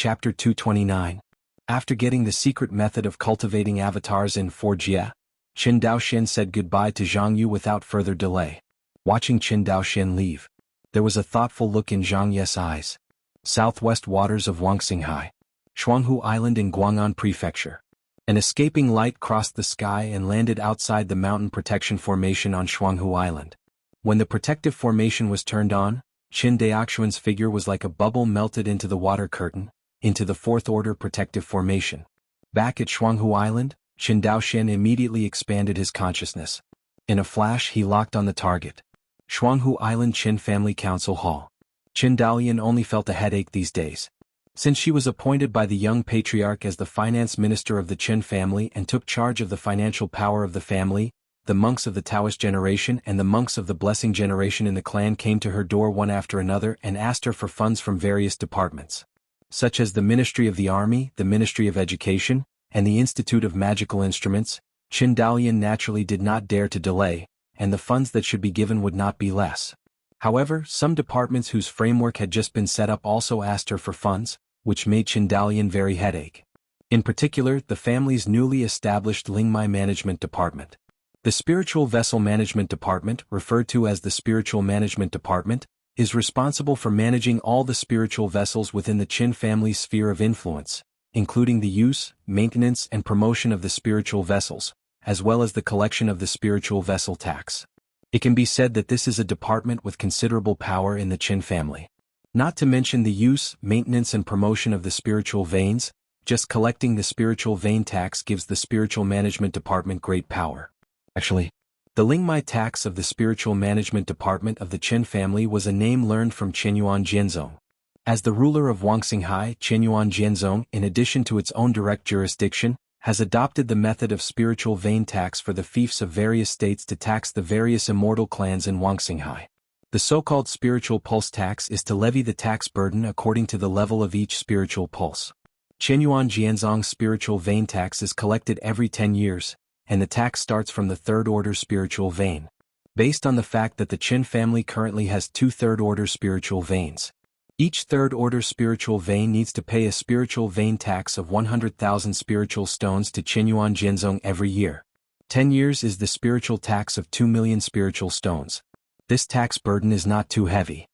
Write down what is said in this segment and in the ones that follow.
Chapter 229. After getting the secret method of cultivating avatars in Wuxia, Qin Daoxian said goodbye to Jianghu without further delay. Watching Qin Daoxian leave, there was a thoughtful look in Zhang Ye's eyes. Southwest waters of Wuxia, Jianghu Island in Guang'an Prefecture. An escaping light crossed the sky and landed outside the mountain protection formation on Jianghu Island. When the protective formation was turned on, Qin Daoxian's figure was like a bubble melted into the water curtain, into the fourth order protective formation. Back at Jianghu Island, Qin Daoxian immediately expanded his consciousness. In a flash he locked on the target. Jianghu Island Qin Family Council Hall. Qin Daoxian only felt a headache these days. Since she was appointed by the young patriarch as the finance minister of the Qin family and took charge of the financial power of the family, the monks of the Taoist generation and the monks of the Blessing generation in the clan came to her door one after another and asked her for funds from various departments, such as the Ministry of the Army, the Ministry of Education, and the Institute of Magical Instruments. Qin Daoxian naturally did not dare to delay, and the funds that should be given would not be less. However, some departments whose framework had just been set up also asked her for funds, which made Qin Daoxian very headache. In particular, the family's newly established Lingmai Management Department. The Spiritual Vessel Management Department, referred to as the Spiritual Management Department, is responsible for managing all the spiritual vessels within the Qin family's sphere of influence, including the use, maintenance and promotion of the spiritual vessels, as well as the collection of the spiritual vessel tax. It can be said that this is a department with considerable power in the Qin family. Not to mention the use, maintenance and promotion of the spiritual veins, just collecting the spiritual vein tax gives the Spiritual Management Department great power. Actually, the Lingmai tax of the Spiritual Management Department of the Qin family was a name learned from Qinyuan Jianzong. As the ruler of Wuxia, Qinyuan Jianzong, in addition to its own direct jurisdiction, has adopted the method of spiritual vein tax for the fiefs of various states to tax the various immortal clans in Wuxia. The so-called spiritual pulse tax is to levy the tax burden according to the level of each spiritual pulse. Qinyuan Jianzong's spiritual vein tax is collected every 10 years, and the tax starts from the third-order spiritual vein. Based on the fact that the Qin family currently has 2 third-order spiritual veins. Each third-order spiritual vein needs to pay a spiritual vein tax of 100,000 spiritual stones to Qinyuan Jianzong every year. 10 years is the spiritual tax of 2 million spiritual stones. This tax burden is not too heavy.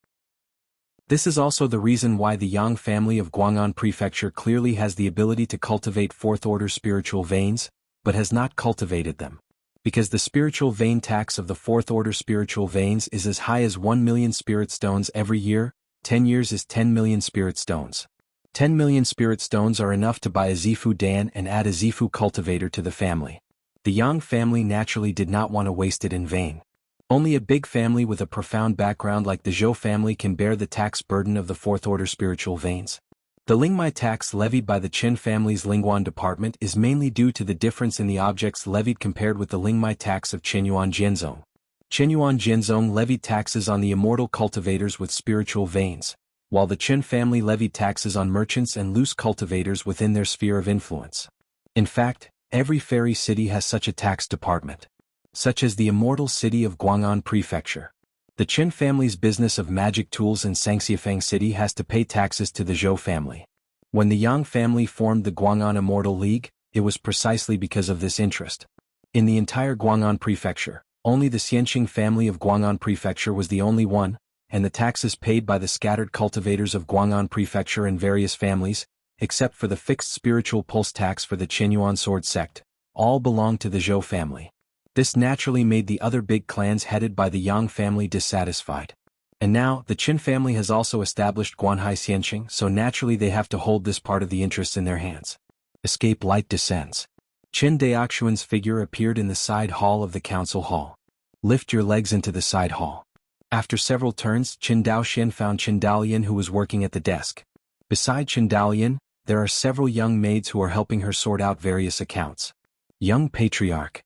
This is also the reason why the Yang family of Guang'an Prefecture clearly has the ability to cultivate fourth-order spiritual veins, but has not cultivated them. Because the spiritual vein tax of the fourth-order spiritual veins is as high as 1 million spirit stones every year, 10 years is 10 million spirit stones. 10 million spirit stones are enough to buy a Zifu Dan and add a Zifu cultivator to the family. The Yang family naturally did not want to waste it in vain. Only a big family with a profound background like the Zhou family can bear the tax burden of the fourth-order spiritual veins. The Lingmai tax levied by the Qin family's Lingguan department is mainly due to the difference in the objects levied compared with the Lingmai tax of Qinyuan Jianzong. Qinyuan Jianzong levied taxes on the immortal cultivators with spiritual veins, while the Qin family levied taxes on merchants and loose cultivators within their sphere of influence. In fact, every fairy city has such a tax department, such as the immortal city of Guang'an Prefecture. The Qin family's business of magic tools in Sangxiafang City has to pay taxes to the Zhou family. When the Yang family formed the Guang'an Immortal League, it was precisely because of this interest. In the entire Guang'an Prefecture, only the Xianqing family of Guang'an Prefecture was the only one, and the taxes paid by the scattered cultivators of Guang'an Prefecture and various families, except for the fixed spiritual pulse tax for the Qinyuan sword sect, all belonged to the Zhou family. This naturally made the other big clans headed by the Yang family dissatisfied. And now, the Qin family has also established Guanhai Xianqing, so naturally they have to hold this part of the interests in their hands. Escape light descends. Qin Daoxian's figure appeared in the side hall of the council hall. Lift your legs into the side hall. After several turns, Qin Daoxian found Qin Daoxian who was working at the desk. Beside Qin Daoxian, there are several young maids who are helping her sort out various accounts. Young patriarch.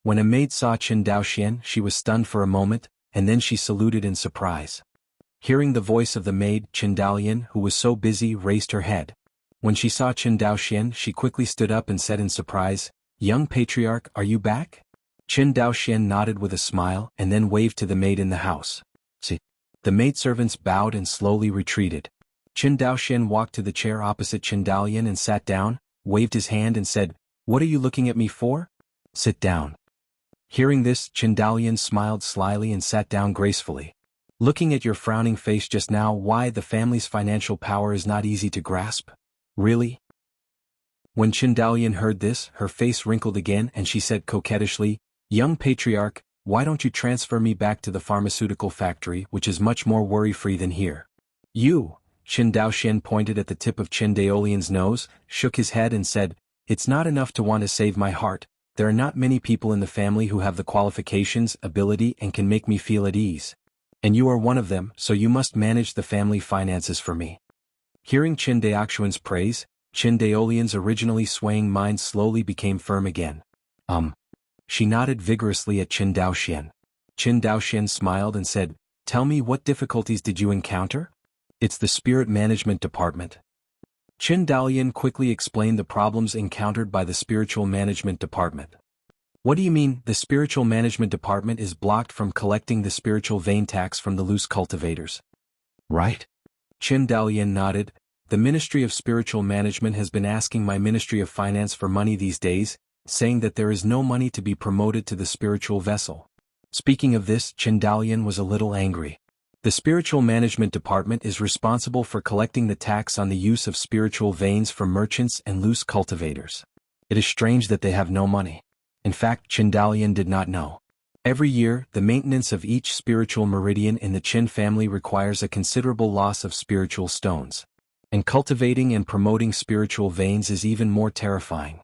When a maid saw Qin Daoxian, she was stunned for a moment, and then she saluted in surprise. Hearing the voice of the maid, Qin Daoxian, who was so busy, raised her head. When she saw Qin Daoxian, she quickly stood up and said in surprise, "Young patriarch, are you back?" Qin Daoxian nodded with a smile and then waved to the maid in the house. See. The maidservants bowed and slowly retreated. Qin Daoxian walked to the chair opposite Qin Dalian and sat down, waved his hand and said, "What are you looking at me for? Sit down." Hearing this, Qin Dalian smiled slyly and sat down gracefully. "Looking at your frowning face just now, why the family's financial power is not easy to grasp? Really?" When Qin Dalian heard this, her face wrinkled again and she said coquettishly, "Young patriarch, why don't you transfer me back to the pharmaceutical factory, which is much more worry-free than here?" "You?" Qin Daoxian pointed at the tip of Qin Daolian's nose, shook his head and said, "It's not enough to want to save my heart. There are not many people in the family who have the qualifications, ability and can make me feel at ease. And you are one of them, so you must manage the family finances for me." Hearing Qin Daoxian's praise, Qin Daolian's originally swaying mind slowly became firm again. She nodded vigorously at Qin Daoxian. Qin Daoxian smiled and said, "Tell me, what difficulties did you encounter?" "It's the spirit management department." Qin Dalian quickly explained the problems encountered by the spiritual management department. "What do you mean, the spiritual management department is blocked from collecting the spiritual vein tax from the loose cultivators?" "Right." Qin Dalian nodded. "The Ministry of Spiritual Management has been asking my Ministry of Finance for money these days, saying that there is no money to be promoted to the spiritual vessel." Speaking of this, Qin Dalian was a little angry. The Spiritual Management Department is responsible for collecting the tax on the use of spiritual veins from merchants and loose cultivators. It is strange that they have no money. In fact, Qin Dalian did not know. Every year, the maintenance of each spiritual meridian in the Qin family requires a considerable loss of spiritual stones. And cultivating and promoting spiritual veins is even more terrifying.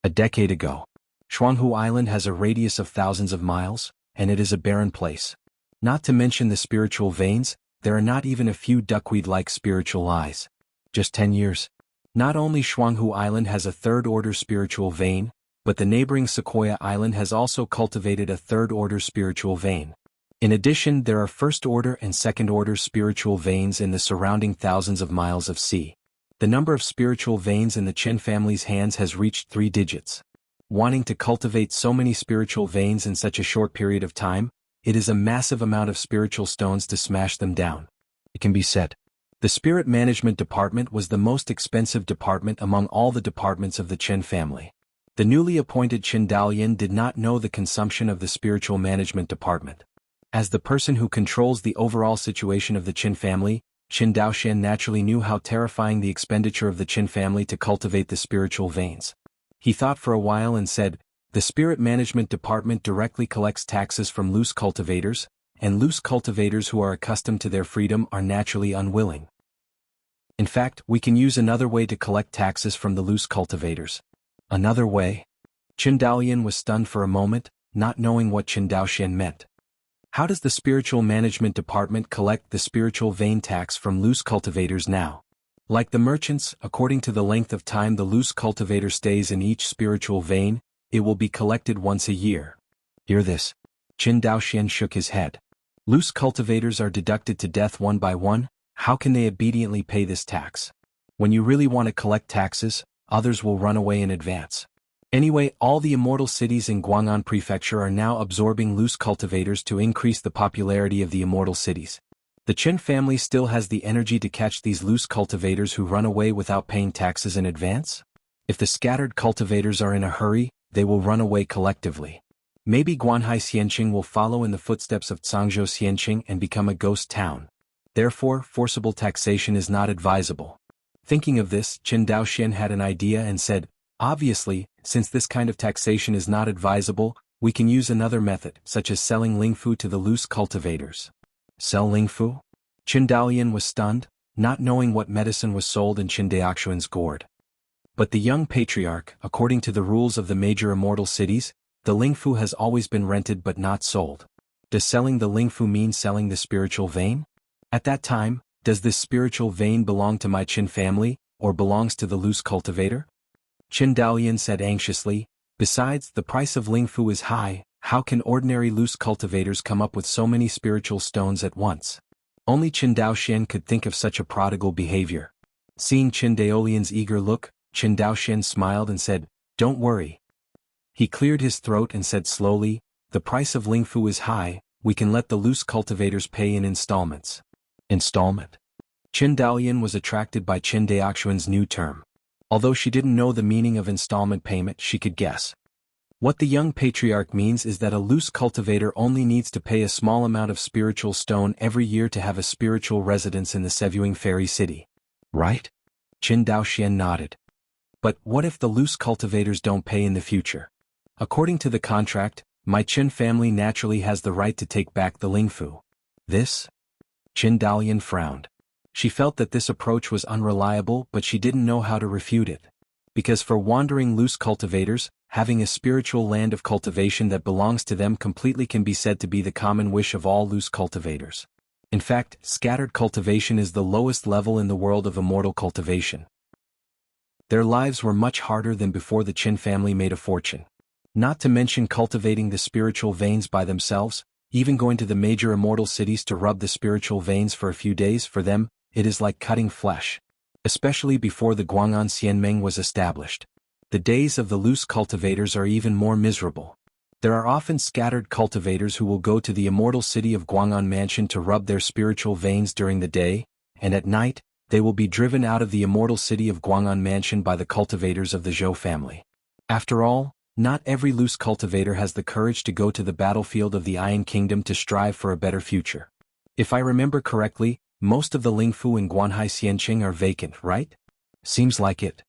A decade ago, Jianghu Island has a radius of thousands of miles, and it is a barren place. Not to mention the spiritual veins, there are not even a few duckweed-like spiritual eyes. Just 10 years. Not only Jianghu Island has a third-order spiritual vein, but the neighboring Sequoia Island has also cultivated a third-order spiritual vein. In addition, there are first-order and second-order spiritual veins in the surrounding thousands of miles of sea. The number of spiritual veins in the Qin family's hands has reached 3 digits. Wanting to cultivate so many spiritual veins in such a short period of time, it is a massive amount of spiritual stones to smash them down. It can be said, the Spirit Management Department was the most expensive department among all the departments of the Qin family. The newly appointed Qin Dalian did not know the consumption of the Spiritual Management Department. As the person who controls the overall situation of the Qin family, Qin Daoxian naturally knew how terrifying the expenditure of the Qin family to cultivate the spiritual veins. He thought for a while and said, "The Spirit Management Department directly collects taxes from loose cultivators, and loose cultivators who are accustomed to their freedom are naturally unwilling. In fact, we can use another way to collect taxes from the loose cultivators." "Another way?" Qin Dalian was stunned for a moment, not knowing what Qin Daoxian meant. "How does the Spiritual Management Department collect the spiritual vein tax from loose cultivators now?" "Like the merchants, according to the length of time the loose cultivator stays in each spiritual vein, it will be collected once a year." Hear this. Qin Daoxian shook his head. "Loose cultivators are deducted to death one by one, how can they obediently pay this tax? When you really want to collect taxes, others will run away in advance. Anyway, all the immortal cities in Guang'an Prefecture are now absorbing loose cultivators to increase the popularity of the immortal cities. The Qin family still has the energy to catch these loose cultivators who run away without paying taxes in advance? If the scattered cultivators are in a hurry, they will run away collectively. Maybe Guanhai Xianqing will follow in the footsteps of Cangzhou Xianqing and become a ghost town. Therefore, forcible taxation is not advisable." Thinking of this, Qin Daoxian had an idea and said, "Obviously, since this kind of taxation is not advisable, we can use another method, such as selling lingfu to the loose cultivators." "Sell lingfu?" Qin Dalian was stunned, not knowing what medicine was sold in Qin Daoxian's gourd. But the young patriarch, according to the rules of the major immortal cities, the lingfu has always been rented but not sold. Does selling the lingfu mean selling the spiritual vein? At that time, does this spiritual vein belong to my Qin family, or belongs to the loose cultivator? Qin Dalian said anxiously, "Besides, the price of lingfu is high, how can ordinary loose cultivators come up with so many spiritual stones at once?" Only Qin Daoxian could think of such a prodigal behavior. Seeing Qin Daolian's eager look, Qin Daoxian smiled and said, "Don't worry." He cleared his throat and said slowly, "The price of lingfu is high, we can let the loose cultivators pay in installments." "Installment?" Qin Daolian was attracted by Qin Daoxuan's new term. Although she didn't know the meaning of installment payment, she could guess. What the young patriarch means is that a loose cultivator only needs to pay a small amount of spiritual stone every year to have a spiritual residence in the Sevuing fairy city. Right? Qin Daoxian nodded. But what if the loose cultivators don't pay in the future? According to the contract, my Qin family naturally has the right to take back the Lingfu. This? Qin Daolian frowned. She felt that this approach was unreliable, but she didn't know how to refute it. Because for wandering loose cultivators, having a spiritual land of cultivation that belongs to them completely can be said to be the common wish of all loose cultivators. In fact, scattered cultivation is the lowest level in the world of immortal cultivation. Their lives were much harder than before the Qin family made a fortune. Not to mention cultivating the spiritual veins by themselves, even going to the major immortal cities to rub the spiritual veins for a few days. For them, it is like cutting flesh. Especially before the Guang'an Xianmeng was established. The days of the loose cultivators are even more miserable. There are often scattered cultivators who will go to the immortal city of Guang'an Mansion to rub their spiritual veins during the day, and at night, they will be driven out of the immortal city of Guang'an Mansion by the cultivators of the Zhou family. After all, not every loose cultivator has the courage to go to the battlefield of the Iron Kingdom to strive for a better future. If I remember correctly, most of the Lingfu in Guanhai Xianqing are vacant, right? Seems like it.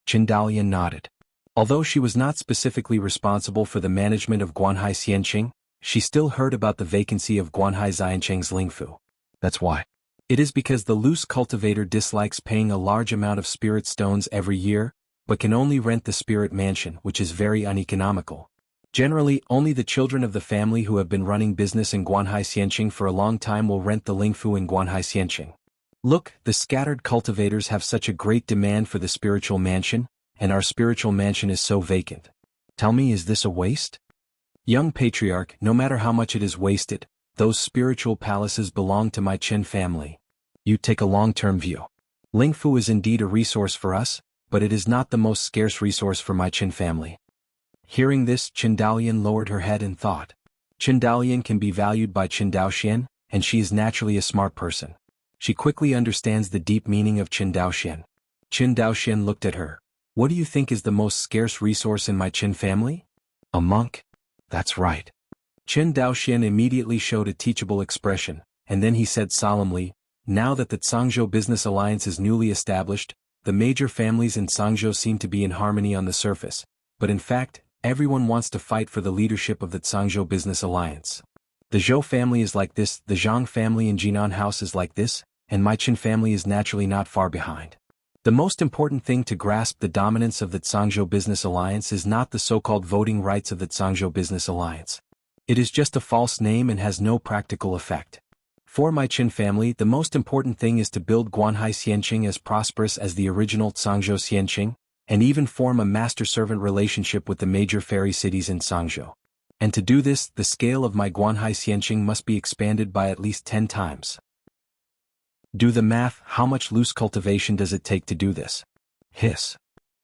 Qin Daolian nodded. Although she was not specifically responsible for the management of Guanhai Xianqing, she still heard about the vacancy of Guanhai Xianqing's Lingfu. That's why. It is because the loose cultivator dislikes paying a large amount of spirit stones every year, but can only rent the spirit mansion, which is very uneconomical. Generally, only the children of the family who have been running business in Guanhai Xianqing for a long time will rent the Lingfu in Guanhai Xianqing. Look, the scattered cultivators have such a great demand for the spiritual mansion, and our spiritual mansion is so vacant. Tell me, is this a waste? Young patriarch, no matter how much it is wasted, those spiritual palaces belong to my Qin family. You take a long-term view. Lingfu is indeed a resource for us, but it is not the most scarce resource for my Qin family. Hearing this, Qin Daolian lowered her head and thought. Qin Daolian can be valued by Qin Daoxian, and she is naturally a smart person. She quickly understands the deep meaning of Qin Daoxian. Qin Daoxian looked at her. What do you think is the most scarce resource in my Qin family? A monk? That's right. Qin Daoxian immediately showed a teachable expression, and then he said solemnly, now that the Zhangzhou business alliance is newly established, the major families in Zhangzhou seem to be in harmony on the surface, but in fact, everyone wants to fight for the leadership of the Zhangzhou business alliance. The Zhou family is like this, the Zhang family in Jinan house is like this, and my Qin family is naturally not far behind. The most important thing to grasp the dominance of the Zhangzhou business alliance is not the so-called voting rights of the Zhangzhou business alliance. It is just a false name and has no practical effect. For my Qin family, the most important thing is to build Guanhai Xianqing as prosperous as the original Zhangzhou Xianqing, and even form a master-servant relationship with the major fairy cities in Zhangzhou. And to do this, the scale of my Guanhai Xianqing must be expanded by at least 10 times. Do the math, how much loose cultivation does it take to do this? Hiss.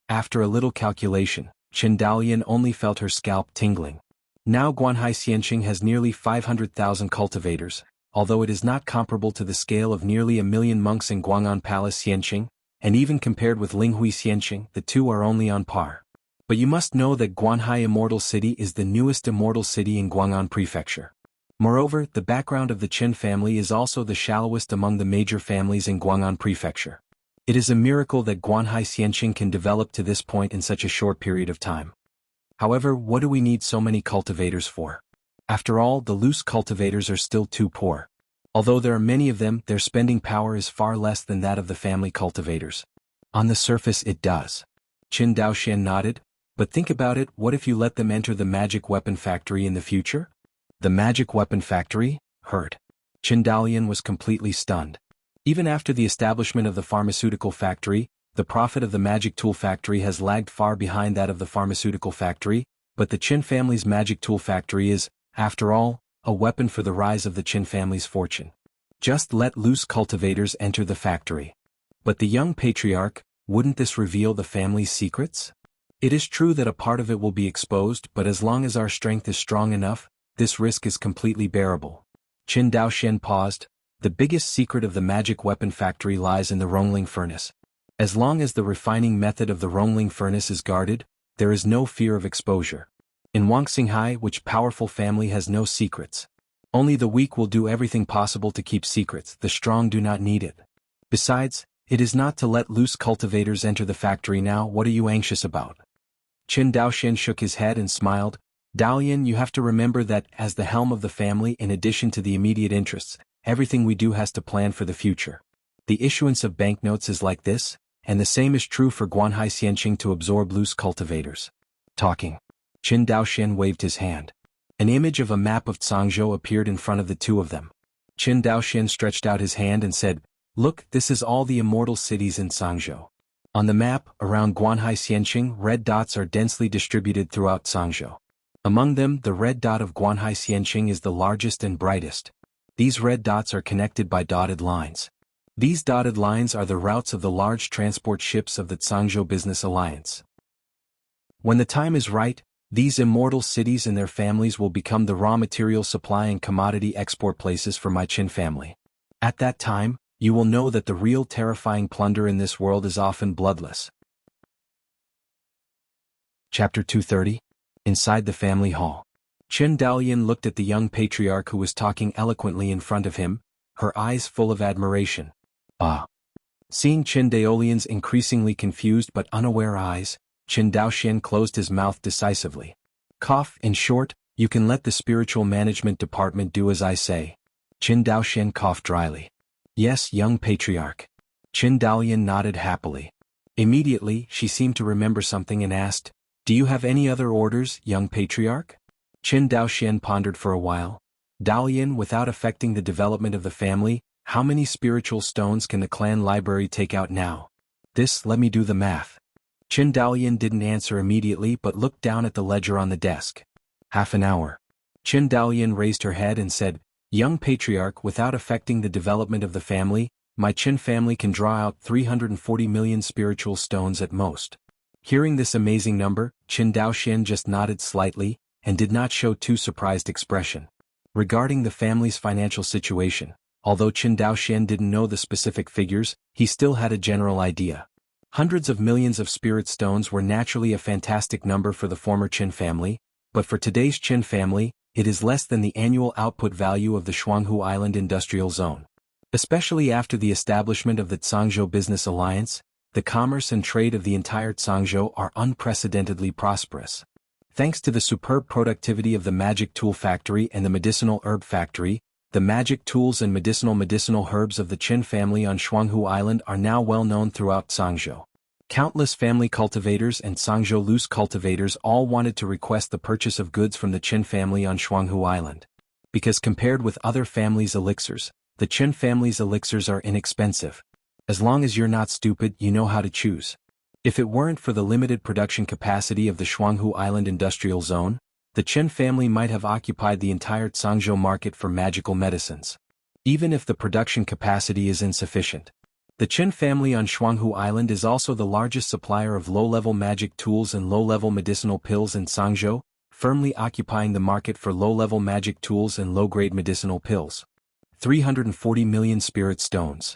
After a little calculation, Qin Daolian only felt her scalp tingling. Now Guanhai Xianqing has nearly 500,000 cultivators, although it is not comparable to the scale of nearly 1 million monks in Guang'an Palace Xianqing, and even compared with Linghui Xianqing, the two are only on par. But you must know that Guanhai Immortal City is the newest immortal city in Guang'an Prefecture. Moreover, the background of the Qin family is also the shallowest among the major families in Guang'an Prefecture. It is a miracle that Guanhai Xianqing can develop to this point in such a short period of time. However, what do we need so many cultivators for? After all, the loose cultivators are still too poor. Although there are many of them, their spending power is far less than that of the family cultivators. On the surface it does. Qin Daoxian nodded, but think about it, what if you let them enter the magic weapon factory in the future? The magic weapon factory? Heard. Qin Daolian was completely stunned. Even after the establishment of the pharmaceutical factory, the profit of the magic tool factory has lagged far behind that of the pharmaceutical factory, but the Qin family's magic tool factory is, after all, a weapon for the rise of the Qin family's fortune. Just let loose cultivators enter the factory. But the young patriarch, wouldn't this reveal the family's secrets? It is true that a part of it will be exposed, but as long as our strength is strong enough, this risk is completely bearable. Qin Daoxian paused, The biggest secret of the magic weapon factory lies in the Rongling furnace. As long as the refining method of the Rongling furnace is guarded, there is no fear of exposure. In Wangxinghai, which powerful family has no secrets? Only the weak will do everything possible to keep secrets, the strong do not need it. Besides, it is not to let loose cultivators enter the factory now. What are you anxious about? Qin Daoxian shook his head and smiled. Dalian, you have to remember that, as the helm of the family, in addition to the immediate interests, everything we do has to plan for the future. The issuance of banknotes is like this, and the same is true for Guanhai Xianqing to absorb loose cultivators. Talking. Qin Daoxian waved his hand. An image of a map of Zhangzhou appeared in front of the two of them. Qin Daoxian stretched out his hand and said, "Look, this is all the immortal cities in Zhangzhou. On the map, around Guanhai Xianqing, red dots are densely distributed throughout Zhangzhou. Among them, the red dot of Guanhai Xianqing is the largest and brightest. These red dots are connected by dotted lines. These dotted lines are the routes of the large transport ships of the Zhangzhou Business Alliance. When the time is right, these immortal cities and their families will become the raw material supply and commodity export places for my Qin family. At that time, you will know that the real terrifying plunder in this world is often bloodless." Chapter 230. Inside the family hall. Qin Dalian looked at the young patriarch who was talking eloquently in front of him, her eyes full of admiration. Ah! Seeing Qin Daolian's increasingly confused but unaware eyes, Qin Daoxian closed his mouth decisively. Cough, in short, you can let the spiritual management department do as I say. Qin Daoxian coughed dryly. Yes, young patriarch. Qin Dalian nodded happily. Immediately, she seemed to remember something and asked, "Do you have any other orders, young patriarch?" Qin Daoxian pondered for a while. Dalian, without affecting the development of the family, how many spiritual stones can the clan library take out now? Let me do the math. Qin Dalian didn't answer immediately but looked down at the ledger on the desk. Half an hour. Qin Dalian raised her head and said, "Young patriarch, without affecting the development of the family, my Qin family can draw out 340 million spiritual stones at most." Hearing this amazing number, Qin Daoxian just nodded slightly, and did not show too surprised expression. Regarding the family's financial situation, although Qin Daoxian didn't know the specific figures, he still had a general idea. Hundreds of millions of spirit stones were naturally a fantastic number for the former Qin family, but for today's Qin family, it is less than the annual output value of the Jianghu Island Industrial Zone. Especially after the establishment of the Zhangzhou Business Alliance, the commerce and trade of the entire Zhangzhou are unprecedentedly prosperous. Thanks to the superb productivity of the magic tool factory and the medicinal herb factory, the magic tools and medicinal herbs of the Qin family on Jianghu Island are now well known throughout Zhangzhou. Countless family cultivators and Zhangzhou loose cultivators all wanted to request the purchase of goods from the Qin family on Jianghu Island. Because compared with other families' elixirs, the Qin family's elixirs are inexpensive. As long as you're not stupid, you know how to choose. If it weren't for the limited production capacity of the Jianghu Island Industrial Zone, the Qin family might have occupied the entire Zhangzhou market for magical medicines. Even if the production capacity is insufficient. The Qin family on Jianghu Island is also the largest supplier of low-level magic tools and low-level medicinal pills in Zhangzhou, firmly occupying the market for low-level magic tools and low-grade medicinal pills. 340 million spirit stones.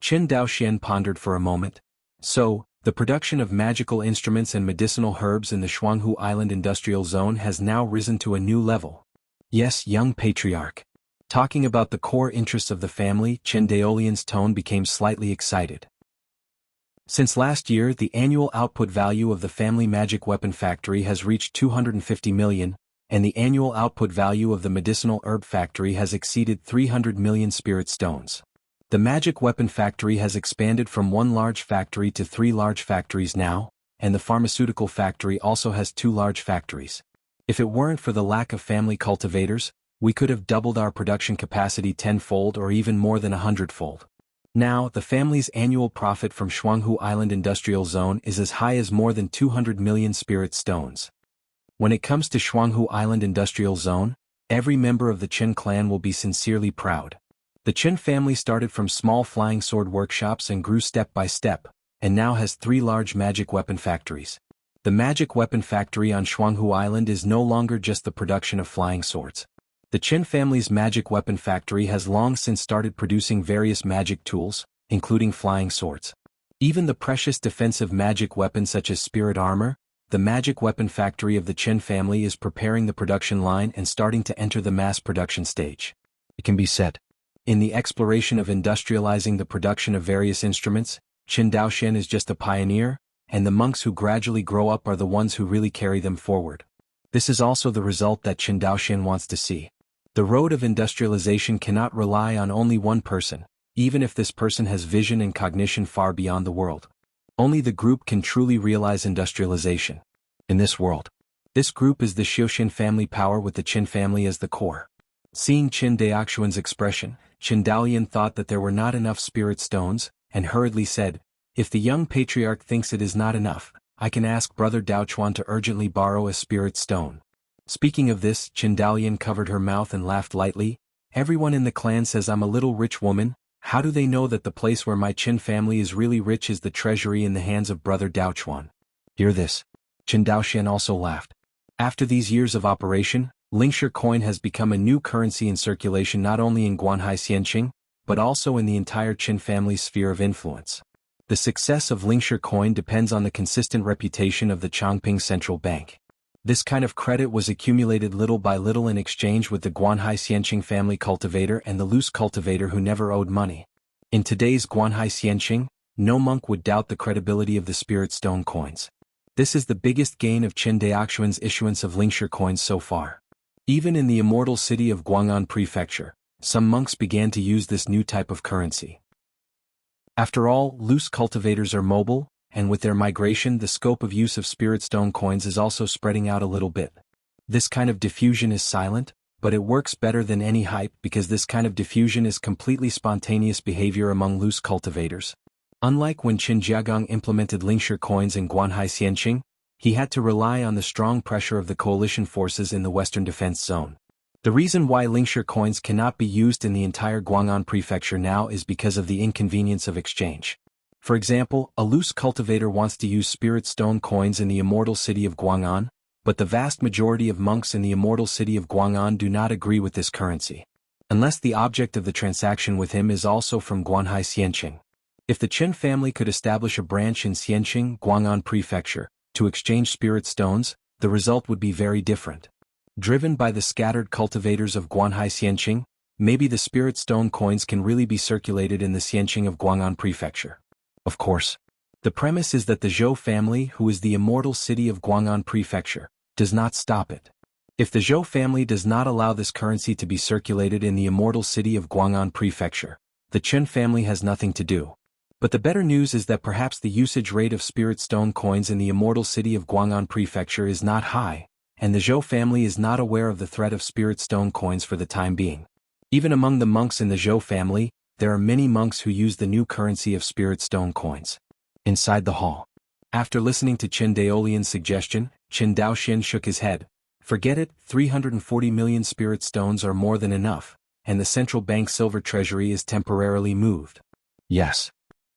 Qin Daoxian pondered for a moment. So, the production of magical instruments and medicinal herbs in the Jianghu Island Industrial Zone has now risen to a new level. Yes, young patriarch. Talking about the core interests of the family, Qin Daolian's tone became slightly excited. Since last year, the annual output value of the family magic weapon factory has reached 250 million, and the annual output value of the medicinal herb factory has exceeded 300 million spirit stones. The magic weapon factory has expanded from one large factory to 3 large factories now, and the pharmaceutical factory also has 2 large factories. If it weren't for the lack of family cultivators, we could have doubled our production capacity 10-fold or even more than 100-fold. Now, the family's annual profit from Jianghu Island Industrial Zone is as high as more than 200 million spirit stones. When it comes to Jianghu Island Industrial Zone, every member of the Qin clan will be sincerely proud. The Qin family started from small flying sword workshops and grew step by step, and now has 3 large magic weapon factories. The magic weapon factory on Jianghu Island is no longer just the production of flying swords. The Qin family's magic weapon factory has long since started producing various magic tools, including flying swords. Even the precious defensive magic weapons such as spirit armor, the magic weapon factory of the Qin family is preparing the production line and starting to enter the mass production stage. It can be said, in the exploration of industrializing the production of various instruments, Qin Daoxian is just a pioneer, and the monks who gradually grow up are the ones who really carry them forward. This is also the result that Qin Daoxian wants to see. The road of industrialization cannot rely on only one person, even if this person has vision and cognition far beyond the world. Only the group can truly realize industrialization. In this world, this group is the Xiuxin family power with the Qin family as the core. Seeing Qin Daoxian's expression, Qin Daolian thought that there were not enough spirit stones, and hurriedly said, "If the young patriarch thinks it is not enough, I can ask Brother Daochuan to urgently borrow a spirit stone." Speaking of this, Qin Daolian covered her mouth and laughed lightly. "Everyone in the clan says I'm a little rich woman. How do they know that the place where my Qin family is really rich is the treasury in the hands of Brother Daochuan?" Hear this. Qin Daoxian also laughed. After these years of operation, Lingshi coin has become a new currency in circulation not only in Guanhai Xianqing, but also in the entire Qin family's sphere of influence. The success of Lingshi coin depends on the consistent reputation of the Chongqing Central Bank. This kind of credit was accumulated little by little in exchange with the Guanhai Xianqing family cultivator and the loose cultivator who never owed money. In today's Guanhai Xianqing, no monk would doubt the credibility of the spirit stone coins. This is the biggest gain of Qin Daoxian's issuance of Lingshi coins so far. Even in the immortal city of Guang'an Prefecture, some monks began to use this new type of currency. After all, loose cultivators are mobile, and with their migration the scope of use of spirit stone coins is also spreading out a little bit. This kind of diffusion is silent, but it works better than any hype because this kind of diffusion is completely spontaneous behavior among loose cultivators. Unlike when Qin Jiagong implemented Lingshi coins in Guanhai Xianqing, he had to rely on the strong pressure of the coalition forces in the Western Defense Zone. The reason why Lingshi coins cannot be used in the entire Guang'an Prefecture now is because of the inconvenience of exchange. For example, a loose cultivator wants to use spirit stone coins in the immortal city of Guang'an, but the vast majority of monks in the immortal city of Guang'an do not agree with this currency, unless the object of the transaction with him is also from Guanhai Xianqing. If the Qin family could establish a branch in Xianqing, Guang'an Prefecture, to exchange spirit stones, the result would be very different. Driven by the scattered cultivators of Guanhai Xianqing, maybe the spirit stone coins can really be circulated in the Xianqing of Guang'an Prefecture. Of course, the premise is that the Zhou family, who is the immortal city of Guang'an Prefecture, does not stop it. If the Zhou family does not allow this currency to be circulated in the immortal city of Guang'an Prefecture, the Qin family has nothing to do. But the better news is that perhaps the usage rate of spirit stone coins in the immortal city of Guang'an Prefecture is not high, and the Zhou family is not aware of the threat of spirit stone coins for the time being. Even among the monks in the Zhou family, there are many monks who use the new currency of spirit stone coins. Inside the hall, after listening to Qin Daolian's suggestion, Qin Daoxian shook his head. "Forget it, 340 million spirit stones are more than enough, and the central bank silver treasury is temporarily moved." Yes.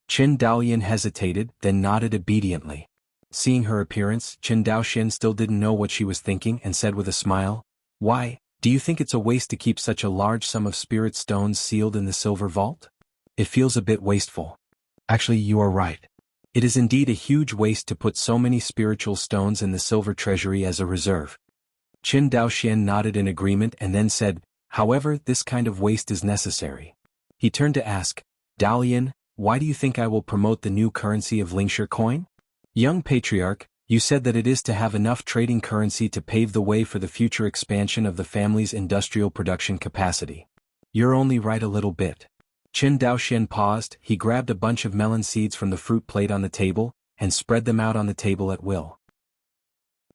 Qin Daolian hesitated, then nodded obediently. Seeing her appearance, Qin Daoxian still didn't know what she was thinking and said with a smile, "Why, do you think it's a waste to keep such a large sum of spirit stones sealed in the silver vault? It feels a bit wasteful." Actually, you are right. It is indeed a huge waste to put so many spiritual stones in the silver treasury as a reserve. Qin Daoxian nodded in agreement and then said, "However, this kind of waste is necessary." He turned to ask, "Daolian, why do you think I will promote the new currency of Lingshi coin?" "Young patriarch, you said that it is to have enough trading currency to pave the way for the future expansion of the family's industrial production capacity. You're only right a little bit." Qin Daoxian paused. He grabbed a bunch of melon seeds from the fruit plate on the table, and spread them out on the table at will.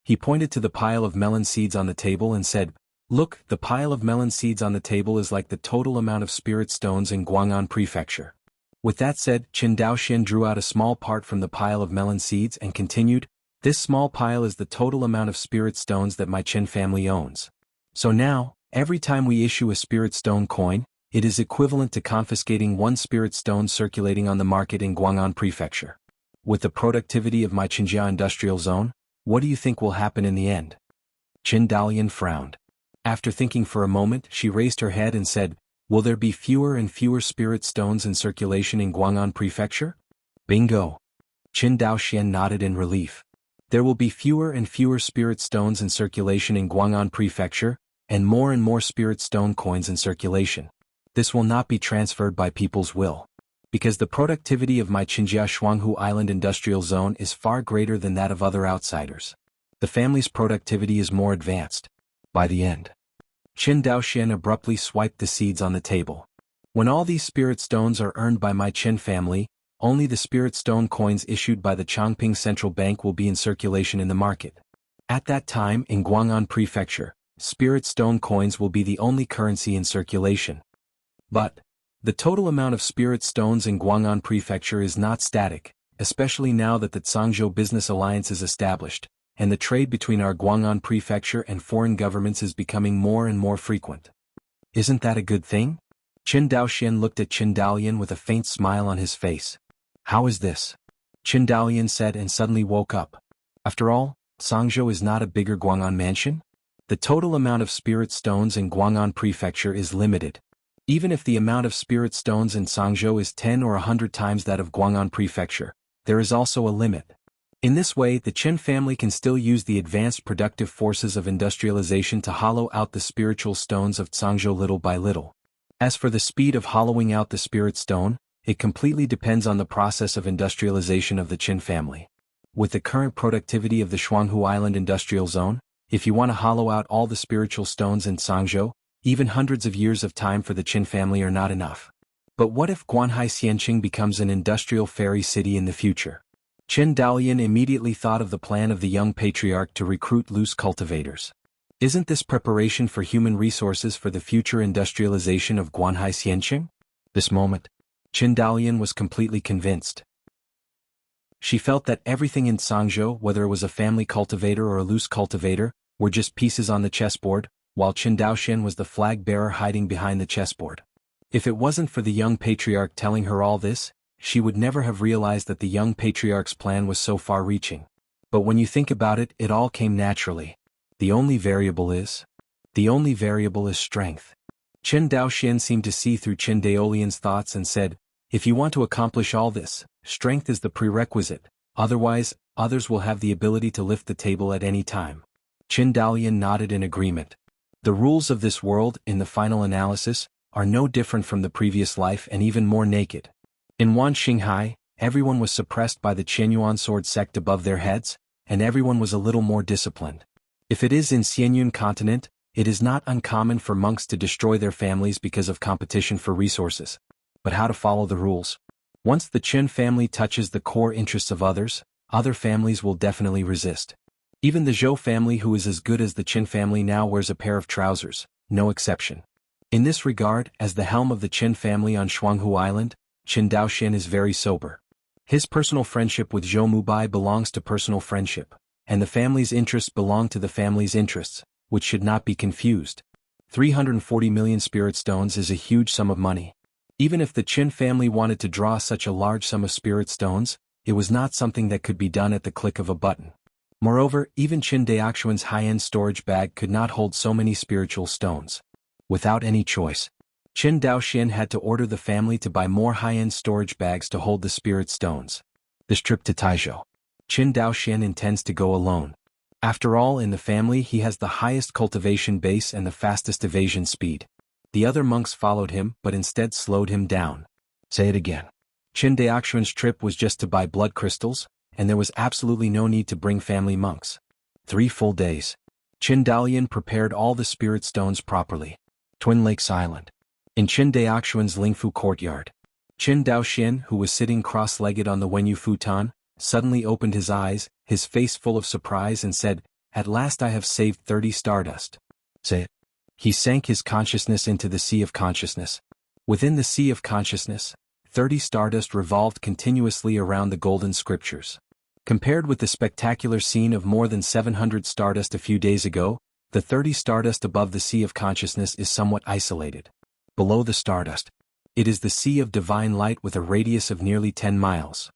He pointed to the pile of melon seeds on the table and said, "Look, the pile of melon seeds on the table is like the total amount of spirit stones in Guang'an Prefecture." With that said, Qin Daoxian drew out a small part from the pile of melon seeds and continued, "This small pile is the total amount of spirit stones that my Qin family owns. So now, every time we issue a spirit stone coin, it is equivalent to confiscating one spirit stone circulating on the market in Guang'an Prefecture. With the productivity of my Qinjia industrial zone, what do you think will happen in the end?" Qin Daolian frowned. After thinking for a moment, she raised her head and said, "Will there be fewer and fewer spirit stones in circulation in Guang'an Prefecture?" Bingo. Qin Daoxian nodded in relief. There will be fewer and fewer spirit stones in circulation in Guang'an Prefecture, and more spirit stone coins in circulation. This will not be transferred by people's will. Because the productivity of my Qinjia Shuanghu Island industrial zone is far greater than that of other outsiders. The family's productivity is more advanced. By the end. Qin Daoxian abruptly swiped the seeds on the table. When all these spirit stones are earned by my Qin family, only the spirit stone coins issued by the Chongping Central Bank will be in circulation in the market. At that time, in Guang'an Prefecture, spirit stone coins will be the only currency in circulation. But the total amount of spirit stones in Guang'an Prefecture is not static, especially now that the Zhangzhou Business Alliance is established, and the trade between our Guang'an Prefecture and foreign governments is becoming more and more frequent. Isn't that a good thing? Qin Daoxian looked at Qin Dalian with a faint smile on his face. How is this? Qin Dalian said and suddenly woke up. After all, Zhangzhou is not a bigger Guang'an mansion? The total amount of spirit stones in Guang'an Prefecture is limited. Even if the amount of spirit stones in Zhangzhou is 10 or 100 times that of Guang'an Prefecture, there is also a limit. In this way, the Qin family can still use the advanced productive forces of industrialization to hollow out the spiritual stones of Zhangzhou little by little. As for the speed of hollowing out the spirit stone, it completely depends on the process of industrialization of the Qin family. With the current productivity of the Shuanghu Island industrial zone, if you want to hollow out all the spiritual stones in Zhangzhou, even hundreds of years of time for the Qin family are not enough. But what if Guanhai Xianqing becomes an industrial fairy city in the future? Qin Dalian immediately thought of the plan of the young patriarch to recruit loose cultivators. Isn't this preparation for human resources for the future industrialization of Guanhai Xianqing? This moment, Qin Dalian was completely convinced. She felt that everything in Zhangzhou, whether it was a family cultivator or a loose cultivator, were just pieces on the chessboard, while Qin Daoxian was the flag bearer hiding behind the chessboard. If it wasn't for the young patriarch telling her all this, she would never have realized that the young patriarch's plan was so far-reaching. But when you think about it, it all came naturally. The only variable is strength. Qin Daoxian seemed to see through Qin Daolian's thoughts and said, "If you want to accomplish all this, strength is the prerequisite, otherwise, others will have the ability to lift the table at any time." Qin Dalian nodded in agreement. The rules of this world, in the final analysis, are no different from the previous life and even more naked. In Wan Xinghai, everyone was suppressed by the Qianyuan sword sect above their heads, and everyone was a little more disciplined. If it is in Xianyun continent, it is not uncommon for monks to destroy their families because of competition for resources. But how to follow the rules? Once the Qin family touches the core interests of others, other families will definitely resist. Even the Zhou family, who is as good as the Qin family, now wears a pair of trousers, no exception. In this regard, as the helm of the Qin family on Shuanghu Island, Qin Daoxian is very sober. His personal friendship with Zhou Mubai belongs to personal friendship, and the family's interests belong to the family's interests, which should not be confused. 340 million spirit stones is a huge sum of money. Even if the Qin family wanted to draw such a large sum of spirit stones, it was not something that could be done at the click of a button. Moreover, even Qin Daoxian's high-end storage bag could not hold so many spiritual stones. Without any choice, Qin Daoxian had to order the family to buy more high-end storage bags to hold the spirit stones. This trip to Taizhou, Qin Daoxian intends to go alone. After all, in the family he has the highest cultivation base and the fastest evasion speed. The other monks followed him but instead slowed him down. Say it again. Qin Daoxian's trip was just to buy blood crystals, and there was absolutely no need to bring family monks. 3 full days. Qin Dalian prepared all the spirit stones properly. Twin Lakes Island. In Qin Daoxian's Lingfu courtyard, Qin Daoxian, who was sitting cross-legged on the Wenyu futon, suddenly opened his eyes, his face full of surprise, and said, "At last I have saved 30 stardust." Say it. He sank his consciousness into the sea of consciousness. Within the sea of consciousness, 30 stardust revolved continuously around the golden scriptures. Compared with the spectacular scene of more than 700 stardust a few days ago, the 30 stardust above the sea of consciousness is somewhat isolated. Below the stardust, it is the sea of divine light with a radius of nearly 10 miles.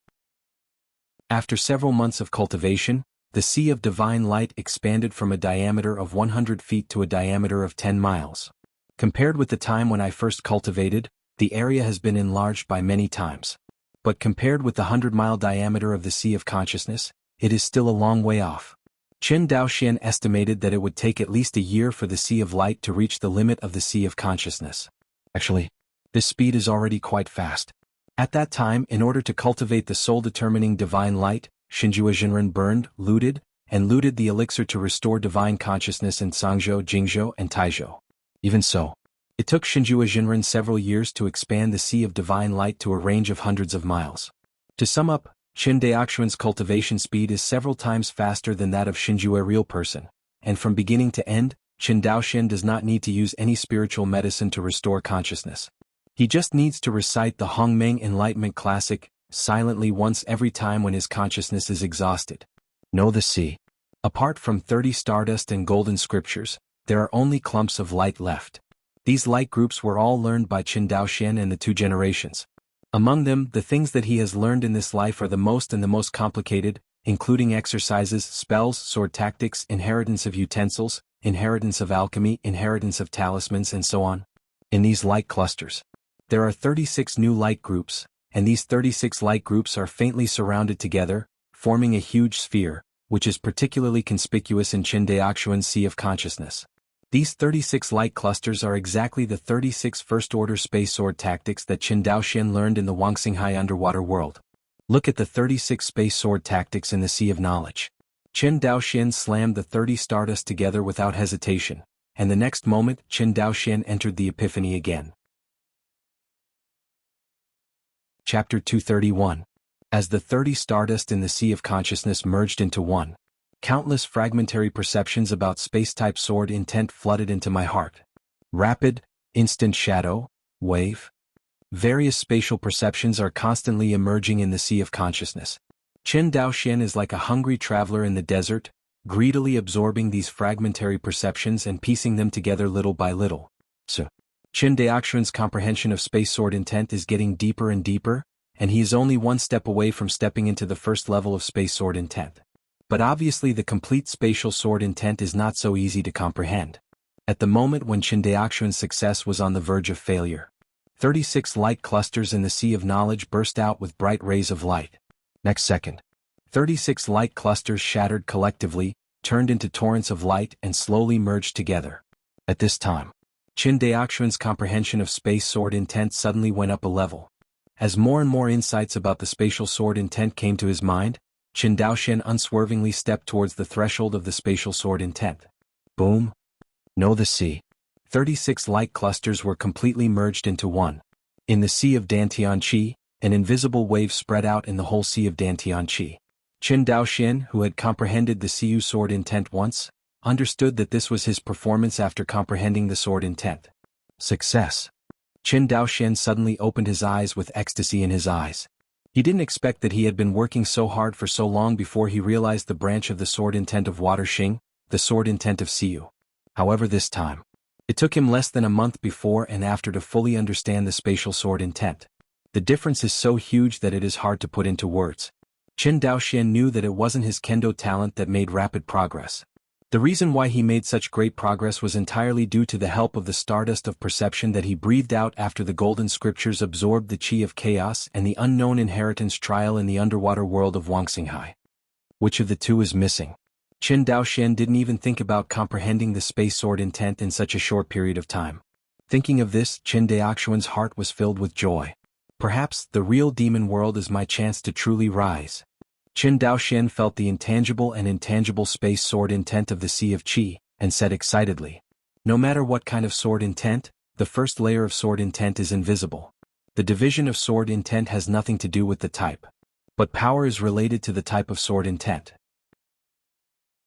After several months of cultivation, the sea of divine light expanded from a diameter of 100 feet to a diameter of 10 miles. Compared with the time when I first cultivated, the area has been enlarged by many times. But compared with the 100-mile diameter of the Sea of Consciousness, it is still a long way off. Qin Daoxian estimated that it would take at least a year for the Sea of Light to reach the limit of the Sea of Consciousness. Actually, this speed is already quite fast. At that time, in order to cultivate the soul-determining divine light, Xinjue Jinren burned, looted the elixir to restore divine consciousness in Sangzhou, Jingzhou, and Taizhou. Even so, it took Xinjue Jinren several years to expand the Sea of Divine Light to a range of hundreds of miles. To sum up, Qin Daoxuan's cultivation speed is several times faster than that of Xinjue Real Person, and from beginning to end, Qin Daoxian does not need to use any spiritual medicine to restore consciousness. He just needs to recite the Hongmeng Enlightenment Classic silently once every time when his consciousness is exhausted. Know the sea. Apart from 30 stardust and golden scriptures, there are only clumps of light left. These light groups were all learned by Qin Daoxian and the 2 generations. Among them, the things that he has learned in this life are the most complicated, including exercises, spells, sword tactics, inheritance of utensils, inheritance of alchemy, inheritance of talismans, and so on. In these light clusters, there are 36 new light groups, and these 36 light groups are faintly surrounded together, forming a huge sphere, which is particularly conspicuous in Qin Daoxuan's Sea of Consciousness. These 36 light clusters are exactly the 36 first-order space sword tactics that Qin Daoxian learned in the Wangxinghai underwater world. Look at the 36 space sword tactics in the Sea of Knowledge. Qin Daoxian slammed the 30 stardust together without hesitation, and the next moment Qin Daoxian entered the epiphany again. Chapter 231. As the 30 stardust in the Sea of Consciousness merged into one, countless fragmentary perceptions about space-type sword intent flooded into my heart. Rapid, instant shadow, wave. Various spatial perceptions are constantly emerging in the Sea of Consciousness. Qin Daoxian is like a hungry traveler in the desert, greedily absorbing these fragmentary perceptions and piecing them together little by little. So, Qin Daoxuan's comprehension of space sword intent is getting deeper and deeper, and he is only one step away from stepping into the first level of space sword intent. But obviously the complete spatial sword intent is not so easy to comprehend. At the moment when Qin Daoxuan's success was on the verge of failure, 36 light clusters in the Sea of Knowledge burst out with bright rays of light. Next second, 36 light clusters shattered collectively, turned into torrents of light and slowly merged together. At this time, Qin Daoxuan's comprehension of space sword intent suddenly went up a level. As more and more insights about the spatial sword intent came to his mind, Qin Daoxian unswervingly stepped towards the threshold of the spatial sword intent. Boom! Know the sea. 36 light clusters were completely merged into one. In the Sea of Dantian Qi, an invisible wave spread out in the whole Sea of Dantian Qi. Qin Daoxian, who had comprehended the Siyu sword intent once, understood that this was his performance after comprehending the sword intent. Success. Qin Daoxian suddenly opened his eyes with ecstasy in his eyes. He didn't expect that he had been working so hard for so long before he realized the branch of the sword intent of Water Xing, the sword intent of Siyu. However, this time, it took him less than a month before and after to fully understand the spatial sword intent. The difference is so huge that it is hard to put into words. Qin Daoxian knew that it wasn't his kendo talent that made rapid progress. The reason why he made such great progress was entirely due to the help of the stardust of perception that he breathed out after the golden scriptures absorbed the chi of chaos and the unknown inheritance trial in the underwater world of Wangxinghai. Which of the two is missing? Qin Daoxian didn't even think about comprehending the space sword intent in such a short period of time. Thinking of this, Qin Daoxuan's heart was filled with joy. Perhaps the real demon world is my chance to truly rise. Qin Daoxian felt the intangible and intangible space sword intent of the Sea of Qi, and said excitedly, "No matter what kind of sword intent, the first layer of sword intent is invisible. The division of sword intent has nothing to do with the type. But power is related to the type of sword intent.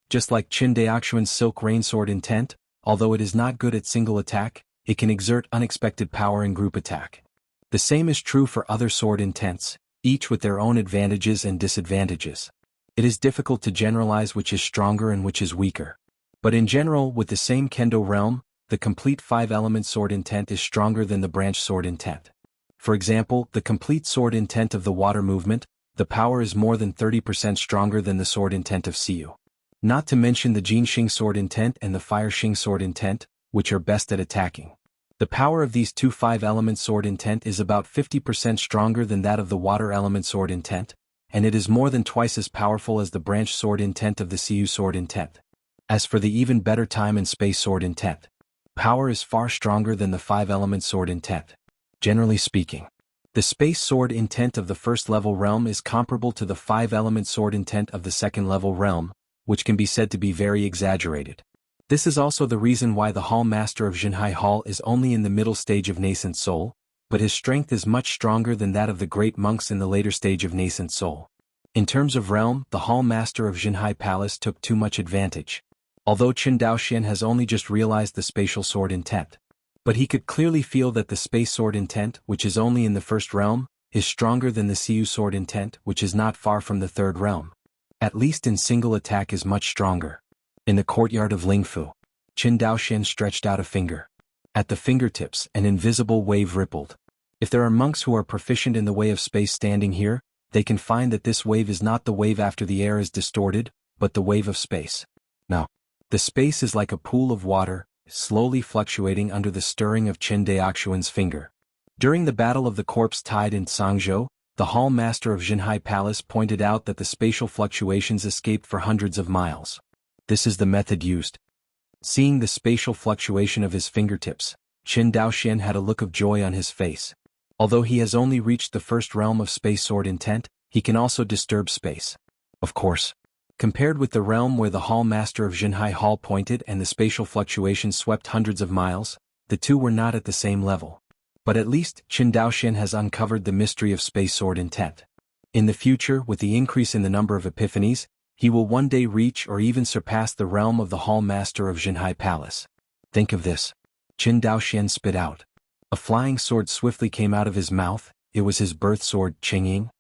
Just like Qin Daoxuan's Silk Rain sword intent, although it is not good at single attack, it can exert unexpected power in group attack. The same is true for other sword intents, each with their own advantages and disadvantages. It is difficult to generalize which is stronger and which is weaker. But in general, with the same kendo realm, the complete 5-element sword intent is stronger than the branch sword intent. For example, the complete sword intent of the water movement, the power is more than 30% stronger than the sword intent of Siyu. Not to mention the Jin Xing sword intent and the Fire Xing sword intent, which are best at attacking. The power of these two 5-element sword intent is about 50% stronger than that of the water element sword intent, and it is more than twice as powerful as the branch sword intent of the Siyu sword intent. As for the even better time and space sword intent, power is far stronger than the 5-element sword intent. Generally speaking, the space sword intent of the first-level realm is comparable to the 5-element sword intent of the second-level realm, which can be said to be very exaggerated. This is also the reason why the Hall Master of Jinhai Hall is only in the middle stage of nascent soul, but his strength is much stronger than that of the great monks in the later stage of nascent soul. In terms of realm, the Hall Master of Jinhai Palace took too much advantage. Although Qin Daoxian has only just realized the spatial sword intent, but he could clearly feel that the space sword intent, which is only in the first realm, is stronger than the Siyu sword intent, which is not far from the third realm. At least in single attack is much stronger. In the courtyard of Lingfu, Qin Daoxian stretched out a finger. At the fingertips, an invisible wave rippled. If there are monks who are proficient in the way of space standing here, they can find that this wave is not the wave after the air is distorted, but the wave of space. Now, the space is like a pool of water, slowly fluctuating under the stirring of Qin Daoxian's finger. During the Battle of the Corpse Tide in Sangzhou, the Hall Master of Jinhai Palace pointed out that the spatial fluctuations escaped for hundreds of miles. This is the method used. Seeing the spatial fluctuation of his fingertips, Qin Daoxian had a look of joy on his face. Although he has only reached the first realm of space sword intent, he can also disturb space. Of course, compared with the realm where the Hall Master of Jinhai Hall pointed and the spatial fluctuations swept hundreds of miles, the two were not at the same level. But at least, Qin Daoxian has uncovered the mystery of space sword intent. In the future, with the increase in the number of epiphanies, he will one day reach or even surpass the realm of the Hall Master of Jinhai Palace. Think of this. Qin Daoxian spit out. A flying sword swiftly came out of his mouth. It was his birth sword, Qingying.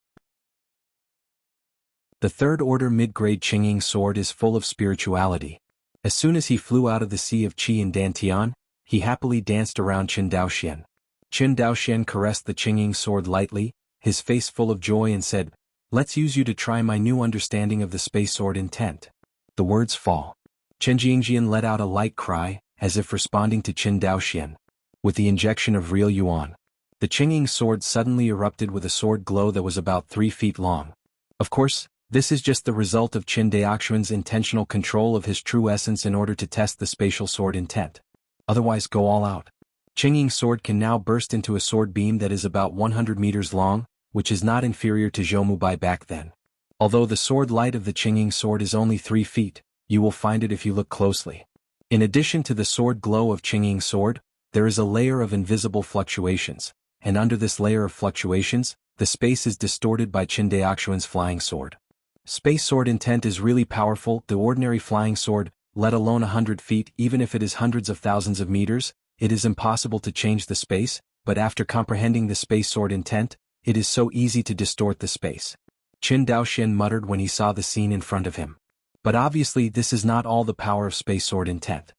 The third-order mid-grade Qingying sword is full of spirituality. As soon as he flew out of the sea of Qi in Dantian, he happily danced around Qin Daoxian. Qin Daoxian caressed the Qingying sword lightly, his face full of joy, and said, "Let's use you to try my new understanding of the space sword intent." The words fall. Qin Jiangjian let out a light cry, as if responding to Qin Daoxian. With the injection of real yuan, the Qingying sword suddenly erupted with a sword glow that was about 3 feet long. Of course, this is just the result of Qin Daoxian's intentional control of his true essence in order to test the spatial sword intent. Otherwise, go all out. Qingying sword can now burst into a sword beam that is about 100 meters long, which is not inferior to Zhoumu back then. Although the sword light of the Qingying sword is only 3 feet, you will find it if you look closely. In addition to the sword glow of Qingying sword, there is a layer of invisible fluctuations, and under this layer of fluctuations, the space is distorted by Qin Daoxian's flying sword. Space sword intent is really powerful. The ordinary flying sword, let alone 100 feet, even if it is hundreds of thousands of meters, it is impossible to change the space, but after comprehending the space sword intent, it is so easy to distort the space. Qin Daoxian muttered when he saw the scene in front of him. But obviously this is not all the power of space sword intent.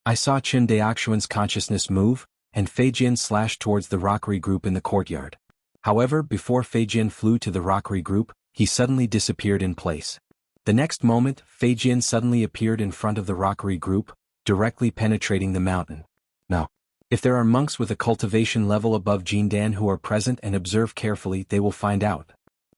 I saw Qin Daoxian's consciousness move, and Feijian slashed towards the rockery group in the courtyard. However, before Feijian flew to the rockery group, he suddenly disappeared in place. The next moment, Feijian suddenly appeared in front of the rockery group, directly penetrating the mountain. Now, if there are monks with a cultivation level above Jindan who are present and observe carefully, they will find out.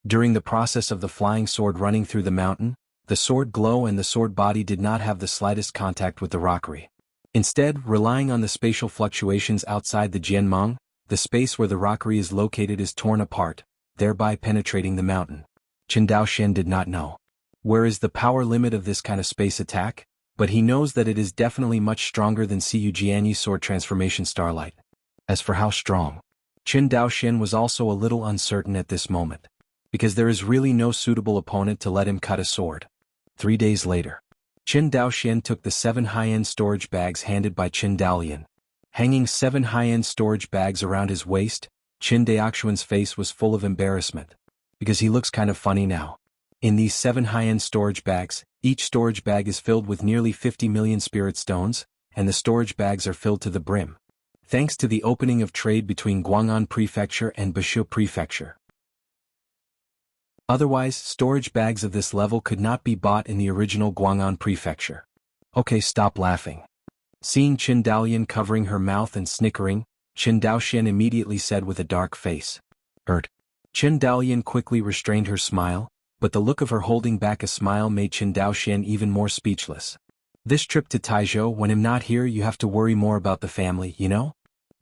During the process of the flying sword running through the mountain, the sword glow and the sword body did not have the slightest contact with the rockery. Instead, relying on the spatial fluctuations outside the Jianmeng, the space where the rockery is located is torn apart, thereby penetrating the mountain. Qin Daoxian did not know where is the power limit of this kind of space attack, but he knows that it is definitely much stronger than Siyu Jianyi's sword transformation Starlight. As for how strong, Qin Daoxian was also a little uncertain at this moment, because there is really no suitable opponent to let him cut a sword. 3 days later, Qin Daoxian took the 7 high-end storage bags handed by Qin Daolian. Hanging 7 high-end storage bags around his waist, Qin Daoxian's face was full of embarrassment, because he looks kind of funny now. In these 7 high-end storage bags, each storage bag is filled with nearly 50 million spirit stones, and the storage bags are filled to the brim, thanks to the opening of trade between Guang'an Prefecture and Bashu Prefecture. Otherwise, storage bags of this level could not be bought in the original Guang'an prefecture. Okay, stop laughing. Seeing Qin Daolian covering her mouth and snickering, Qin Daoxian immediately said with a dark face. Qin Daolian quickly restrained her smile, but the look of her holding back a smile made Qin Daoxian even more speechless. This trip to Taizhou, when I'm not here, you have to worry more about the family, you know?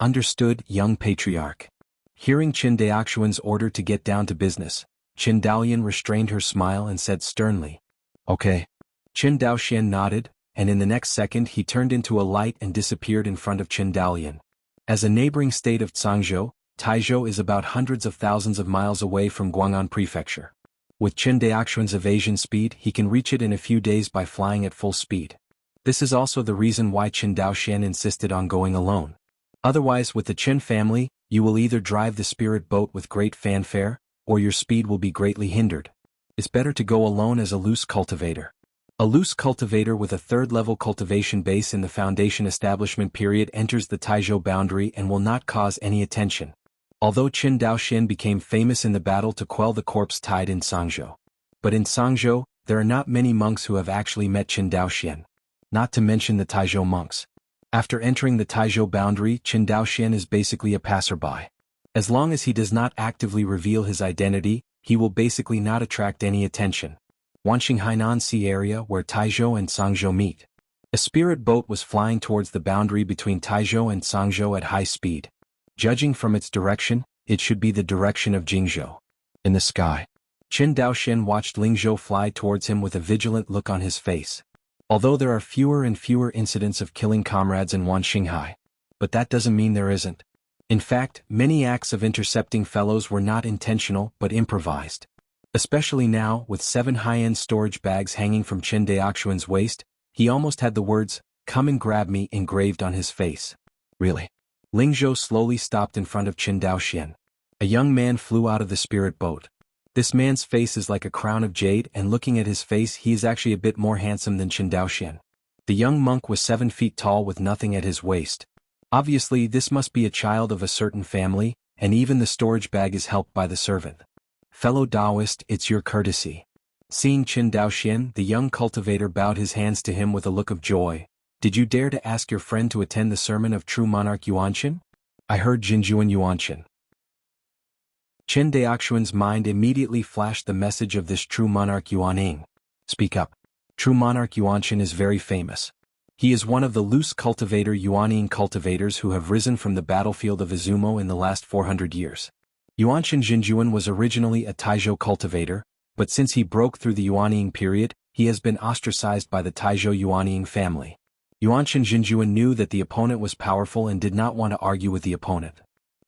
Understood, young patriarch. Hearing Qin Daoxian's order to get down to business, Qin Daolian restrained her smile and said sternly, "Okay." Qin Daoxian nodded, and in the next second he turned into a light and disappeared in front of Qin Daolian. As a neighboring state of Zhangzhou, Taizhou is about hundreds of thousands of miles away from Guang'an prefecture. With Qin Daoxian's evasion speed, he can reach it in a few days by flying at full speed. This is also the reason why Qin Daoxian insisted on going alone. Otherwise, with the Qin family, you will either drive the spirit boat with great fanfare, or your speed will be greatly hindered. It's better to go alone as a loose cultivator. A loose cultivator with a third-level cultivation base in the foundation establishment period enters the Taizhou boundary and will not cause any attention. Although Qin Daoxian became famous in the battle to quell the corpse tide in Zhangzhou. But in Zhangzhou, there are not many monks who have actually met Qin Daoxian. Not to mention the Taizhou monks. After entering the Taizhou boundary, Qin Daoxian is basically a passerby. As long as he does not actively reveal his identity, he will basically not attract any attention. Wanqing Hainan Sea area where Taizhou and Zhangzhou meet. A spirit boat was flying towards the boundary between Taizhou and Zhangzhou at high speed. Judging from its direction, it should be the direction of Jingzhou. In the sky, Qin Daoxian watched Lingzhou fly towards him with a vigilant look on his face. Although there are fewer and fewer incidents of killing comrades in Wanqinghai, but that doesn't mean there isn't. In fact, many acts of intercepting fellows were not intentional but improvised. Especially now, with 7 high-end storage bags hanging from Qin Daoxian's waist, he almost had the words, "Come and grab me," engraved on his face. Really? Lingzhou slowly stopped in front of Qin Daoxian. A young man flew out of the spirit boat. This man's face is like a crown of jade, and looking at his face, he is actually a bit more handsome than Qin Daoxian. The young monk was 7 feet tall with nothing at his waist. Obviously, this must be a child of a certain family, and even the storage bag is helped by the servant. Fellow Taoist, it's your courtesy. Seeing Qin Daoxian, the young cultivator bowed his hands to him with a look of joy. Did you dare to ask your friend to attend the sermon of true monarch Yuanqin? I heard Jinjuan Yuanqin. Qin Daoxian's mind immediately flashed the message of this true monarch Yuaning. Speak up. True monarch Yuanqin is very famous. He is one of the loose cultivator Yuaning cultivators who have risen from the battlefield of Izumo in the last 400 years. Yuanqin Jinjuan was originally a Taizhou cultivator, but since he broke through the Yuaning period, he has been ostracized by the Taizhou Yuaning family. Yuanqin Jinjuan knew that the opponent was powerful and did not want to argue with the opponent.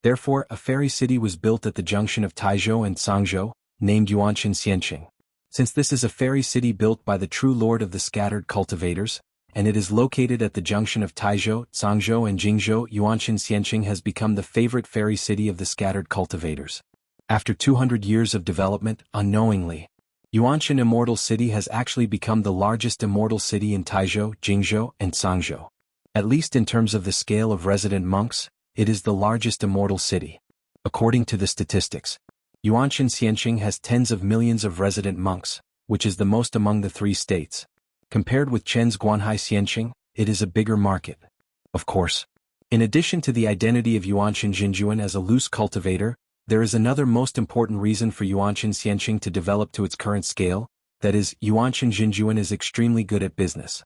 Therefore, a fairy city was built at the junction of Taizhou and Zhangzhou, named Yuanqin Xianqing. Since this is a fairy city built by the true lord of the scattered cultivators, and it is located at the junction of Taizhou, Zhangzhou and Jingzhou, Yuanqin Xianqing has become the favorite fairy city of the scattered cultivators. After 200 years of development, unknowingly, Yuanqin Immortal City has actually become the largest immortal city in Taizhou, Jingzhou, and Zhangzhou. At least in terms of the scale of resident monks, it is the largest immortal city. According to the statistics, Yuanqin Xianqing has tens of millions of resident monks, which is the most among the 3 states. Compared with Chen's Guanhai Xianqing, it is a bigger market. Of course. In addition to the identity of Yuanqin Jinjuan as a loose cultivator, there is another most important reason for Yuanqin Xianqing to develop to its current scale, that is, Yuanqin Jinjuan is extremely good at business.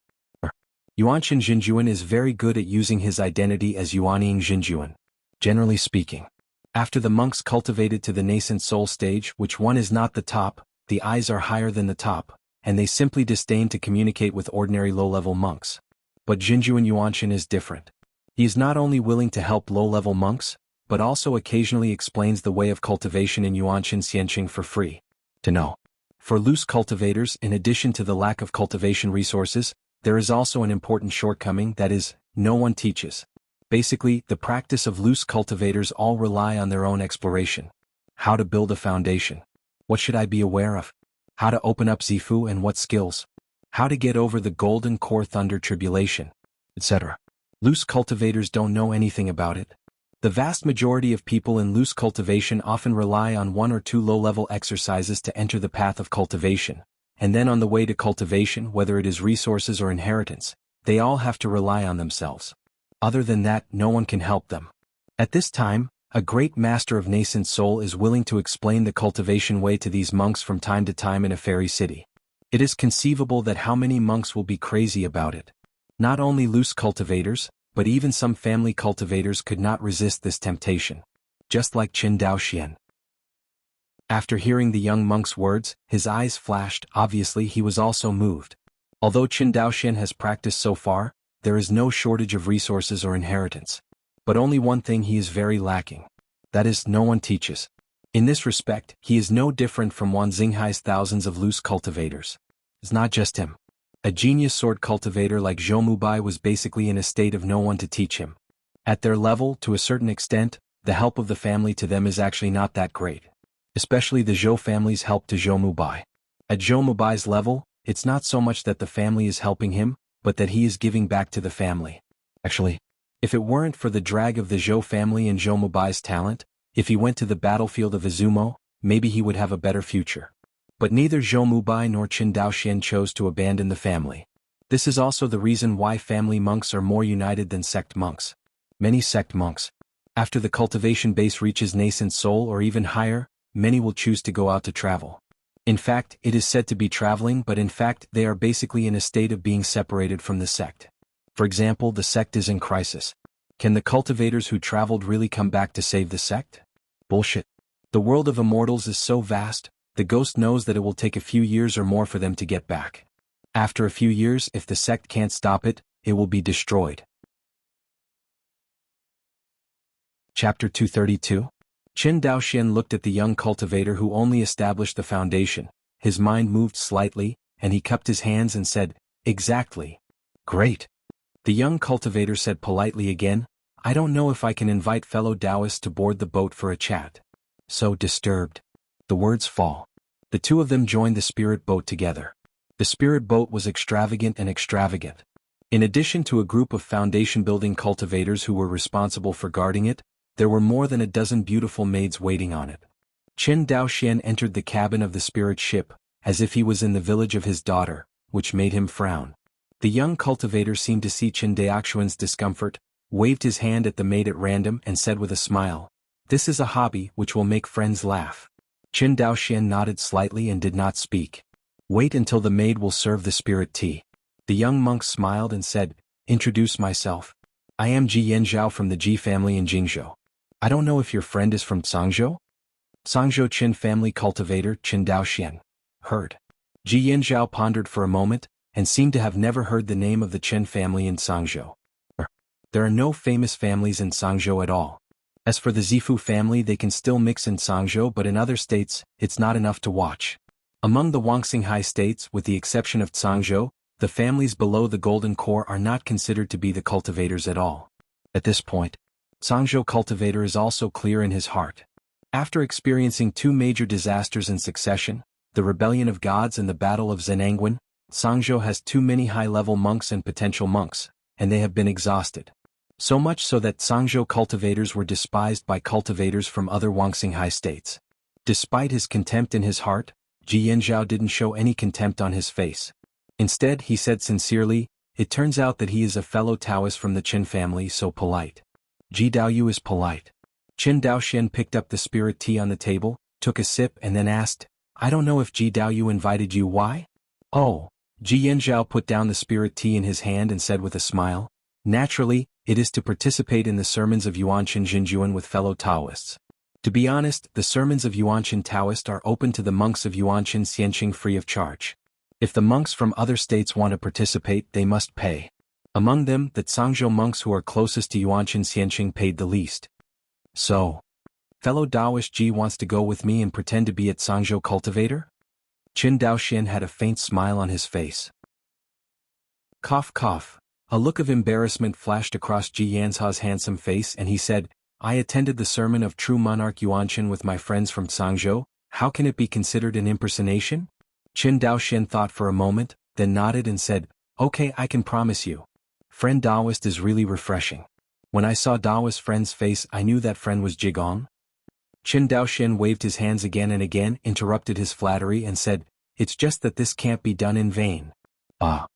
Yuanqin Jinjuan is very good at using his identity as Yuaning Jinjuan. Generally speaking, after the monks cultivated to the nascent soul stage, which one is not the top, the eyes are higher than the top, and they simply disdain to communicate with ordinary low-level monks. But Jinjuan Yuanqin is different. He is not only willing to help low-level monks, but also occasionally explains the way of cultivation in Yuanqin Xianqing for free. To know. For loose cultivators, in addition to the lack of cultivation resources, there is also an important shortcoming, that is, no one teaches. Basically, the practice of loose cultivators all rely on their own exploration. How to build a foundation. What should I be aware of? How to open up Zifu and what skills? How to get over the Golden Core Thunder tribulation, etc. Loose cultivators don't know anything about it. The vast majority of people in loose cultivation often rely on 1 or 2 low-level exercises to enter the path of cultivation, and then on the way to cultivation, whether it is resources or inheritance, they all have to rely on themselves. Other than that, no one can help them. At this time, a great master of nascent soul is willing to explain the cultivation way to these monks from time to time in a fairy city. It is conceivable that how many monks will be crazy about it. Not only loose cultivators, but even some family cultivators could not resist this temptation. Just like Qin Daoxian. After hearing the young monk's words, his eyes flashed. Obviously he was also moved. Although Qin Daoxian has practiced so far, there is no shortage of resources or inheritance. But only one thing he is very lacking. That is, no one teaches. In this respect, he is no different from Wan Xinghai's thousands of loose cultivators. It's not just him. A genius sword cultivator like Zhou Mubai was basically in a state of no one to teach him. At their level, to a certain extent, the help of the family to them is actually not that great. Especially the Zhou family's help to Zhou Mubai. At Zhou Mubai's level, it's not so much that the family is helping him, but that he is giving back to the family. Actually, if it weren't for the drag of the Zhou family and Zhou Mubai's talent, if he went to the battlefield of Izumo, maybe he would have a better future. But neither Zhou Mubai nor Qin Daoxian chose to abandon the family. This is also the reason why family monks are more united than sect monks. Many sect monks, after the cultivation base reaches nascent soul or even higher, many will choose to go out to travel. In fact, it is said to be traveling, but in fact they are basically in a state of being separated from the sect. For example, the sect is in crisis. Can the cultivators who traveled really come back to save the sect? Bullshit. The world of immortals is so vast, the ghost knows that it will take a few years or more for them to get back. After a few years, if the sect can't stop it, it will be destroyed. Chapter 232. Qin Daoxian looked at the young cultivator who only established the foundation. His mind moved slightly, and he cupped his hands and said, "Exactly. Great." The young cultivator said politely again, "I don't know if I can invite fellow Taoists to board the boat for a chat." So disturbed. The words fall. The two of them joined the spirit boat together. The spirit boat was extravagant and extravagant. In addition to a group of foundation-building cultivators who were responsible for guarding it, there were more than a dozen beautiful maids waiting on it. Qin Daoxian entered the cabin of the spirit ship, as if he was in the village of his daughter, which made him frown. The young cultivator seemed to see Qin Daoxian's discomfort, waved his hand at the maid at random and said with a smile, "This is a hobby which will make friends laugh." Qin Daoxian nodded slightly and did not speak. "Wait until the maid will serve the spirit tea." The young monk smiled and said, "Introduce myself. I am Ji Yanzhao from the Ji family in Jingzhou. I don't know if your friend is from Cangzhou?" Cangzhou Qin family cultivator Qin Daoxian. Heard. Ji Yanzhao pondered for a moment, and seemed to have never heard the name of the Qin family in Cangzhou. There are no famous families in Cangzhou at all. As for the Zifu family, they can still mix in Cangzhou, but in other states, it's not enough to watch. Among the Wangxinghai states, with the exception of Cangzhou, the families below the Golden Core are not considered to be the cultivators at all. At this point, Cangzhou cultivator is also clear in his heart. After experiencing 2 major disasters in succession, the rebellion of gods and the battle of Zhenangguan, Cangzhou has too many high-level monks and potential monks, and they have been exhausted. So much so that Cangzhou cultivators were despised by cultivators from other Wangxinghai states. Despite his contempt in his heart, Ji Yanzhao didn't show any contempt on his face. Instead, he said sincerely, "It turns out that he is a fellow Taoist from the Qin family, so polite." Ji Daoyu is polite. Qin Daoxian picked up the spirit tea on the table, took a sip and then asked, "I don't know if Ji Daoyu invited you, why?" "Oh." Ji Yanzhao put down the spirit tea in his hand and said with a smile, "Naturally, it is to participate in the sermons of Yuanqin Jinjuan with fellow Taoists. To be honest, the sermons of Yuanqin Taoist are open to the monks of Yuanqin Xianqing free of charge. If the monks from other states want to participate, they must pay. Among them, the Cangzhou monks who are closest to Yuanqin Xianqing paid the least. So, fellow Taoist Ji wants to go with me and pretend to be at Cangzhou cultivator?" Qin Daoxian had a faint smile on his face. Cough cough. A look of embarrassment flashed across Ji Yanzhao's handsome face and he said, "I attended the sermon of true monarch Yuanqin with my friends from Cangzhou. How can it be considered an impersonation?" Qin Daoxian thought for a moment, then nodded and said, "Okay, I can promise you. Friend Taoist is really refreshing. When I saw Dawa's friend's face, I knew that friend was Jigong. Qin Daoxian waved his hands again and again, interrupted his flattery and said, "It's just that this can't be done in vain." Ah.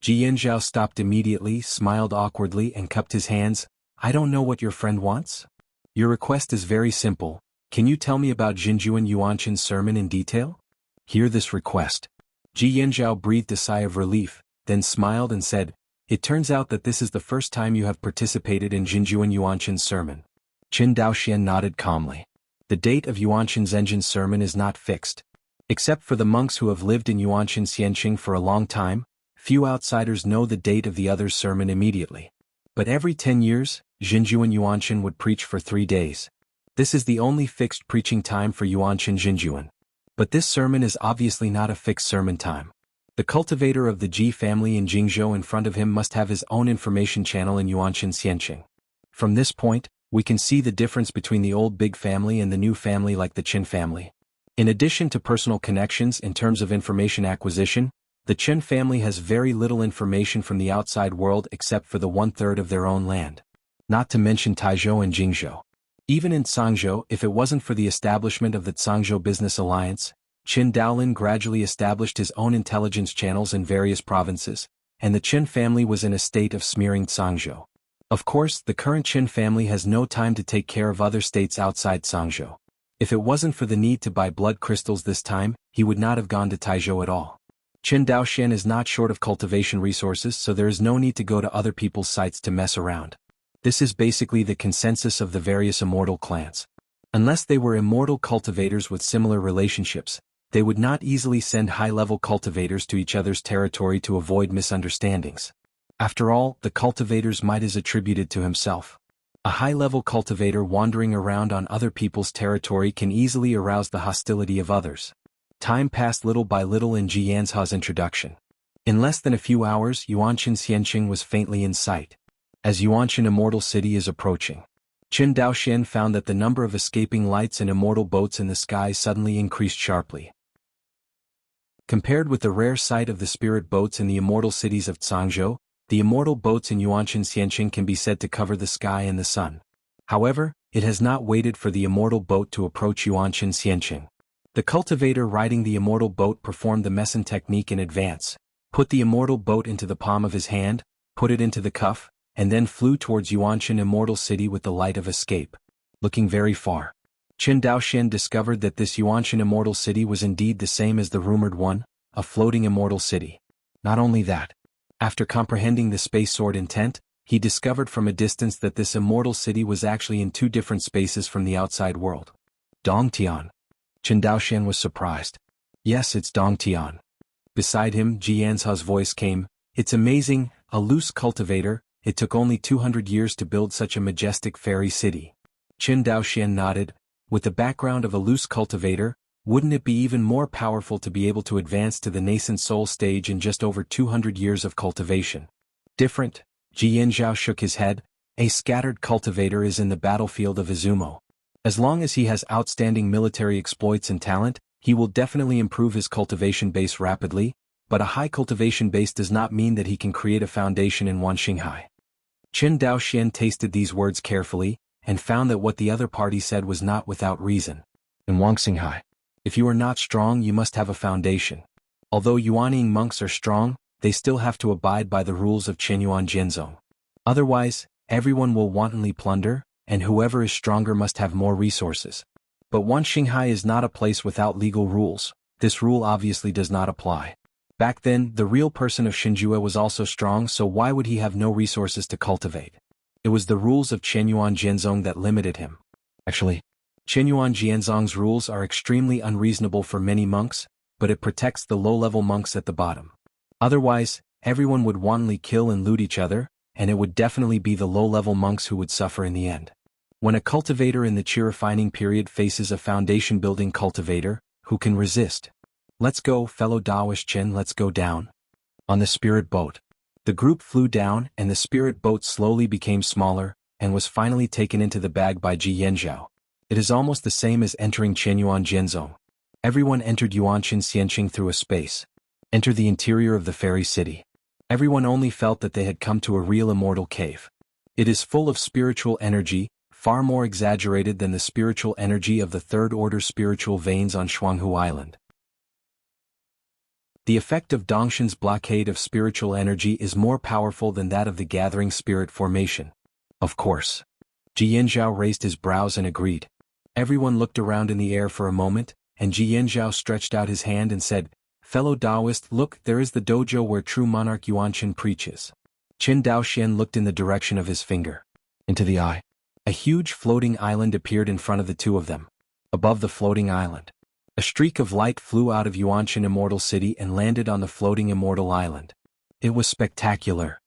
Ji Yanzhao stopped immediately, smiled awkwardly and cupped his hands. "I don't know what your friend wants. Your request is very simple. Can you tell me about Jinjuan Yuanshan's sermon in detail?" "Hear this request." Ji Yanzhao breathed a sigh of relief, then smiled and said, "It turns out that this is the first time you have participated in Jinjuan Yuanshan's sermon." Qin Daoxian nodded calmly. The date of Yuanshan Zhenjin's sermon is not fixed. Except for the monks who have lived in Yuanshan Xianqing for a long time, few outsiders know the date of the other's sermon immediately. But every 10 years, Jinjuan Yuanshan would preach for 3 days. This is the only fixed preaching time for Yuanshan Jinjuan. But this sermon is obviously not a fixed sermon time. The cultivator of the Ji family in Jingzhou in front of him must have his own information channel in Yuanshan Xianqing. From this point, we can see the difference between the old big family and the new family like the Qin family. In addition to personal connections in terms of information acquisition, the Qin family has very little information from the outside world except for the 1/3 of their own land. Not to mention Taizhou and Jingzhou. Even in Cangzhou, if it wasn't for the establishment of the Cangzhou Business Alliance, Qin Daolin gradually established his own intelligence channels in various provinces, and the Qin family was in a state of smearing Cangzhou. Of course, the current Qin family has no time to take care of other states outside Cangzhou. If it wasn't for the need to buy blood crystals this time, he would not have gone to Taizhou at all. Qin Daoxian is not short of cultivation resources, so there is no need to go to other people's sites to mess around. This is basically the consensus of the various immortal clans. Unless they were immortal cultivators with similar relationships, they would not easily send high-level cultivators to each other's territory to avoid misunderstandings. After all, the cultivator's might is attributed to himself. A high-level cultivator wandering around on other people's territory can easily arouse the hostility of others. Time passed little by little in Ji Yanzhao's introduction. In less than a few hours, Yuanshan Xianqing was faintly in sight. As Yuanshan Immortal City is approaching, Qin Daoxian found that the number of escaping lights and immortal boats in the sky suddenly increased sharply. Compared with the rare sight of the spirit boats in the immortal cities of Cangzhou, the immortal boats in Yuanshan Xianqing can be said to cover the sky and the sun. However, it has not waited for the immortal boat to approach Yuanshan Xianqing. The cultivator riding the immortal boat performed the Meson technique in advance, put the immortal boat into the palm of his hand, put it into the cuff, and then flew towards Yuanshan Immortal City with the light of escape. Looking very far, Qin Daoxian discovered that this Yuanshan Immortal City was indeed the same as the rumored one, a floating immortal city. Not only that, after comprehending the space sword intent, he discovered from a distance that this immortal city was actually in 2 different spaces from the outside world. Dongtian. Qin Daoxian was surprised. Yes, it's Dongtian. Beside him, Ji Yanzhao's voice came, "It's amazing, a loose cultivator, it took only 200 years to build such a majestic fairy city." Qin Daoxian nodded. With the background of a loose cultivator, wouldn't it be even more powerful to be able to advance to the nascent soul stage in just over 200 years of cultivation? Different, Ji Yanzhao shook his head. A scattered cultivator is in the battlefield of Izumo. As long as he has outstanding military exploits and talent, he will definitely improve his cultivation base rapidly, but a high cultivation base does not mean that he can create a foundation in Wanxinghai. Qin Daoxian tasted these words carefully, and found that what the other party said was not without reason. In Wanxinghai, if you are not strong, you must have a foundation. Although Yuanying monks are strong, they still have to abide by the rules of Qinyuan Jianzong. Otherwise, everyone will wantonly plunder, and whoever is stronger must have more resources. But Wanxinghai is not a place without legal rules. This rule obviously does not apply. Back then, the real person of Shinjue was also strong, so why would he have no resources to cultivate? It was the rules of Qinyuan Jianzong that limited him. Actually, Qinyuan Jianzong's rules are extremely unreasonable for many monks, but it protects the low-level monks at the bottom. Otherwise, everyone would wantonly kill and loot each other, and it would definitely be the low-level monks who would suffer in the end. When a cultivator in the Qi refining period faces a foundation-building cultivator, who can resist? Let's go, fellow Daoist Qin, let's go down. On the spirit boat. The group flew down, and the spirit boat slowly became smaller, and was finally taken into the bag by Ji Yanzhao. It is almost the same as entering Qinyuan Jianzong. Everyone entered Yuanshan Xianqing through a space. Enter the interior of the fairy city. Everyone only felt that they had come to a real immortal cave. It is full of spiritual energy, far more exaggerated than the spiritual energy of the third-order spiritual veins on Jianghu Island. The effect of Dongshan's blockade of spiritual energy is more powerful than that of the gathering spirit formation. Of course. Jianzhao raised his brows and agreed. Everyone looked around in the air for a moment, and Jianzhao stretched out his hand and said, "Fellow Taoist, look, there is the dojo where true monarch Yuanqin preaches." Qin Daoxian looked in the direction of his finger. Into the eye. A huge floating island appeared in front of the two of them. Above the floating island, a streak of light flew out of Yuanqin Immortal City and landed on the floating Immortal Island. It was spectacular.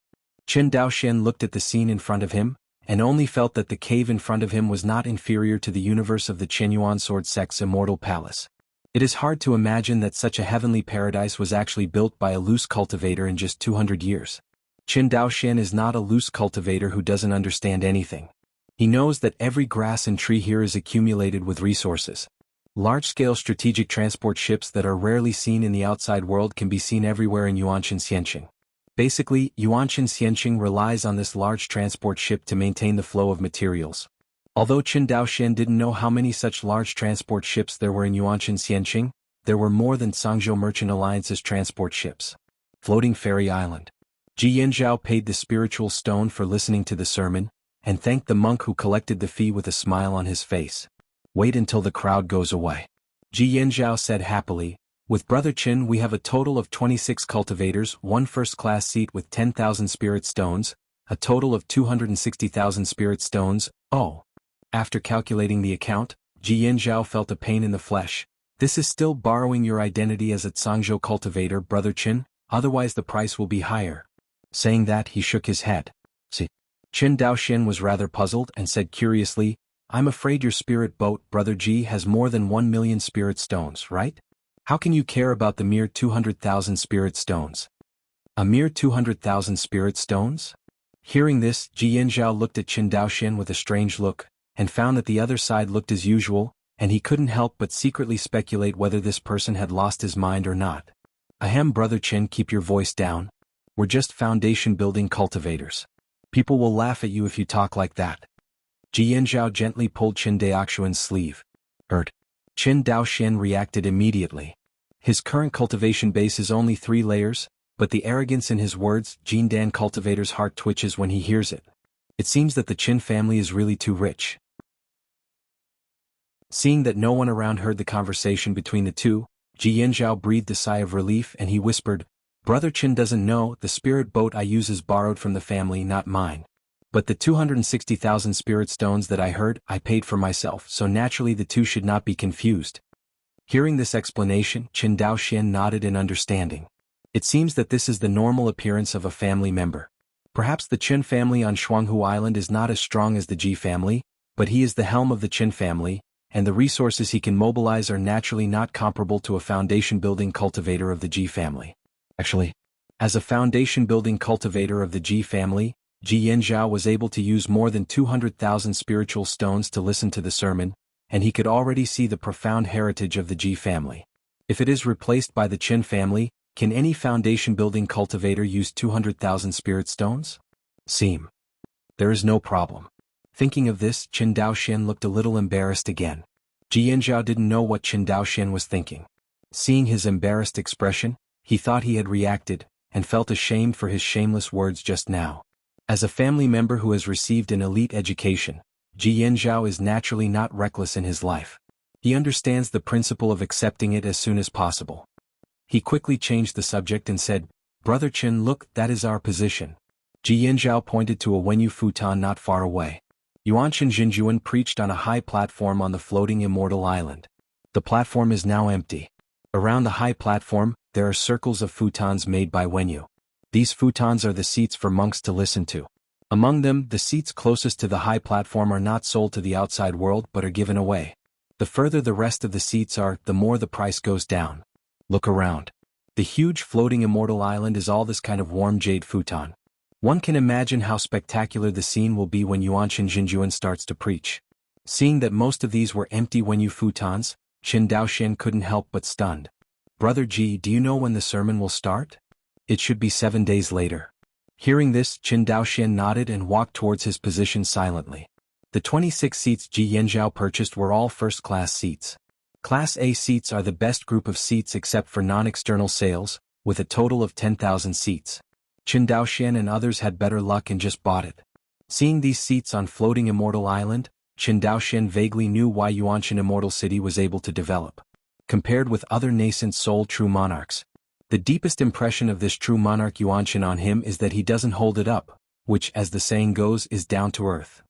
Qin Daoxian looked at the scene in front of him, and only felt that the cave in front of him was not inferior to the universe of the Qinyuan Sword Sect's Immortal Palace. It is hard to imagine that such a heavenly paradise was actually built by a loose cultivator in just 200 years. Qin Daoxian is not a loose cultivator who doesn't understand anything. He knows that every grass and tree here is accumulated with resources. Large-scale strategic transport ships that are rarely seen in the outside world can be seen everywhere in Yuanqin Xianqing. Basically, Yuanqin Xianqing relies on this large transport ship to maintain the flow of materials. Although Qin Daoxian didn't know how many such large transport ships there were in Yuanqin Xianqing, there were more than Sangzhou Merchant Alliance's transport ships. Floating Fairy Island. Ji Yanzhao paid the spiritual stone for listening to the sermon, and thanked the monk who collected the fee with a smile on his face. Wait until the crowd goes away. Ji Yanzhao said happily, "With Brother Qin we have a total of 26 cultivators, one first-class seat with 10,000 spirit stones, a total of 260,000 spirit stones, oh." After calculating the account, Ji Yanzhao felt a pain in the flesh. "This is still borrowing your identity as a Sangzhou cultivator, Brother Qin, otherwise the price will be higher." Saying that, he shook his head. See. Qin Daoxian was rather puzzled and said curiously, "I'm afraid your spirit boat, Brother Ji, has more than 1 million spirit stones, right? How can you care about the mere 200,000 spirit stones?" "A mere 200,000 spirit stones?" Hearing this, Ji Yanzhao looked at Qin Daoxian with a strange look, and found that the other side looked as usual, and he couldn't help but secretly speculate whether this person had lost his mind or not. "Ahem, Brother Qin, keep your voice down. We're just foundation-building cultivators. People will laugh at you if you talk like that." Ji Yanzhao gently pulled Qin Daoxian's sleeve. Qin Daoxian reacted immediately. His current cultivation base is only 3 layers, but the arrogance in his words, Jin Dan cultivator's heart twitches when he hears it. It seems that the Qin family is really too rich. Seeing that no one around heard the conversation between the two, Ji Yanzhao breathed a sigh of relief and he whispered, "Brother Qin doesn't know, the spirit boat I use is borrowed from the family, not mine. But the 260,000 spirit stones that I heard, I paid for myself, so naturally the two should not be confused." Hearing this explanation, Qin Daoxian nodded in understanding. It seems that this is the normal appearance of a family member. Perhaps the Qin family on Jianghu Island is not as strong as the Ji family, but he is the helm of the Qin family, and the resources he can mobilize are naturally not comparable to a foundation-building cultivator of the Ji family. Actually, as a foundation-building cultivator of the Ji family, Ji Yanzhao was able to use more than 200,000 spiritual stones to listen to the sermon, and he could already see the profound heritage of the Ji family. If it is replaced by the Qin family, can any foundation-building cultivator use 200,000 spirit stones? There is no problem. Thinking of this, Qin Daoxian looked a little embarrassed again. Ji Yanzhao didn't know what Qin Daoxian was thinking. Seeing his embarrassed expression, he thought he had reacted, and felt ashamed for his shameless words just now. As a family member who has received an elite education, Ji Yanzhao is naturally not reckless in his life. He understands the principle of accepting it as soon as possible. He quickly changed the subject and said, "Brother Qin, look, that is our position." Ji Yanzhao pointed to a Wenyu futon not far away. Yuanqin Jinjuan preached on a high platform on the floating Immortal Island. The platform is now empty. Around the high platform, there are circles of futons made by Wenyu. These futons are the seats for monks to listen to. Among them, the seats closest to the high platform are not sold to the outside world but are given away. The further the rest of the seats are, the more the price goes down. Look around. The huge floating Immortal Island is all this kind of warm jade futon. One can imagine how spectacular the scene will be when Yuanqin Jinjuan starts to preach. Seeing that most of these were empty Wenyu futons, Qin Daoxian couldn't help but stunned. "Brother Ji, do you know when the sermon will start?" "It should be 7 days later." Hearing this, Qin Daoxian nodded and walked towards his position silently. The 26 seats Ji Yanzhao purchased were all first-class seats. Class A seats are the best group of seats except for non-external sales, with a total of 10,000 seats. Qin Daoxian and others had better luck and just bought it. Seeing these seats on floating Immortal Island, Qin Daoxian vaguely knew why Yuanshan Immortal City was able to develop. Compared with other nascent Soul True Monarchs, the deepest impression of this true monarch Yuanshan on him is that he doesn't hold it up, which, as the saying goes, is down to earth.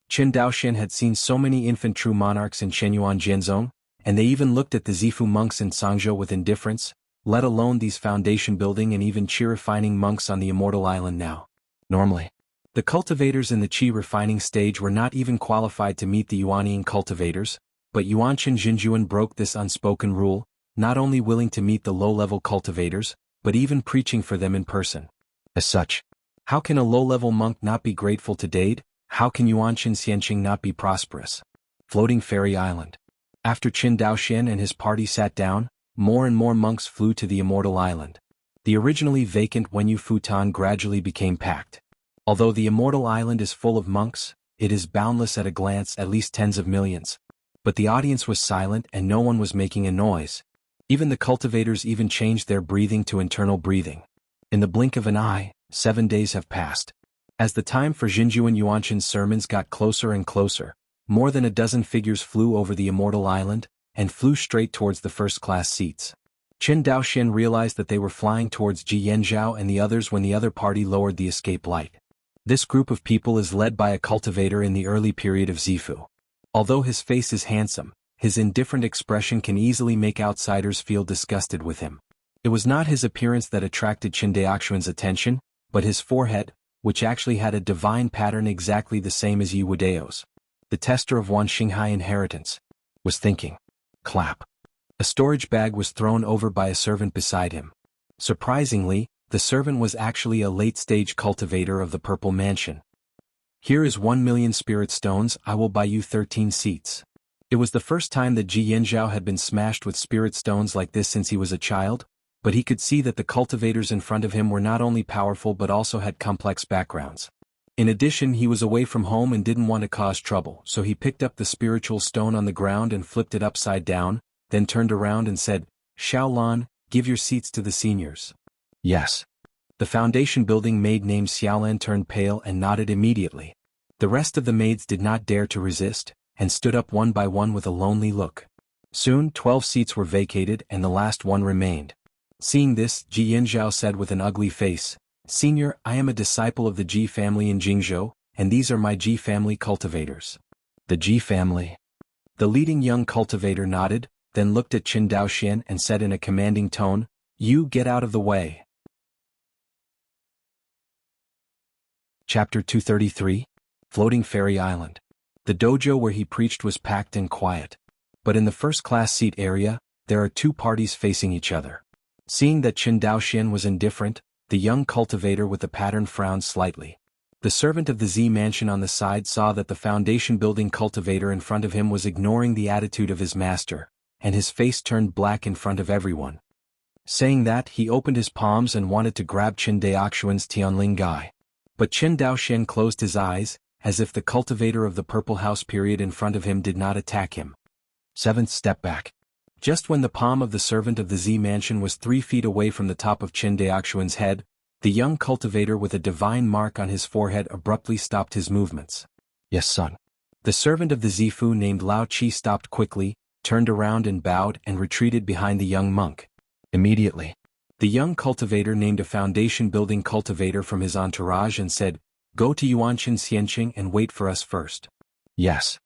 Qin Daoxian had seen so many infant true monarchs in Shenyuan Jianzhong, and they even looked at the Zifu monks in Sangzhou with indifference, let alone these foundation-building and even qi-refining monks on the Immortal Island now. Normally, the cultivators in the qi refining stage were not even qualified to meet the Yuanian cultivators, but Yuanshan Jinjuan broke this unspoken rule, not only willing to meet the low-level cultivators, but even preaching for them in person. As such, how can a low-level monk not be grateful to Dade? How can Yuanshan Xianqing not be prosperous? Floating Fairy Island. After Qin Daoxian and his party sat down, more and more monks flew to the Immortal Island. The originally vacant Wenyu futon gradually became packed. Although the Immortal Island is full of monks, it is boundless at a glance, at least tens of millions. But the audience was silent and no one was making a noise. Even the cultivators even changed their breathing to internal breathing. In the blink of an eye, 7 days have passed. As the time for Jinjuan Yuanshan's sermons got closer and closer, more than a dozen figures flew over the Immortal Island, and flew straight towards the first-class seats. Qin Daoxian realized that they were flying towards Ji Yanzhao and the others when the other party lowered the escape light. This group of people is led by a cultivator in the early period of Zifu. Although his face is handsome, his indifferent expression can easily make outsiders feel disgusted with him. It was not his appearance that attracted Qin Daoxian's attention, but his forehead, which actually had a divine pattern exactly the same as Yi Wudeo's. The tester of Wan Xinghai inheritance was thinking. Clap. A storage bag was thrown over by a servant beside him. Surprisingly, the servant was actually a late-stage cultivator of the Purple Mansion. Here is 1,000,000 spirit stones, I will buy you 13 seats. It was the first time that Ji Yanzhao had been smashed with spirit stones like this since he was a child, but he could see that the cultivators in front of him were not only powerful but also had complex backgrounds. In addition, he was away from home and didn't want to cause trouble, so he picked up the spiritual stone on the ground and flipped it upside down, then turned around and said, Xiaolan, give your seats to the seniors. Yes. The foundation building maid named Xiaolan turned pale and nodded immediately. The rest of the maids did not dare to resist, and stood up one by one with a lonely look. Soon 12 seats were vacated and the last one remained. Seeing this, Ji Yanzhao said with an ugly face, Senior, I am a disciple of the Ji family in Jingzhou, and these are my Ji family cultivators. The Ji family. The leading young cultivator nodded, then looked at Qin Daoxian and said in a commanding tone, You get out of the way. Chapter 233. Floating Fairy Island. The dojo where he preached was packed and quiet. But in the first-class seat area, there are two parties facing each other. Seeing that Qin Daoxian was indifferent, the young cultivator with the pattern frowned slightly. The servant of the Z mansion on the side saw that the foundation-building cultivator in front of him was ignoring the attitude of his master, and his face turned black in front of everyone. Saying that, he opened his palms and wanted to grab Qin Daoxian's Tianling Gai. But Qin Daoxian closed his eyes, as if the cultivator of the Purple House period in front of him did not attack him. 7th step back. Just when the palm of the servant of the Z mansion was 3 feet away from the top of Qin Daoxian's head, the young cultivator with a divine mark on his forehead abruptly stopped his movements. Yes, son. The servant of the Zifu named Lao Qi stopped quickly, turned around and bowed and retreated behind the young monk. Immediately, the young cultivator named a foundation-building cultivator from his entourage and said, Go to Yuanshan Xianqing and wait for us first. Yes.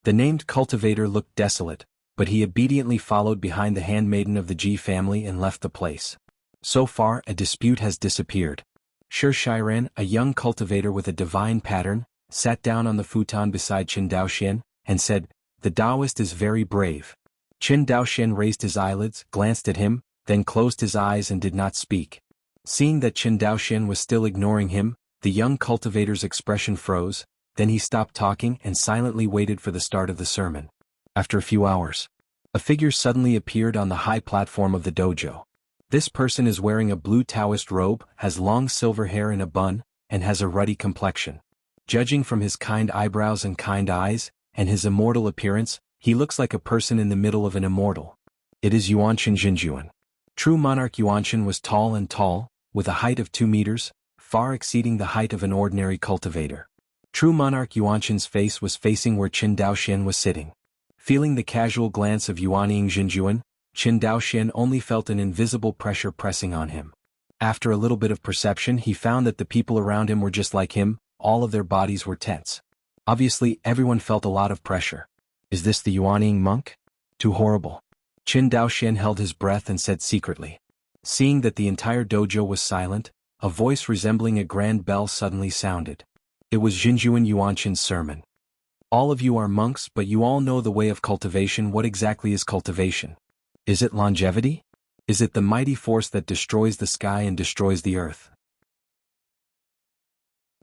The named cultivator looked desolate, but he obediently followed behind the handmaiden of the Ji family and left the place. So far, a dispute has disappeared. Shi Shiren, a young cultivator with a divine pattern, sat down on the futon beside Qin Daoxian, and said, The Taoist is very brave. Qin Daoxian raised his eyelids, glanced at him, then closed his eyes and did not speak. Seeing that Qin Daoxian was still ignoring him, the young cultivator's expression froze, then he stopped talking and silently waited for the start of the sermon. After a few hours, a figure suddenly appeared on the high platform of the dojo. This person is wearing a blue Taoist robe, has long silver hair in a bun, and has a ruddy complexion. Judging from his kind eyebrows and kind eyes, and his immortal appearance, he looks like a person in the middle of an immortal. It is Yuanchen Jinjuan. True monarch Yuanchen was tall and tall, with a height of 2 meters, far exceeding the height of an ordinary cultivator. True monarch Yuanchen's face was facing where Qin Daoxian was sitting. Feeling the casual glance of Yuanying Jinjuan, Qin Daoxian only felt an invisible pressure pressing on him. After a little bit of perception, he found that the people around him were just like him, all of their bodies were tense. Obviously, everyone felt a lot of pressure. Is this the Yuanying monk? Too horrible. Qin Daoxian held his breath and said secretly. Seeing that the entire dojo was silent, a voice resembling a grand bell suddenly sounded. It was Jinjuan Yuanchen's sermon. All of you are monks, but you all know the way of cultivation. What exactly is cultivation? Is it longevity? Is it the mighty force that destroys the sky and destroys the earth?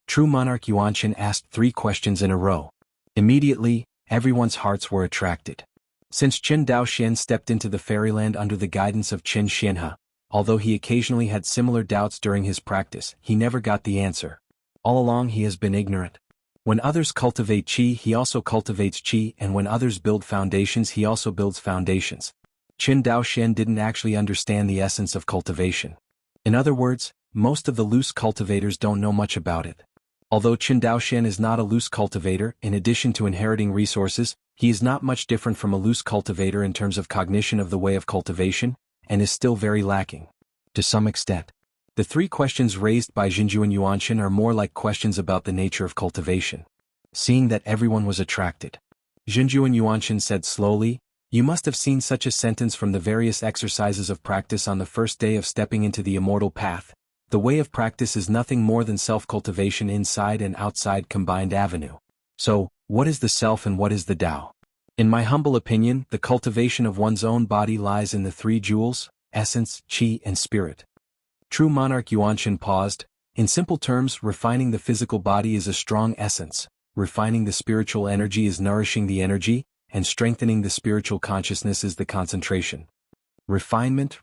True monarch Yuanchen asked 3 questions in a row. Immediately, everyone's hearts were attracted. Since Qin Daoxian stepped into the fairyland under the guidance of Qin Xianhe, although he occasionally had similar doubts during his practice, he never got the answer. All along he has been ignorant. When others cultivate qi, he also cultivates qi, and when others build foundations, he also builds foundations. Qin Daoxian didn't actually understand the essence of cultivation. In other words, most of the loose cultivators don't know much about it. Although Qin Daoxian is not a loose cultivator, in addition to inheriting resources, he is not much different from a loose cultivator in terms of cognition of the way of cultivation, and is still very lacking. To some extent. The 3 questions raised by Jinjuan Yuanchen are more like questions about the nature of cultivation. Seeing that everyone was attracted, Jinjuan Yuanchen said slowly, "You must have seen such a sentence from the various exercises of practice on the first day of stepping into the immortal path. The way of practice is nothing more than self-cultivation inside and outside combined avenue. So, what is the self and what is the Tao? In my humble opinion, the cultivation of one's own body lies in the 3 jewels, essence, qi, and spirit." True monarch Yuanchen paused. In simple terms, refining the physical body is a strong essence, refining the spiritual energy is nourishing the energy, and strengthening the spiritual consciousness is the concentration. Refinement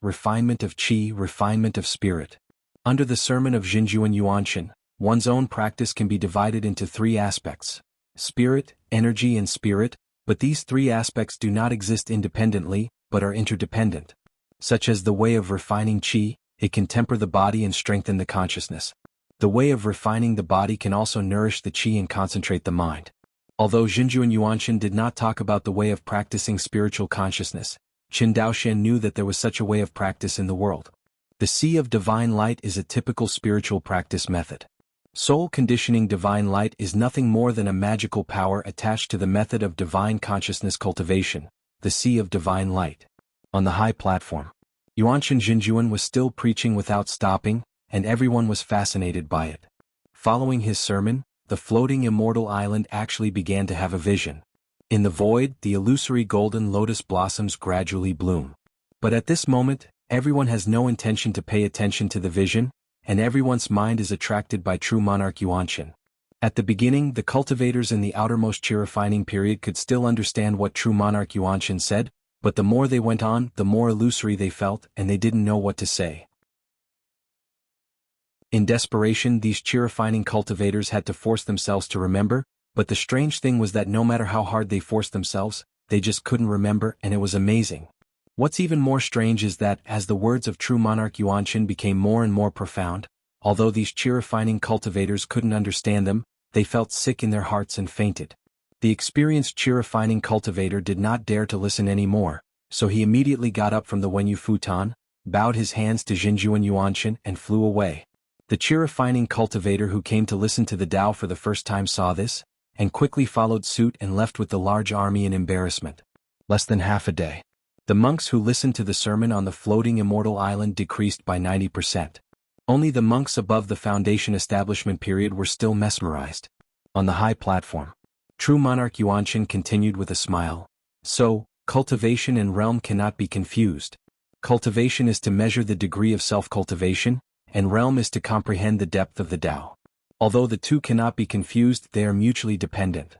of qi, refinement of spirit. Under the sermon of Jinjuan Yuanchen, one's own practice can be divided into 3 aspects: spirit, energy, and spirit, but these 3 aspects do not exist independently, but are interdependent. Such as the way of refining qi, it can temper the body and strengthen the consciousness. The way of refining the body can also nourish the qi and concentrate the mind. Although Jinjuan Yuanchen did not talk about the way of practicing spiritual consciousness, Qin Daoxian knew that there was such a way of practice in the world. The Sea of Divine Light is a typical spiritual practice method. Soul conditioning divine light is nothing more than a magical power attached to the method of divine consciousness cultivation, the Sea of Divine Light. On the high platform, Yuanchen Jinjuan was still preaching without stopping, and everyone was fascinated by it. Following his sermon, the floating immortal island actually began to have a vision. In the void, the illusory golden lotus blossoms gradually bloom. But at this moment, everyone has no intention to pay attention to the vision, and everyone's mind is attracted by true monarch Yuanchen. At the beginning, the cultivators in the outermost qi refining period could still understand what true monarch Yuanchen said, but the more they went on, the more illusory they felt, and they didn't know what to say. In desperation, these qi refining cultivators had to force themselves to remember, but the strange thing was that no matter how hard they forced themselves, they just couldn't remember, and it was amazing. What's even more strange is that, as the words of true monarch Yuanchen became more and more profound, although these qi refining cultivators couldn't understand them, they felt sick in their hearts and fainted. The experienced qi refining cultivator did not dare to listen anymore, so he immediately got up from the Wenyu futon, bowed his hands to Jinjuan Yuanchen, and flew away. The qi refining cultivator who came to listen to the Tao for the first time saw this, and quickly followed suit and left with the large army in embarrassment. Less than half a day. The monks who listened to the sermon on the floating immortal island decreased by 90%. Only the monks above the foundation establishment period were still mesmerized. On the high platform, true monarch Yuanchen continued with a smile. So, cultivation and realm cannot be confused. Cultivation is to measure the degree of self-cultivation, and realm is to comprehend the depth of the Tao. Although the two cannot be confused, they are mutually dependent.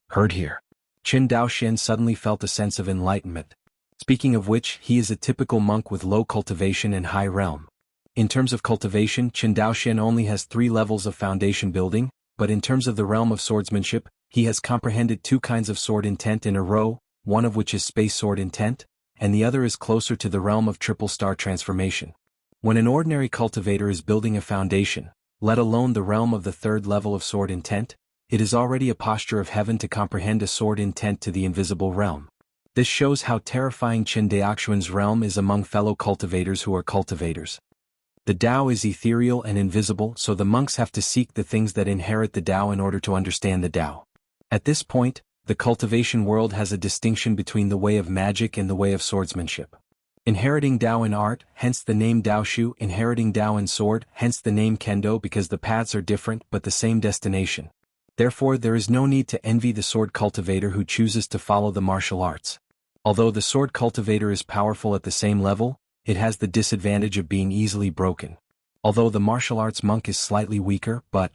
Heard here. Qin Daoxian suddenly felt a sense of enlightenment. Speaking of which, he is a typical monk with low cultivation and high realm. In terms of cultivation, Qin Daoxian only has 3 levels of foundation building, but in terms of the realm of swordsmanship, he has comprehended 2 kinds of sword intent in a row, one of which is space sword intent, and the other is closer to the realm of triple star transformation. When an ordinary cultivator is building a foundation, let alone the realm of the 3rd level of sword intent, it is already a posture of heaven to comprehend a sword intent to the invisible realm. This shows how terrifying Qin Daoxian's realm is among fellow cultivators who are cultivators. The Tao is ethereal and invisible, so the monks have to seek the things that inherit the Tao in order to understand the Tao. At this point, the cultivation world has a distinction between the way of magic and the way of swordsmanship. Inheriting Tao in art, hence the name Daoshu, inheriting Tao in sword, hence the name Kendo, because the paths are different but the same destination. Therefore there is no need to envy the sword cultivator who chooses to follow the martial arts. Although the sword cultivator is powerful at the same level, it has the disadvantage of being easily broken. Although the martial arts monk is slightly weaker, but...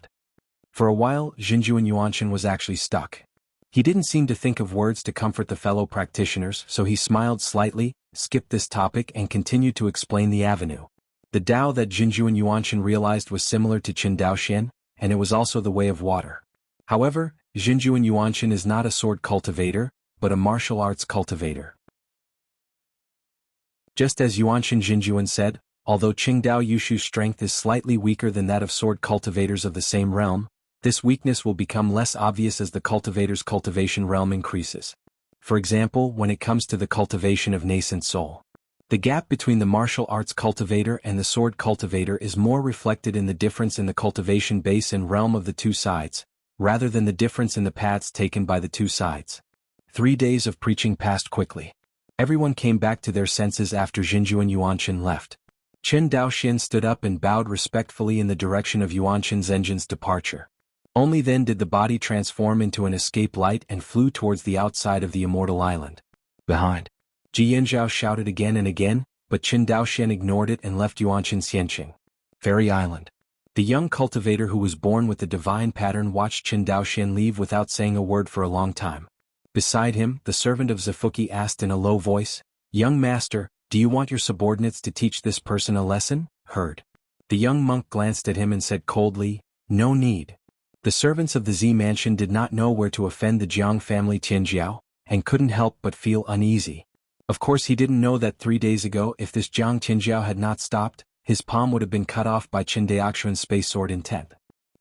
For a while, Jinjuan Yuanshan was actually stuck. He didn't seem to think of words to comfort the fellow practitioners, so he smiled slightly, skipped this topic and continued to explain the avenue. The Tao that Jinjuan Yuanshan realized was similar to Qin Daoxian, and it was also the way of water. However, Jinjuan Yuanshan is not a sword cultivator, but a martial arts cultivator. Just as Yuanshan Jinjuan said, although Qingdao Yushu's strength is slightly weaker than that of sword cultivators of the same realm, this weakness will become less obvious as the cultivator's cultivation realm increases. For example, when it comes to the cultivation of nascent soul. The gap between the martial arts cultivator and the sword cultivator is more reflected in the difference in the cultivation base and realm of the 2 sides, rather than the difference in the paths taken by the 2 sides. 3 days of preaching passed quickly. Everyone came back to their senses after Jinjuan Yuanshan left. Qin Daoxian stood up and bowed respectfully in the direction of Yuanshan's engine's departure. Only then did the body transform into an escape light and flew towards the outside of the Immortal Island. Behind. Ji Yanzhao shouted again and again, but Qin Daoxian ignored it and left Yuanshan Xianqing. Fairy Island. The young cultivator who was born with the divine pattern watched Qin Daoxian leave without saying a word for a long time. Beside him, the servant of Zafuki asked in a low voice, "Young master, do you want your subordinates to teach this person a lesson?" Heard. The young monk glanced at him and said coldly, "No need." The servants of the Z mansion did not know where to offend the Jiang family Tianjiao, and couldn't help but feel uneasy. Of course he didn't know that 3 days ago if this Jiang Tianjiao had not stopped, his palm would have been cut off by Qin Daoxian's space sword intent.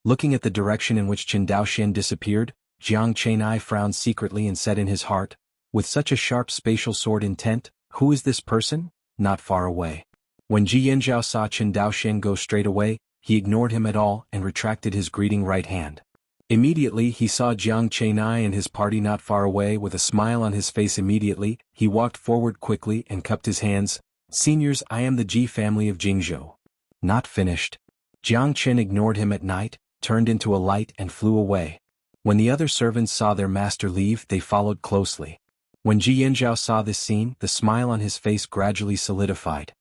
Looking at the direction in which Qin Daoxian disappeared, Jiang Chenai frowned secretly and said in his heart, "With such a sharp spatial sword intent, who is this person? Not far away." When Ji Yanzhao saw Qin Daoxian go straight away, he ignored him at all and retracted his greeting right hand. Immediately he saw Jiang Chenai and his party not far away. With a smile on his face immediately, he walked forward quickly and cupped his hands. "Seniors, I am the Ji family of Jingzhou." Not finished. Jiang Chen ignored him at night, turned into a light and flew away. When the other servants saw their master leave, they followed closely. When Ji Yanzhao saw this scene, the smile on his face gradually solidified.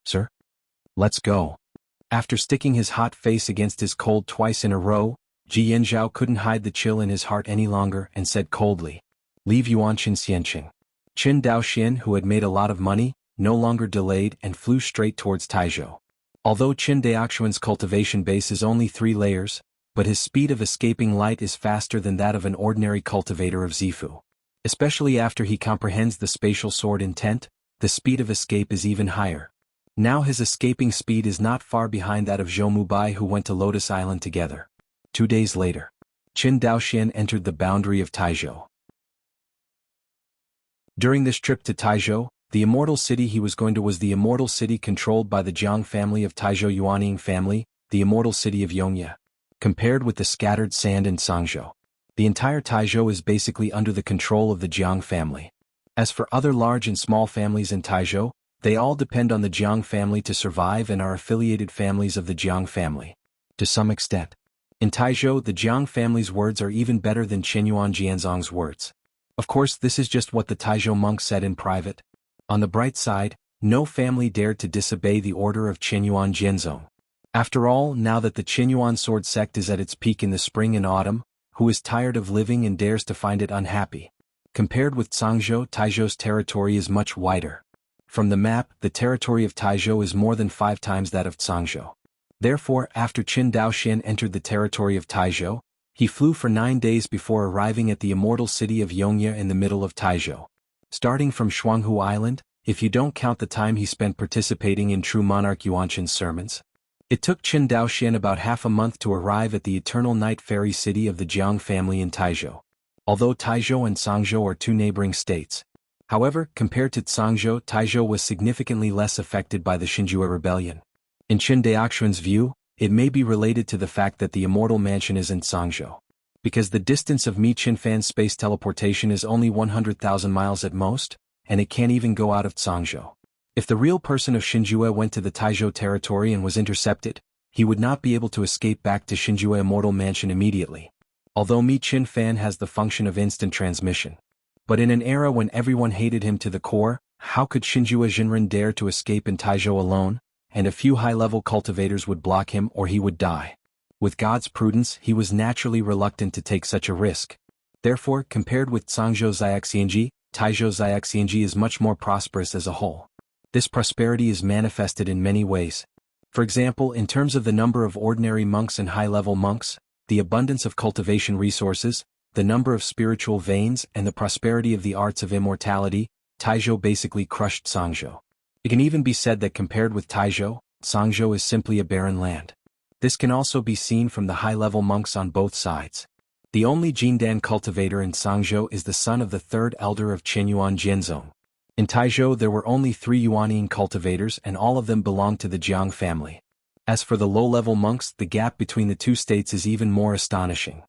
"Sir? Let's go." After sticking his hot face against his cold twice in a row, Ji Yanzhao couldn't hide the chill in his heart any longer and said coldly, "Leave Yuanshan Xianqing." Qin Daoxian, who had made a lot of money, no longer delayed and flew straight towards Taizhou. Although Qin Daoxian's cultivation base is only 3 layers, but his speed of escaping light is faster than that of an ordinary cultivator of Zifu. Especially after he comprehends the spatial sword intent, the speed of escape is even higher. Now his escaping speed is not far behind that of Zhou Mubai, who went to Lotus Island together. 2 days later, Qin Daoxian entered the boundary of Taizhou. During this trip to Taizhou, the immortal city he was going to was the immortal city controlled by the Jiang family of Taizhou Yuaning family, the immortal city of Yongye. Compared with the scattered sand in Sangzhou, the entire Taizhou is basically under the control of the Jiang family. As for other large and small families in Taizhou, they all depend on the Jiang family to survive and are affiliated families of the Jiang family. To some extent. In Taizhou, the Jiang family's words are even better than Qinyuan Jianzong's words. Of course, this is just what the Taizhou monks said in private. On the bright side, no family dared to disobey the order of Qinyuan Jianzong. After all, now that the Qinyuan sword sect is at its peak in the spring and autumn, who is tired of living and dares to find it unhappy? Compared with Cangzhou, Taizhou's territory is much wider. From the map, the territory of Taizhou is more than 5 times that of Cangzhou. Therefore, after Qin Daoxian entered the territory of Taizhou, he flew for 9 days before arriving at the immortal city of Yongya in the middle of Taizhou. Starting from Jianghu Island, if you don't count the time he spent participating in true monarch Yuanqin's sermons. It took Qin Daoxian about half a month to arrive at the eternal night fairy city of the Jiang family in Taizhou. Although Taizhou and Cangzhou are 2 neighboring states. However, compared to Cangzhou, Taizhou was significantly less affected by the Xinjiang rebellion. In Qin Daoxian's view, it may be related to the fact that the immortal mansion is in Cangzhou. Because the distance of Mi Qinfan's space teleportation is only 100,000 miles at most, and it can't even go out of Cangzhou. If the real person of Xinjiang went to the Taizhou territory and was intercepted, he would not be able to escape back to Xinjiang immortal mansion immediately. Although Mi Qinfan has the function of instant transmission. But in an era when everyone hated him to the core, how could Xinjiang Jinren dare to escape in Taizhou alone, and a few high-level cultivators would block him or he would die. With God's prudence, he was naturally reluctant to take such a risk. Therefore, compared with Cangzhou Xiaxianji, Taizhou Xiaxianji is much more prosperous as a whole. This prosperity is manifested in many ways. For example, in terms of the number of ordinary monks and high-level monks, the abundance of cultivation resources, the number of spiritual veins, and the prosperity of the arts of immortality, Taizhou basically crushed Cangzhou. It can even be said that compared with Taizhou, Cangzhou is simply a barren land. This can also be seen from the high-level monks on both sides. The only Jindan cultivator in Cangzhou is the son of the 3rd elder of Qinyuan Jianzong. In Taizhou there were only 3 Yuanine cultivators and all of them belonged to the Jiang family. As for the low-level monks, the gap between the 2 states is even more astonishing.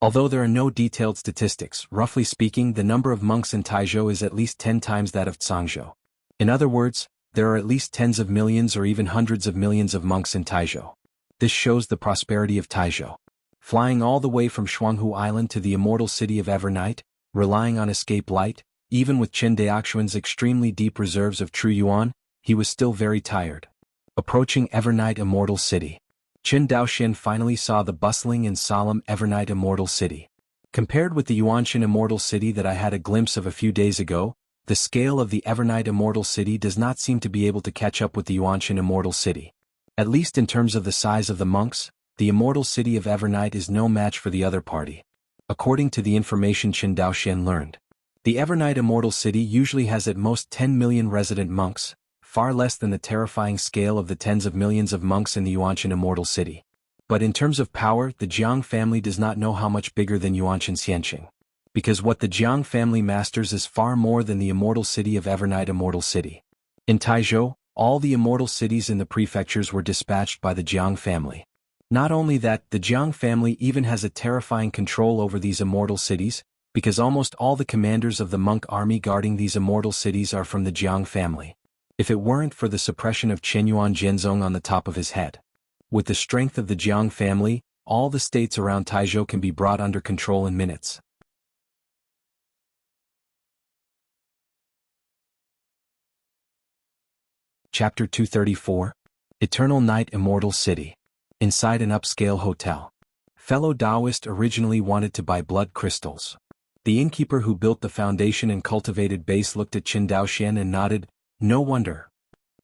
Although there are no detailed statistics, roughly speaking the number of monks in Taizhou is at least 10 times that of Cangzhou. In other words, there are at least tens of millions or even hundreds of millions of monks in Taizhou. This shows the prosperity of Taizhou. Flying all the way from Jianghu Island to the immortal city of Evernight, relying on escape light, even with Qin Daoxian's extremely deep reserves of true yuan, he was still very tired. Approaching Evernight immortal city. Qin Daoxian finally saw the bustling and solemn Evernight immortal city. Compared with the Yuanqin immortal city that I had a glimpse of a few days ago, the scale of the Evernight immortal city does not seem to be able to catch up with the Yuanqin immortal city. At least in terms of the size of the monks, the immortal city of Evernight is no match for the other party. According to the information Qin Daoxian learned, the Evernight immortal city usually has at most 10 million resident monks, far less than the terrifying scale of the tens of millions of monks in the Yuanqin immortal city. But in terms of power, the Jiang family does not know how much bigger than Yuanqin Xianqing. Because what the Jiang family masters is far more than the immortal city of Evernight immortal city. In Taizhou, all the immortal cities in the prefectures were dispatched by the Jiang family. Not only that, the Jiang family even has a terrifying control over these immortal cities, because almost all the commanders of the monk army guarding these immortal cities are from the Jiang family. If it weren't for the suppression of Qinyuan Jianzong on the top of his head. With the strength of the Jiang family, all the states around Taizhou can be brought under control in minutes. Chapter 234. Eternal Night Immortal City. Inside an upscale hotel. Fellow Taoist originally wanted to buy blood crystals. The innkeeper who built the foundation and cultivated base looked at Qin Daoxian and nodded, "No wonder."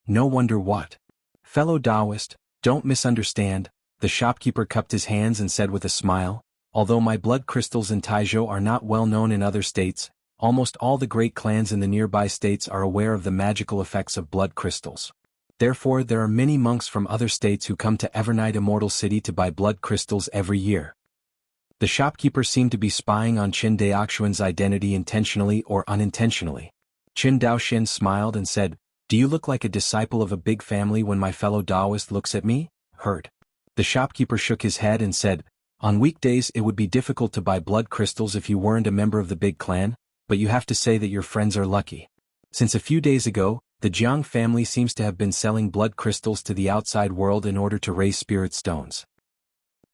"No wonder what?" "Fellow Taoist, don't misunderstand," the shopkeeper cupped his hands and said with a smile, "although my blood crystals in Taizhou are not well known in other states, almost all the great clans in the nearby states are aware of the magical effects of blood crystals. Therefore there are many monks from other states who come to Evernight Immortal City to buy blood crystals every year." The shopkeeper seemed to be spying on Qin Daoxian's identity intentionally or unintentionally. Qin Daoxian smiled and said, "Do you look like a disciple of a big family when my fellow Taoist looks at me?" "Hurt." The shopkeeper shook his head and said, "On weekdays it would be difficult to buy blood crystals if you weren't a member of the big clan, but you have to say that your friends are lucky. Since a few days ago, the Jiang family seems to have been selling blood crystals to the outside world in order to raise spirit stones."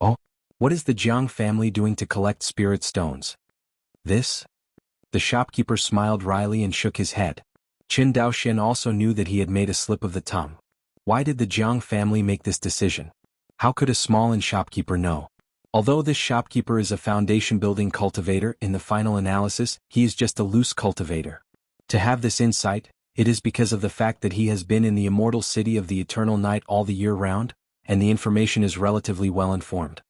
"Oh? What is the Jiang family doing to collect spirit stones?" "This?" The shopkeeper smiled wryly and shook his head. Qin Daoxian also knew that he had made a slip of the tongue. Why did the Jiang family make this decision? How could a small-in shopkeeper know? Although this shopkeeper is a foundation-building cultivator, in the final analysis, he is just a loose cultivator. To have this insight, it is because of the fact that he has been in the immortal city of the eternal night all the year round, and the information is relatively well informed.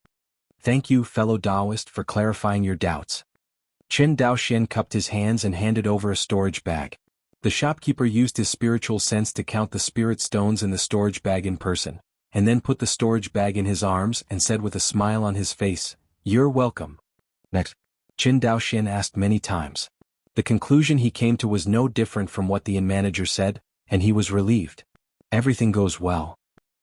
Thank you, fellow Taoist, for clarifying your doubts. Qin Daoxian cupped his hands and handed over a storage bag. The shopkeeper used his spiritual sense to count the spirit stones in the storage bag in person, and then put the storage bag in his arms and said with a smile on his face, "You're welcome." Next, Qin Daoxian asked many times. The conclusion he came to was no different from what the inn manager said, and he was relieved. Everything goes well.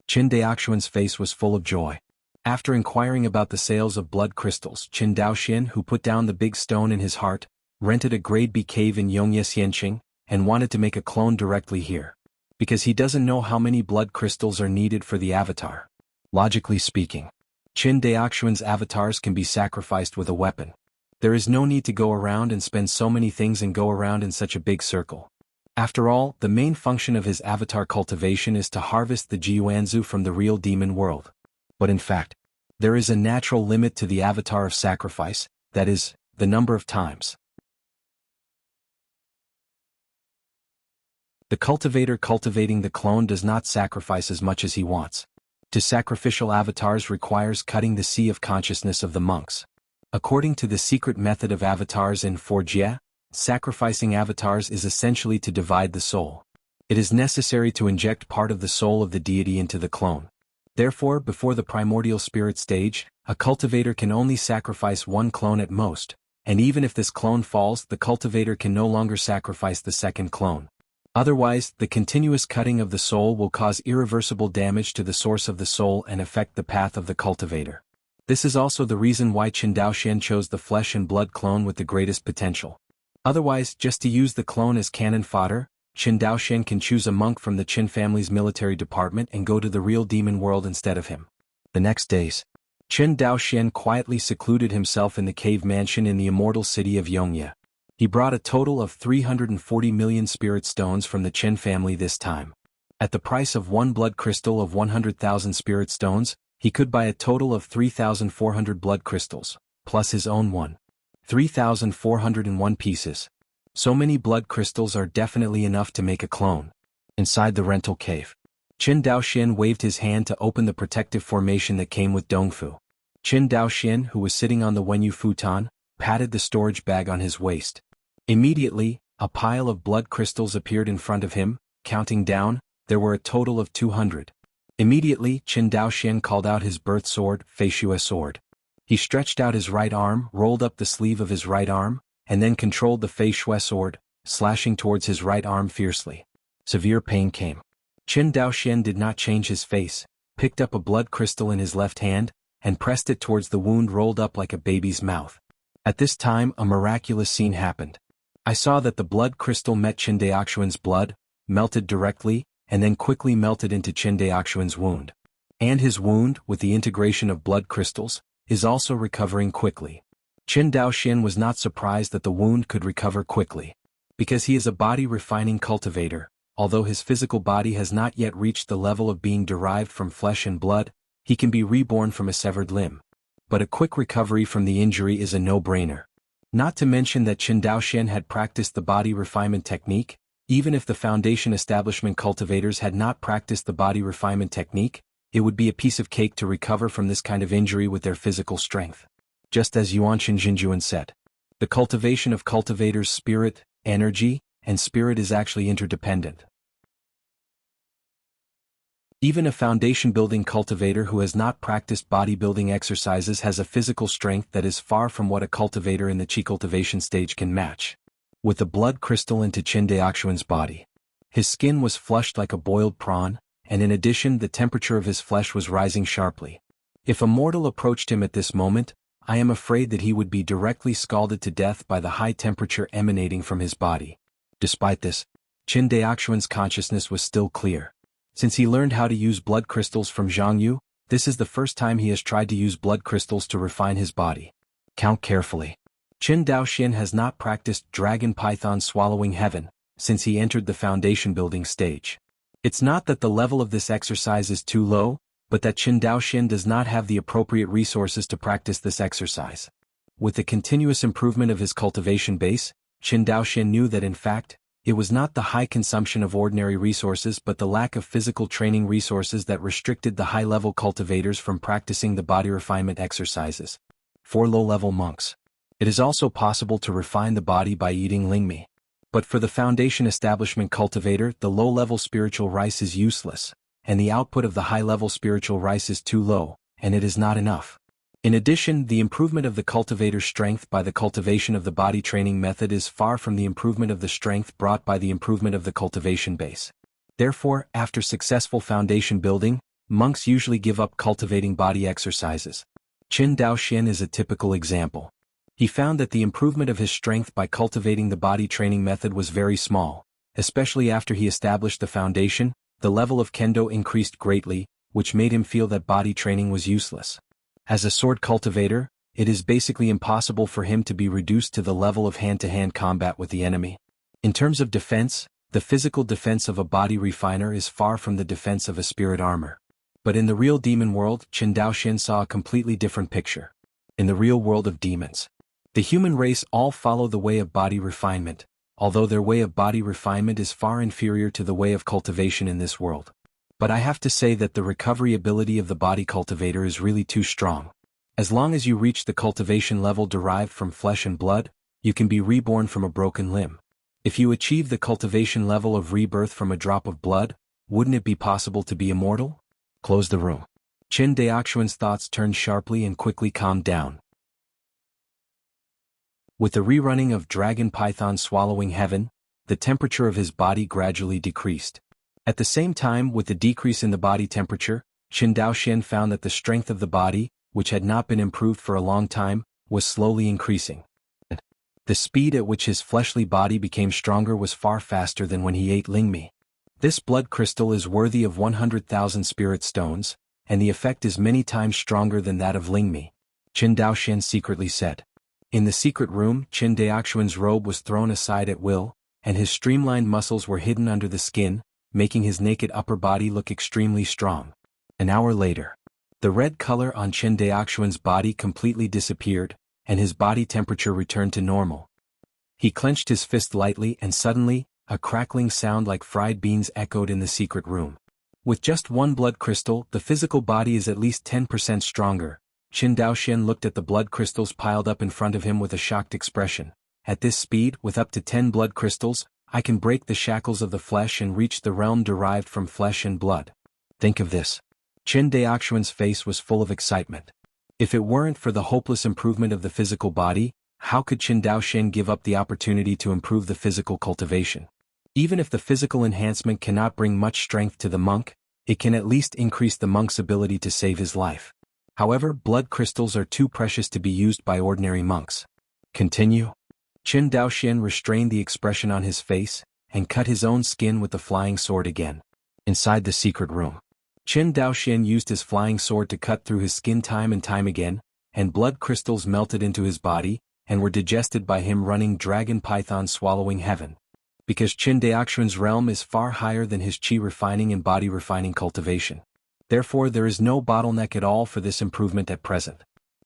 Qin Daoxian's face was full of joy. After inquiring about the sales of blood crystals, Qin Daoxian, who put down the big stone in his heart, rented a grade B cave in Yongye Xianqing, and wanted to make a clone directly here. Because he doesn't know how many blood crystals are needed for the avatar. Logically speaking, Qin Daoxian's avatars can be sacrificed with a weapon. There is no need to go around and spend so many things and go around in such a big circle. After all, the main function of his avatar cultivation is to harvest the Jiuanzu from the real demon world. But in fact, there is a natural limit to the avatar of sacrifice, that is, the number of times. The cultivator cultivating the clone does not sacrifice as much as he wants. To sacrificial avatars requires cutting the sea of consciousness of the monks. According to the secret method of avatars in Wuxia, sacrificing avatars is essentially to divide the soul. It is necessary to inject part of the soul of the deity into the clone. Therefore, before the primordial spirit stage, a cultivator can only sacrifice one clone at most, and even if this clone falls, the cultivator can no longer sacrifice the second clone. Otherwise, the continuous cutting of the soul will cause irreversible damage to the source of the soul and affect the path of the cultivator. This is also the reason why Qin Daoxian chose the flesh and blood clone with the greatest potential. Otherwise, just to use the clone as cannon fodder, Qin Daoxian can choose a monk from the Qin family's military department and go to the real demon world instead of him. The next days, Qin Daoxian quietly secluded himself in the cave mansion in the immortal city of Yongye. He brought a total of 340 million spirit stones from the Qin family this time. At the price of one blood crystal of 100,000 spirit stones, he could buy a total of 3,400 blood crystals, plus his own one. 3,401 pieces. So many blood crystals are definitely enough to make a clone. Inside the rental cave, Qin Daoxian waved his hand to open the protective formation that came with Dongfu. Qin Daoxian, who was sitting on the Wenyu futon, patted the storage bag on his waist. Immediately, a pile of blood crystals appeared in front of him. Counting down, there were a total of 200. Immediately, Qin Daoxian called out his birth sword, Feishue sword. He stretched out his right arm, rolled up the sleeve of his right arm, and then controlled the Feishue sword, slashing towards his right arm fiercely. Severe pain came. Qin Daoxian did not change his face, picked up a blood crystal in his left hand, and pressed it towards the wound rolled up like a baby's mouth. At this time, a miraculous scene happened. I saw that the blood crystal met Qin Daoxian's blood, melted directly, and then quickly melted into Qin Daoxian's wound. And his wound, with the integration of blood crystals, is also recovering quickly. Qin Daoxian was not surprised that the wound could recover quickly. Because he is a body-refining cultivator, although his physical body has not yet reached the level of being derived from flesh and blood, he can be reborn from a severed limb. But a quick recovery from the injury is a no-brainer. Not to mention that Qin Daoxian had practiced the body refinement technique. Even if the Foundation establishment cultivators had not practiced the body refinement technique, it would be a piece of cake to recover from this kind of injury with their physical strength. Just as Yuanqin Jinjuan said, the cultivation of cultivators' spirit, energy, and spirit is actually interdependent. Even a foundation-building cultivator who has not practiced bodybuilding exercises has a physical strength that is far from what a cultivator in the Qi cultivation stage can match. With the blood crystal into Qin Daoxian's body, his skin was flushed like a boiled prawn, and in addition the temperature of his flesh was rising sharply. If a mortal approached him at this moment, I am afraid that he would be directly scalded to death by the high temperature emanating from his body. Despite this, Qin Daoxian's consciousness was still clear. Since he learned how to use blood crystals from Jianghu, this is the first time he has tried to use blood crystals to refine his body. Count carefully. Qin Daoxian has not practiced dragon python swallowing heaven since he entered the foundation building stage. It's not that the level of this exercise is too low, but that Qin Daoxian does not have the appropriate resources to practice this exercise. With the continuous improvement of his cultivation base, Qin Daoxian knew that in fact, it was not the high consumption of ordinary resources but the lack of physical training resources that restricted the high-level cultivators from practicing the body refinement exercises. For low-level monks, it is also possible to refine the body by eating lingmi. But for the foundation establishment cultivator, the low-level spiritual rice is useless, and the output of the high-level spiritual rice is too low, and it is not enough. In addition, the improvement of the cultivator's strength by the cultivation of the body training method is far from the improvement of the strength brought by the improvement of the cultivation base. Therefore, after successful foundation building, monks usually give up cultivating body exercises. Qin Daoxian is a typical example. He found that the improvement of his strength by cultivating the body training method was very small, especially after he established the foundation. The level of kendo increased greatly, which made him feel that body training was useless. As a sword cultivator, it is basically impossible for him to be reduced to the level of hand-to-hand combat with the enemy. In terms of defense, the physical defense of a body refiner is far from the defense of a spirit armor. But in the real demon world, Qin Daoxian saw a completely different picture. In the real world of demons, the human race all follow the way of body refinement, although their way of body refinement is far inferior to the way of cultivation in this world. But I have to say that the recovery ability of the body cultivator is really too strong. As long as you reach the cultivation level derived from flesh and blood, you can be reborn from a broken limb. If you achieve the cultivation level of rebirth from a drop of blood, wouldn't it be possible to be immortal? Close the room. Qin Daoxian's thoughts turned sharply and quickly calmed down. With the rerunning of Dragon Python swallowing heaven, the temperature of his body gradually decreased. At the same time, with the decrease in the body temperature, Qin Daoxian found that the strength of the body, which had not been improved for a long time, was slowly increasing. The speed at which his fleshly body became stronger was far faster than when he ate lingmi. This blood crystal is worthy of 100,000 spirit stones, and the effect is many times stronger than that of lingmi, Qin Daoxian secretly said. In the secret room, Qin Daoxian's robe was thrown aside at will, and his streamlined muscles were hidden under the skin, making his naked upper body look extremely strong. An hour later, the red color on Qin Daoxian's body completely disappeared, and his body temperature returned to normal. He clenched his fist lightly and suddenly, a crackling sound like fried beans echoed in the secret room. With just one blood crystal, the physical body is at least 10% stronger. Qin Daoxian looked at the blood crystals piled up in front of him with a shocked expression. At this speed, with up to 10 blood crystals, I can break the shackles of the flesh and reach the realm derived from flesh and blood. Think of this. Qin Daoxian's face was full of excitement. If it weren't for the hopeless improvement of the physical body, how could Qin Daoxian give up the opportunity to improve the physical cultivation? Even if the physical enhancement cannot bring much strength to the monk, it can at least increase the monk's ability to save his life. However, blood crystals are too precious to be used by ordinary monks. Continue. Qin Daoxian restrained the expression on his face, and cut his own skin with the flying sword again. Inside the secret room, Qin Daoxian used his flying sword to cut through his skin time and time again, and blood crystals melted into his body, and were digested by him running Dragon Python swallowing heaven. Because Qin Daoxian's realm is far higher than his chi refining and body refining cultivation. Therefore there is no bottleneck at all for this improvement at present.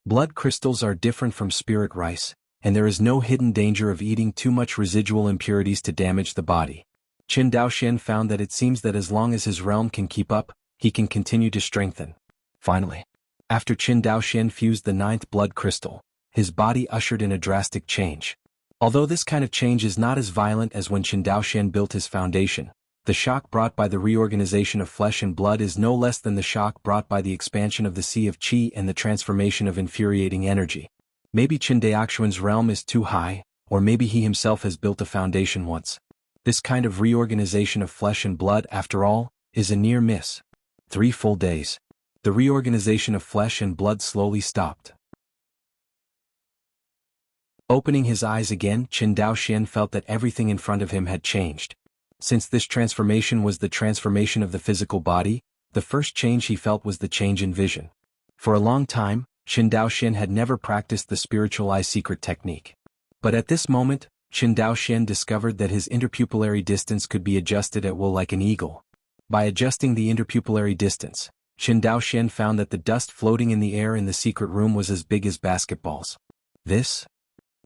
Blood crystals are different from spirit rice, and there is no hidden danger of eating too much residual impurities to damage the body. Qin Daoxian found that it seems that as long as his realm can keep up, he can continue to strengthen. Finally, after Qin Daoxian fused the 9th blood crystal, his body ushered in a drastic change. Although this kind of change is not as violent as when Qin Daoxian built his foundation, the shock brought by the reorganization of flesh and blood is no less than the shock brought by the expansion of the sea of qi and the transformation of infuriating energy. Maybe Qin Daoxian's realm is too high, or maybe he himself has built a foundation once. This kind of reorganization of flesh and blood, after all, is a near miss. 3 full days. The reorganization of flesh and blood slowly stopped. Opening his eyes again, Qin Daoxian felt that everything in front of him had changed. Since this transformation was the transformation of the physical body, the first change he felt was the change in vision. For a long time, Qin Daoxian had never practiced the spiritual eye secret technique. But at this moment, Qin Daoxian discovered that his interpupillary distance could be adjusted at will like an eagle. By adjusting the interpupillary distance, Qin Daoxian found that the dust floating in the air in the secret room was as big as basketballs.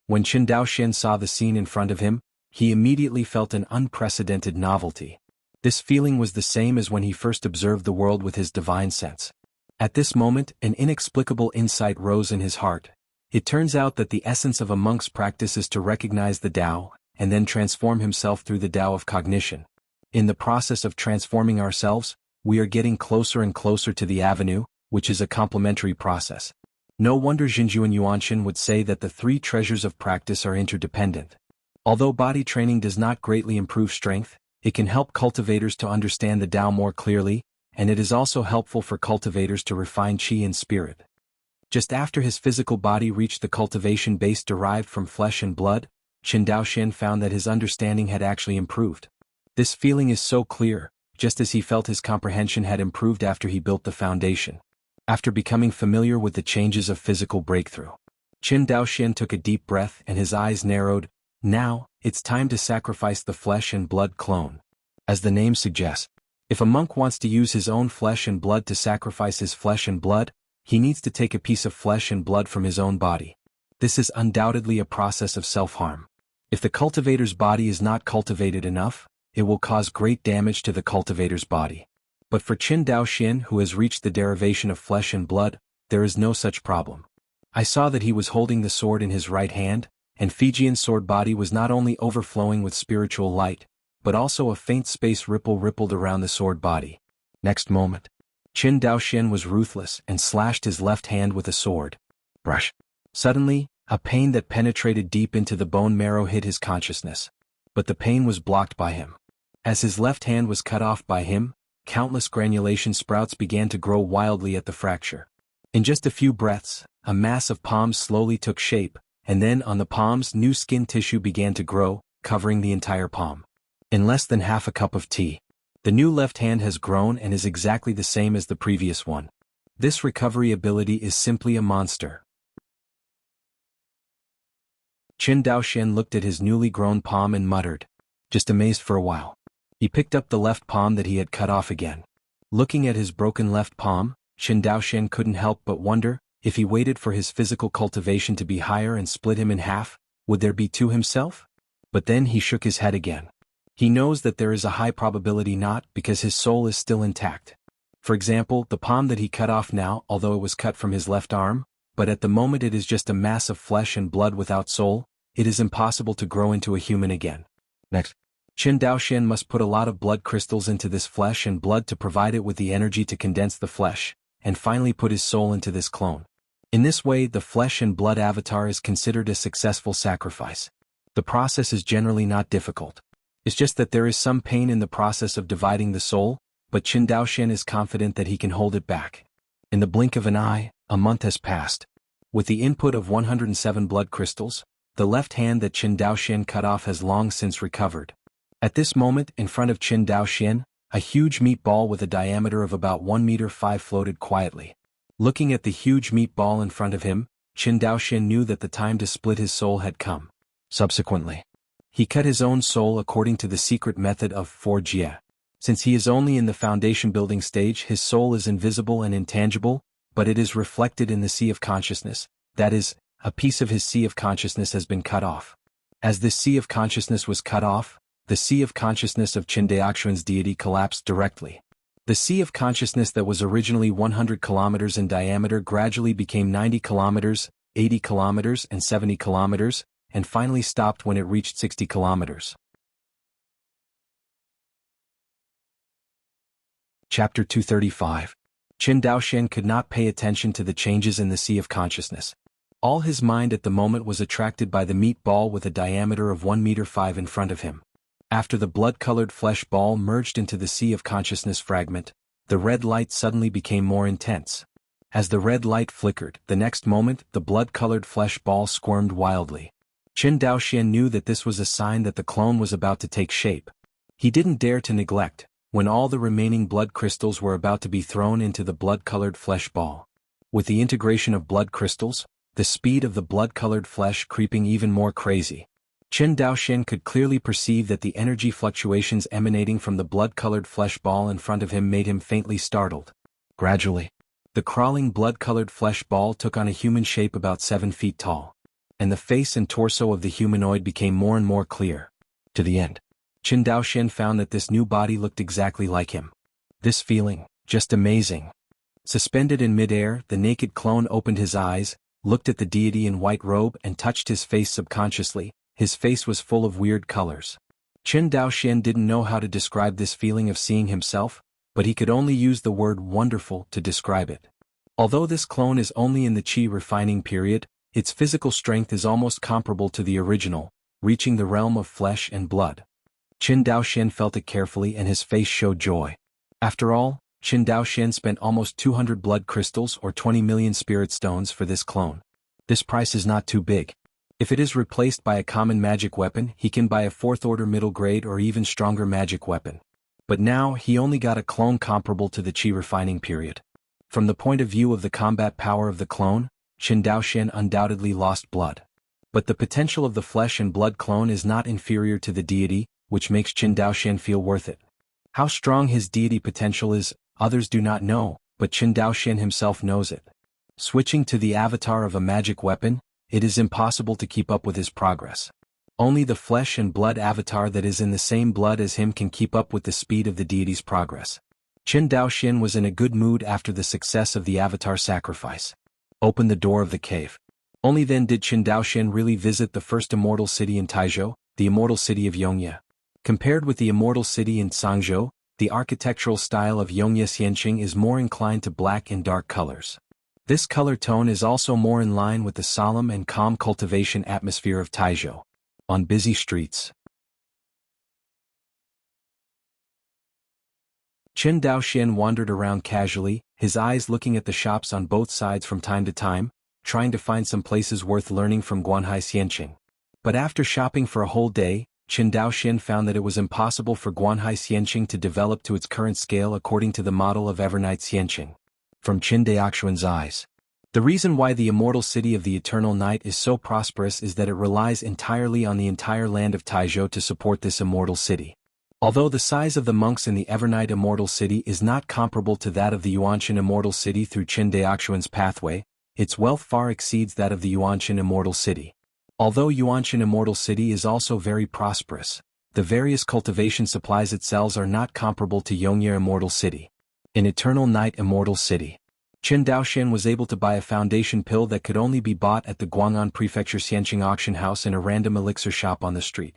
When Qin Daoxian saw the scene in front of him, he immediately felt an unprecedented novelty. This feeling was the same as when he first observed the world with his divine sense. At this moment, an inexplicable insight rose in his heart. It turns out that the essence of a monk's practice is to recognize the Tao, and then transform himself through the Tao of cognition. In the process of transforming ourselves, we are getting closer and closer to the avenue, which is a complementary process. No wonder Xinzhu and Yuanxin would say that the three treasures of practice are interdependent. Although body training does not greatly improve strength, it can help cultivators to understand the Tao more clearly, and it is also helpful for cultivators to refine qi and spirit. Just after his physical body reached the cultivation base derived from flesh and blood, Qin Daoxian found that his understanding had actually improved. This feeling is so clear, just as he felt his comprehension had improved after he built the foundation. After becoming familiar with the changes of physical breakthrough, Qin Daoxian took a deep breath and his eyes narrowed. Now, it's time to sacrifice the flesh and blood clone. As the name suggests, if a monk wants to use his own flesh and blood to sacrifice his flesh and blood, he needs to take a piece of flesh and blood from his own body. This is undoubtedly a process of self-harm. If the cultivator's body is not cultivated enough, it will cause great damage to the cultivator's body. But for Qin Daoxian, who has reached the derivation of flesh and blood, there is no such problem. I saw that he was holding the sword in his right hand, and Fijian's sword body was not only overflowing with spiritual light, but also a faint space rippled around the sword body. Next moment, Qin Daoxian was ruthless and slashed his left hand with a sword. Brush. Suddenly, a pain that penetrated deep into the bone marrow hit his consciousness. But the pain was blocked by him. As his left hand was cut off by him, countless granulation sprouts began to grow wildly at the fracture. In just a few breaths, a mass of palms slowly took shape, and then on the palms new skin tissue began to grow, covering the entire palm. In less than half a cup of tea, the new left hand has grown and is exactly the same as the previous one. This recovery ability is simply a monster. Qin Daoxian looked at his newly grown palm and muttered, just amazed for a while. He picked up the left palm that he had cut off again. Looking at his broken left palm, Qin Daoxian couldn't help but wonder, if he waited for his physical cultivation to be higher and split him in half, would there be two himself? But then he shook his head again. He knows that there is a high probability not, because his soul is still intact. For example, the palm that he cut off now, although it was cut from his left arm, but at the moment it is just a mass of flesh and blood without soul, it is impossible to grow into a human again. Next, Qin Daoxian must put a lot of blood crystals into this flesh and blood to provide it with the energy to condense the flesh, and finally put his soul into this clone. In this way, the flesh and blood avatar is considered a successful sacrifice. The process is generally not difficult. It's just that there is some pain in the process of dividing the soul, but Qin Daoxian is confident that he can hold it back. In the blink of an eye, a month has passed. With the input of 107 blood crystals, the left hand that Qin Daoxian cut off has long since recovered. At this moment, in front of Qin Daoxian, a huge meat ball with a diameter of about 1.5 meters floated quietly. Looking at the huge meat ball in front of him, Qin Daoxian knew that the time to split his soul had come. Subsequently, he cut his own soul according to the secret method of Wuxia. Since he is only in the foundation building stage, his soul is invisible and intangible, but it is reflected in the sea of consciousness. That is, a piece of his sea of consciousness has been cut off. As this sea of consciousness was cut off, the sea of consciousness of Qin Daoxian's deity collapsed directly. The sea of consciousness that was originally 100 kilometers in diameter gradually became 90 kilometers, 80 kilometers, and 70 kilometers, and finally stopped when it reached 60 kilometers. Chapter 235. Qin Daoxian could not pay attention to the changes in the sea of consciousness. All his mind at the moment was attracted by the meat ball with a diameter of 1.5 meters in front of him. After the blood-colored flesh ball merged into the sea of consciousness fragment, the red light suddenly became more intense. As the red light flickered, the next moment the blood-colored flesh ball squirmed wildly. Qin Daoxian knew that this was a sign that the clone was about to take shape. He didn't dare to neglect, when all the remaining blood crystals were about to be thrown into the blood-colored flesh ball. With the integration of blood crystals, the speed of the blood-colored flesh creeping even more crazy, Qin Daoxian could clearly perceive that the energy fluctuations emanating from the blood-colored flesh ball in front of him made him faintly startled. Gradually, the crawling blood-colored flesh ball took on a human shape about 7 feet tall, and the face and torso of the humanoid became more and more clear. To the end, Qin Daoxian found that this new body looked exactly like him. This feeling, just amazing. Suspended in midair, the naked clone opened his eyes, looked at the deity in white robe and touched his face subconsciously. His face was full of weird colors. Qin Daoxian didn't know how to describe this feeling of seeing himself, but he could only use the word wonderful to describe it. Although this clone is only in the qi refining period, its physical strength is almost comparable to the original, reaching the realm of flesh and blood. Qin Daoxian felt it carefully and his face showed joy. After all, Qin Daoxian spent almost 200 blood crystals or 20 million spirit stones for this clone. This price is not too big. If it is replaced by a common magic weapon, he can buy a 4th order middle grade or even stronger magic weapon. But now he only got a clone comparable to the qi refining period. From the point of view of the combat power of the clone, Qin Daoxian undoubtedly lost blood. But the potential of the flesh and blood clone is not inferior to the deity, which makes Qin Daoxian feel worth it. How strong his deity potential is, others do not know, but Qin Daoxian himself knows it. Switching to the avatar of a magic weapon, it is impossible to keep up with his progress. Only the flesh and blood avatar that is in the same blood as him can keep up with the speed of the deity's progress. Qin Daoxian was in a good mood after the success of the avatar sacrifice. Opened the door of the cave. Only then did Qin Daoxian really visit the first immortal city in Taizhou, the immortal city of Yongye. Compared with the immortal city in Sangzhou, the architectural style of Yongye Xianqing is more inclined to black and dark colors. This color tone is also more in line with the solemn and calm cultivation atmosphere of Taizhou. On busy streets, Qin Daoxian wandered around casually, his eyes looking at the shops on both sides from time to time, trying to find some places worth learning from Guanhai Xianqing. But after shopping for a whole day, Qin Daoxian found that it was impossible for Guanhai Xianqing to develop to its current scale according to the model of Evernight Xianqing. From Qin Daoxian's eyes, the reason why the immortal city of the eternal night is so prosperous is that it relies entirely on the entire land of Taizhou to support this immortal city. Although the size of the monks in the Evernight immortal city is not comparable to that of the Yuanshan immortal city through Qin Daoxian's pathway, its wealth far exceeds that of the Yuanshan immortal city. Although Yuanshan immortal city is also very prosperous, the various cultivation supplies it sells are not comparable to Yongye immortal city. In Eternal Night immortal city, Qin Daoxian was able to buy a foundation pill that could only be bought at the Guang'an Prefecture Xianqing auction house in a random elixir shop on the street.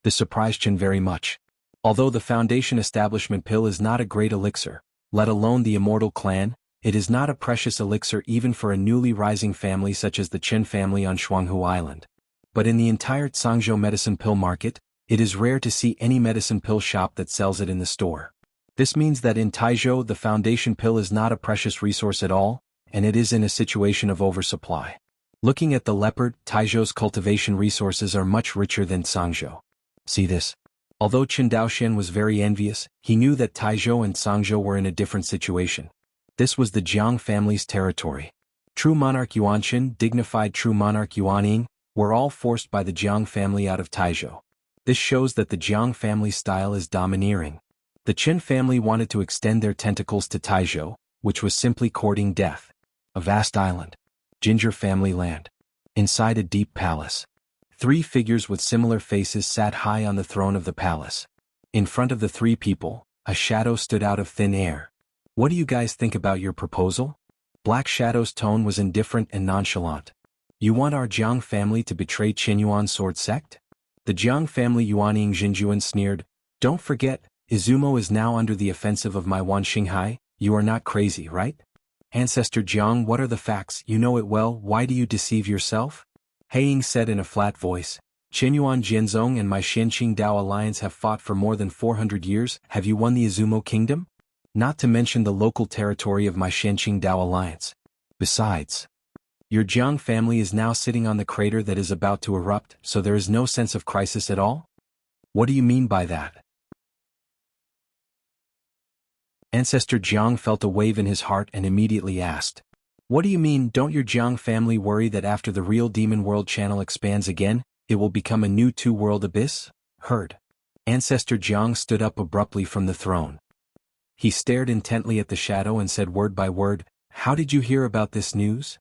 This surprised Qin very much. Although the foundation establishment pill is not a great elixir, let alone the immortal clan, it is not a precious elixir even for a newly rising family such as the Qin family on Jianghu Island. But in the entire Zhangzhou medicine pill market, it is rare to see any medicine pill shop that sells it in the store. This means that in Taizhou the foundation pill is not a precious resource at all, and it is in a situation of oversupply. Looking at the leopard, Taizhou's cultivation resources are much richer than Zhangzhou. See this? Although Qin Daoxian was very envious, he knew that Taizhou and Zhangzhou were in a different situation. This was the Jiang family's territory. True monarch Yuanshan, dignified true monarch Yuanying, were all forced by the Jiang family out of Taizhou. This shows that the Jiang family style is domineering. The Qin family wanted to extend their tentacles to Taizhou, which was simply courting death. A vast island. Ginger family land. Inside a deep palace. 3 figures with similar faces sat high on the throne of the palace. In front of the 3 people, a shadow stood out of thin air. What do you guys think about your proposal? Black Shadow's tone was indifferent and nonchalant. You want our Jiang family to betray Qinyuan sword sect? The Jiang family Yuanying Jinjuan sneered. Don't forget, Izumo is now under the offensive of my Wan Xinghai. You are not crazy, right? Ancestor Jiang, what are the facts? You know it well, why do you deceive yourself? Heiying said in a flat voice. Qinyuan Jianzong and my Xianqing Dao alliance have fought for more than 400 years. Have you won the Izumo kingdom? Not to mention the local territory of my Xianqing Dao alliance. Besides, your Jiang family is now sitting on the crater that is about to erupt, so there is no sense of crisis at all? What do you mean by that? Ancestor Jiang felt a wave in his heart and immediately asked. What do you mean, don't your Jiang family worry that after the real Demon World channel expands again, it will become a new 2-world abyss? Heard. Ancestor Jiang stood up abruptly from the throne. He stared intently at the shadow and said word by word, "How did you hear about this news?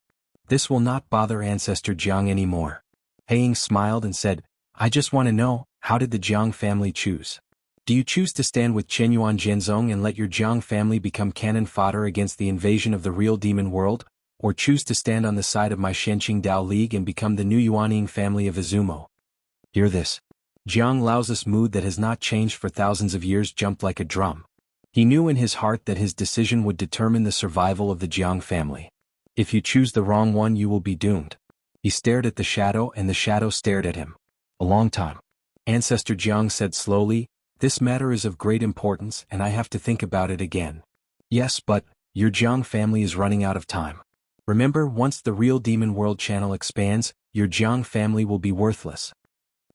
This will not bother Ancestor Jiang anymore." Heiying smiled and said, "I just want to know, how did the Jiang family choose? Do you choose to stand with Qianyuan Jianzong and let your Jiang family become cannon fodder against the invasion of the real demon world, or choose to stand on the side of my Shenqing Dao League and become the new Yuanying family of Izumo?" Hear this. Jiang Lao's mood that has not changed for thousands of years jumped like a drum. He knew in his heart that his decision would determine the survival of the Jiang family. If you choose the wrong one, you will be doomed. He stared at the shadow and the shadow stared at him. A long time. Ancestor Jiang said slowly, "This matter is of great importance and I have to think about it again." "Yes, but your Jiang family is running out of time. Remember, once the real demon world channel expands, your Jiang family will be worthless."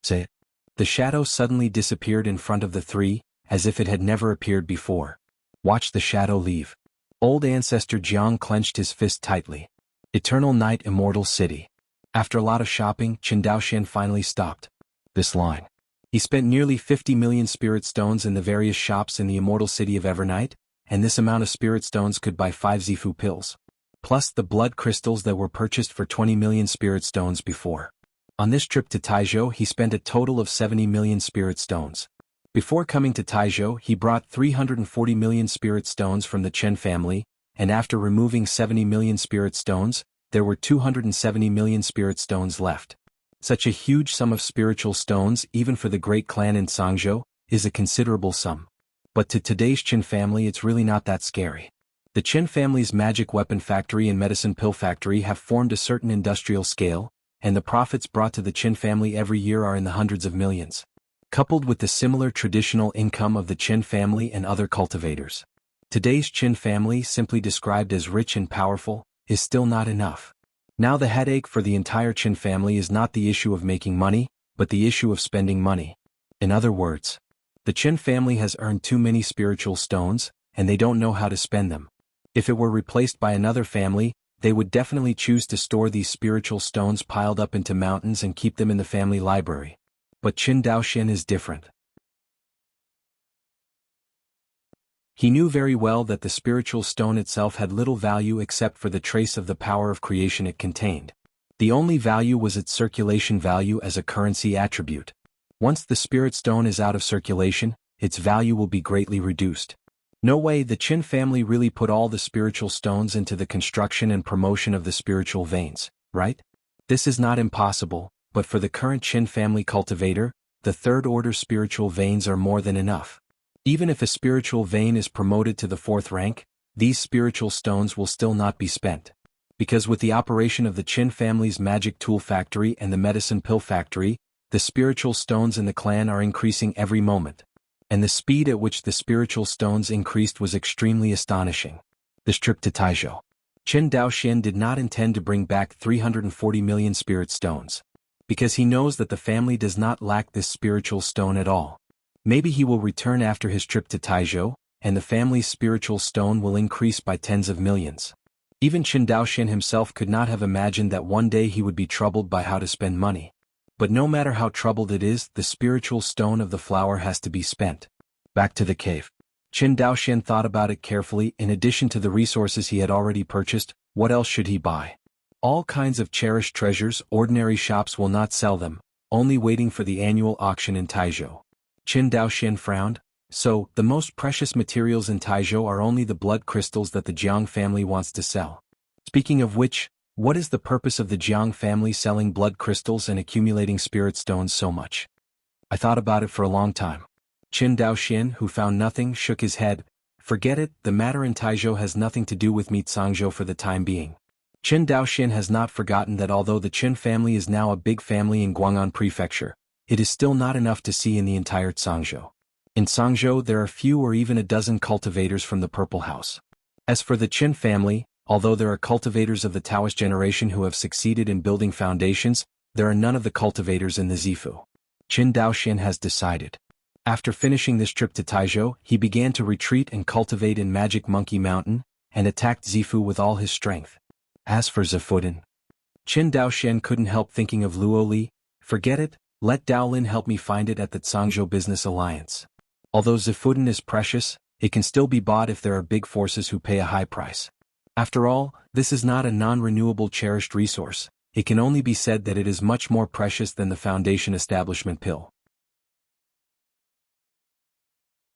Say it. The shadow suddenly disappeared in front of the three, as if it had never appeared before. Watch the shadow leave. Old Ancestor Jiang clenched his fist tightly. Eternal night, immortal city. After a lot of shopping, Qin Daoxian finally stopped. This line. He spent nearly 50 million spirit stones in the various shops in the immortal city of Evernight, and this amount of spirit stones could buy 5 Zifu pills. Plus the blood crystals that were purchased for 20 million spirit stones before. On this trip to Taizhou, he spent a total of 70 million spirit stones. Before coming to Taizhou, he brought 340 million spirit stones from the Chen family, and after removing 70 million spirit stones, there were 270 million spirit stones left. Such a huge sum of spiritual stones, even for the great clan in Sangzhou, is a considerable sum. But to today's Qin family, it's really not that scary. The Qin family's magic weapon factory and medicine pill factory have formed a certain industrial scale, and the profits brought to the Qin family every year are in the hundreds of millions. Coupled with the similar traditional income of the Qin family and other cultivators. Today's Qin family, simply described as rich and powerful, is still not enough. Now the headache for the entire Qin family is not the issue of making money, but the issue of spending money. In other words, the Qin family has earned too many spiritual stones, and they don't know how to spend them. If it were replaced by another family, they would definitely choose to store these spiritual stones piled up into mountains and keep them in the family library. But Qin Daoxian is different. He knew very well that the spiritual stone itself had little value except for the trace of the power of creation it contained. The only value was its circulation value as a currency attribute. Once the spirit stone is out of circulation, its value will be greatly reduced. No way, the Qin family really put all the spiritual stones into the construction and promotion of the spiritual veins, right? This is not impossible, but for the current Qin family cultivator, the third-order spiritual veins are more than enough. Even if a spiritual vein is promoted to the 4th rank, these spiritual stones will still not be spent. Because with the operation of the Qin family's magic tool factory and the medicine pill factory, the spiritual stones in the clan are increasing every moment. And the speed at which the spiritual stones increased was extremely astonishing. This trip to Taizhou. Qin Daoxian did not intend to bring back 340 million spirit stones. Because he knows that the family does not lack this spiritual stone at all. Maybe he will return after his trip to Taizhou, and the family's spiritual stone will increase by tens of millions. Even Qin Daoxian himself could not have imagined that one day he would be troubled by how to spend money. But no matter how troubled it is, the spiritual stone of the flower has to be spent. Back to the cave. Qin Daoxian thought about it carefully. In addition to the resources he had already purchased, what else should he buy? All kinds of cherished treasures. Ordinary shops will not sell them, only waiting for the annual auction in Taizhou. Qin Daoxian frowned. So, the most precious materials in Taizhou are only the blood crystals that the Jiang family wants to sell. Speaking of which, what is the purpose of the Jiang family selling blood crystals and accumulating spirit stones so much? I thought about it for a long time. Qin Daoxian, who found nothing, shook his head. Forget it, the matter in Taizhou has nothing to do with Sangzhou for the time being. Qin Daoxian has not forgotten that although the Qin family is now a big family in Guang'an Prefecture, it is still not enough to see in the entire Sangzhou. In Sangzhou there are few or even a dozen cultivators from the Purple House. As for the Qin family, although there are cultivators of the Taoist generation who have succeeded in building foundations, there are none of the cultivators in the Zifu. Qin Daoxian has decided. After finishing this trip to Taizhou, he began to retreat and cultivate in Magic Monkey Mountain, and attacked Zifu with all his strength. As for Zifuden, Qin Daoxian couldn't help thinking of Luoli. Forget it, let Daolin help me find it at the Sangzhou Business Alliance. Although Zifuden is precious, It can still be bought if there are big forces who pay a high price. After all, this is not a non-renewable cherished resource. It can only be said that it is much more precious than the Foundation establishment pill.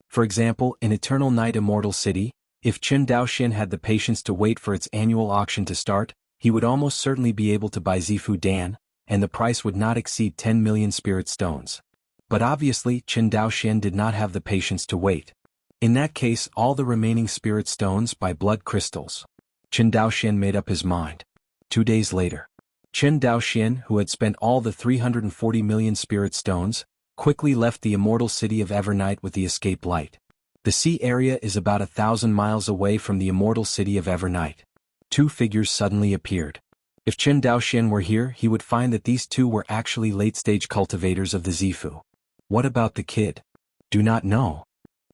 For example, in Eternal Night Immortal City, if Qin Daoxian had the patience to wait for its annual auction to start, he would almost certainly be able to buy Zifu Dan, and the price would not exceed 10 million spirit stones. But obviously Qin Daoxian did not have the patience to wait. In that case, all the remaining spirit stones buy blood crystals. Qin Daoxian made up his mind. 2 days later, Qin Daoxian, who had spent all the 340 million spirit stones, quickly left the immortal city of Evernight with the escape light. The sea area is about 1,000 miles away from the immortal city of Evernight. 2 figures suddenly appeared. If Qin Daoxian were here, he would find that these 2 were actually late-stage cultivators of the Zifu. What about the kid? Do not know.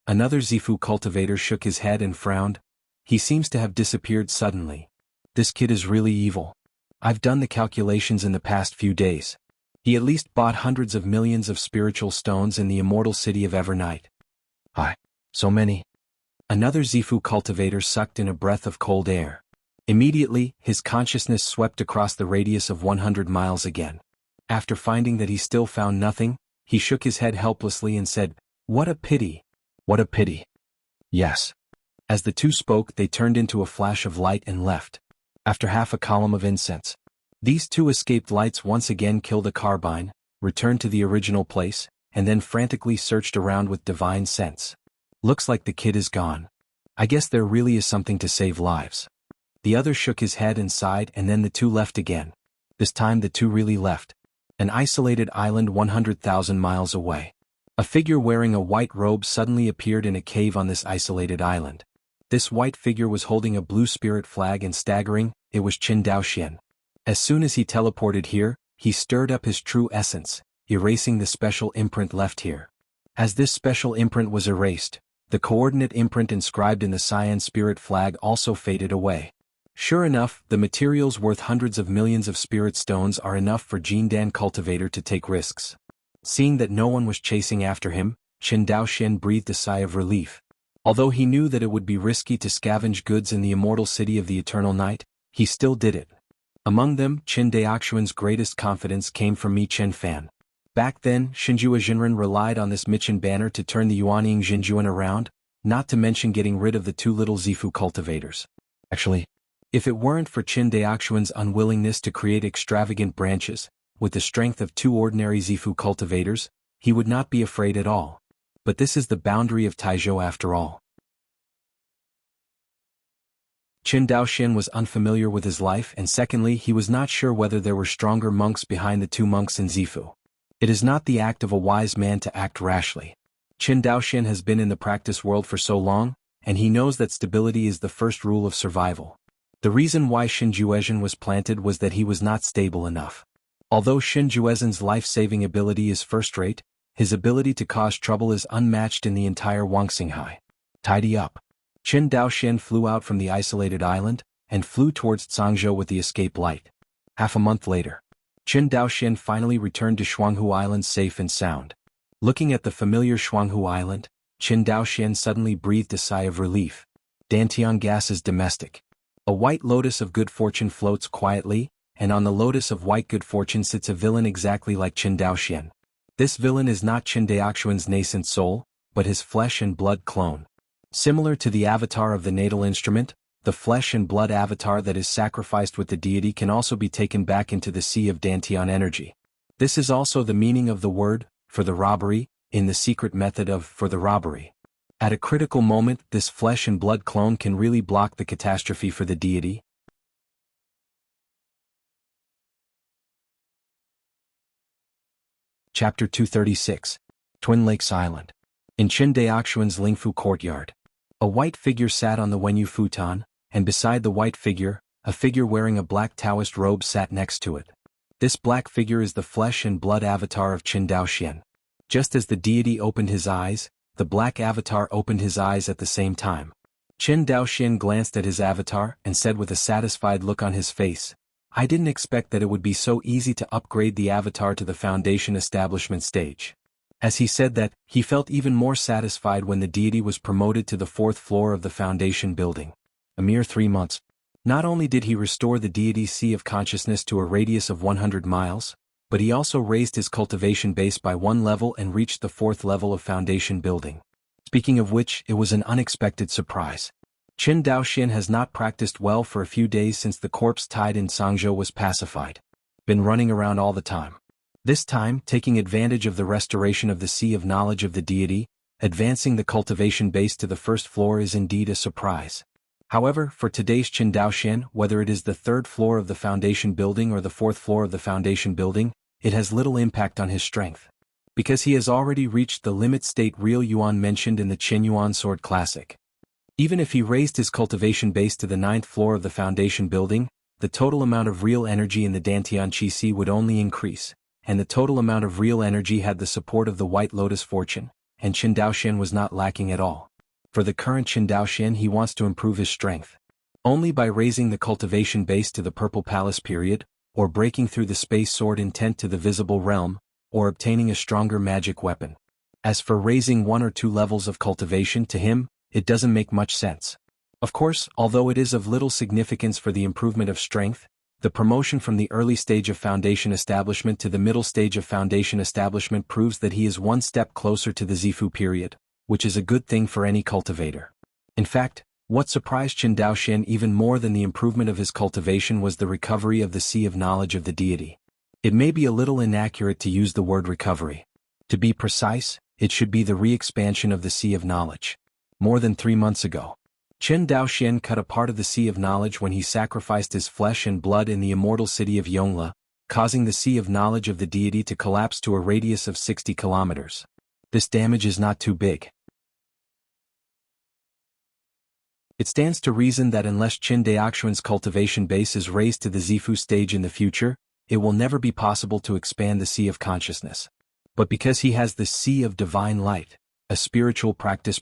Another Zifu cultivator shook his head and frowned. He seems to have disappeared suddenly. This kid is really evil. I've done the calculations in the past few days. He at least bought hundreds of millions of spiritual stones in the immortal city of Evernight. So many. Another Zifu cultivator sucked in a breath of cold air. Immediately, his consciousness swept across the radius of 100 miles again. After finding that he still found nothing, he shook his head helplessly and said, "What a pity. What a pity." Yes. As the 2 spoke, they turned into a flash of light and left. After half a column of incense, these 2 escaped lights once again killed a carbine, returned to the original place, and then frantically searched around with divine sense. Looks like the kid is gone. I guess there really is something to save lives. The other shook his head and sighed, and then the 2 left again. This time the 2 really left. An isolated island 100,000 miles away. A figure wearing a white robe suddenly appeared in a cave on this isolated island. This white figure was holding a blue spirit flag and staggering. It was Qin Daoxian. As soon as he teleported here, he stirred up his true essence, erasing the special imprint left here. As this special imprint was erased, the coordinate imprint inscribed in the cyan spirit flag also faded away. Sure enough, the materials worth hundreds of millions of spirit stones are enough for Jindan cultivator to take risks. Seeing that no one was chasing after him, Qin Daoxian breathed a sigh of relief. Although he knew that it would be risky to scavenge goods in the immortal city of the eternal night, he still did it. Among them, Qin Daoxian's greatest confidence came from Mi Chen Fan. Back then, Xinjua Jinren relied on this Michin banner to turn the Yuanying Xinjuan around, not to mention getting rid of the 2 little Zifu cultivators. Actually, if it weren't for Qin Daoxian's unwillingness to create extravagant branches, with the strength of 2 ordinary Zifu cultivators, he would not be afraid at all. But this is the boundary of Taizhou after all. Qin Daoxian was unfamiliar with his life, and secondly, he was not sure whether there were stronger monks behind the 2 monks in Zifu. It is not the act of a wise man to act rashly. Qin Daoxian has been in the practice world for so long, and he knows that stability is the first rule of survival. The reason why Xin Juezhen was planted was that he was not stable enough. Although Xin Juezhen's life-saving ability is first-rate, his ability to cause trouble is unmatched in the entire Wangxinghai. Tidy up. Qin Daoxian flew out from the isolated island, and flew towards Zhangzhou with the escape light. Half a month later, Qin Daoxian finally returned to Shuanghu Island safe and sound. Looking at the familiar Shuanghu Island, Qin Daoxian suddenly breathed a sigh of relief. Dantian gas is domestic. A white lotus of good fortune floats quietly, and on the lotus of white good fortune sits a villain exactly like Qin Daoxian. This villain is not Qin Daoxian's nascent soul, but his flesh and blood clone. Similar to the avatar of the natal instrument, the flesh and blood avatar that is sacrificed with the deity can also be taken back into the sea of Dantian energy. This is also the meaning of the word, for the robbery, in the secret method of for the robbery. At a critical moment, this flesh and blood clone can really block the catastrophe for the deity. Chapter 236. Twin Lakes Island. In Qin Daoxian's Lingfu courtyard, a white figure sat on the Wenyu futon, and beside the white figure, a figure wearing a black Taoist robe sat next to it. This black figure is the flesh and blood avatar of Qin Daoxian. Just as the deity opened his eyes, the black avatar opened his eyes at the same time. Qin Daoxian glanced at his avatar and said with a satisfied look on his face, "I didn't expect that it would be so easy to upgrade the avatar to the Foundation establishment stage." As he said that, he felt even more satisfied when the deity was promoted to the 4th floor of the Foundation building. A mere 3 months. Not only did he restore the deity's sea of consciousness to a radius of 100 miles, but he also raised his cultivation base by 1 level and reached the 4th level of Foundation building. Speaking of which, it was an unexpected surprise. Qin Daoxian has not practiced well for a few days since the corpse tied in Sangzhou was pacified. Been running around all the time. This time, taking advantage of the restoration of the sea of knowledge of the deity, advancing the cultivation base to the 1st floor is indeed a surprise. However, for today's Qin Daoxian, whether it is the 3rd floor of the Foundation building or the 4th floor of the Foundation building, it has little impact on his strength. Because he has already reached the limit state real yuan mentioned in the Qin Yuan Sword Classic. Even if he raised his cultivation base to the 9th floor of the Foundation building, the total amount of real energy in the Dantian Qi Si would only increase, and the total amount of real energy had the support of the White Lotus Fortune, and Qin Daoxian was not lacking at all. For the current Qin Daoxian, he wants to improve his strength. Only by raising the cultivation base to the Purple Palace period, or breaking through the space sword intent to the visible realm, or obtaining a stronger magic weapon. As for raising 1 or 2 levels of cultivation, to him, it doesn't make much sense. Of course, although it is of little significance for the improvement of strength, the promotion from the early stage of Foundation establishment to the middle stage of Foundation establishment proves that he is 1 step closer to the Zifu period, which is a good thing for any cultivator. In fact, what surprised Qin Daoxian even more than the improvement of his cultivation was the recovery of the sea of knowledge of the deity. It may be a little inaccurate to use the word recovery. To be precise, it should be the re-expansion of the sea of knowledge. More than 3 months ago, Qin Daoxian cut a part of the sea of knowledge when he sacrificed his flesh and blood in the immortal city of Yongla, causing the sea of knowledge of the deity to collapse to a radius of 60 kilometers. This damage is not too big. It stands to reason that unless Qin Daoxian's cultivation base is raised to the Zifu stage in the future, it will never be possible to expand the sea of consciousness. But because he has the sea of divine light, a spiritual practice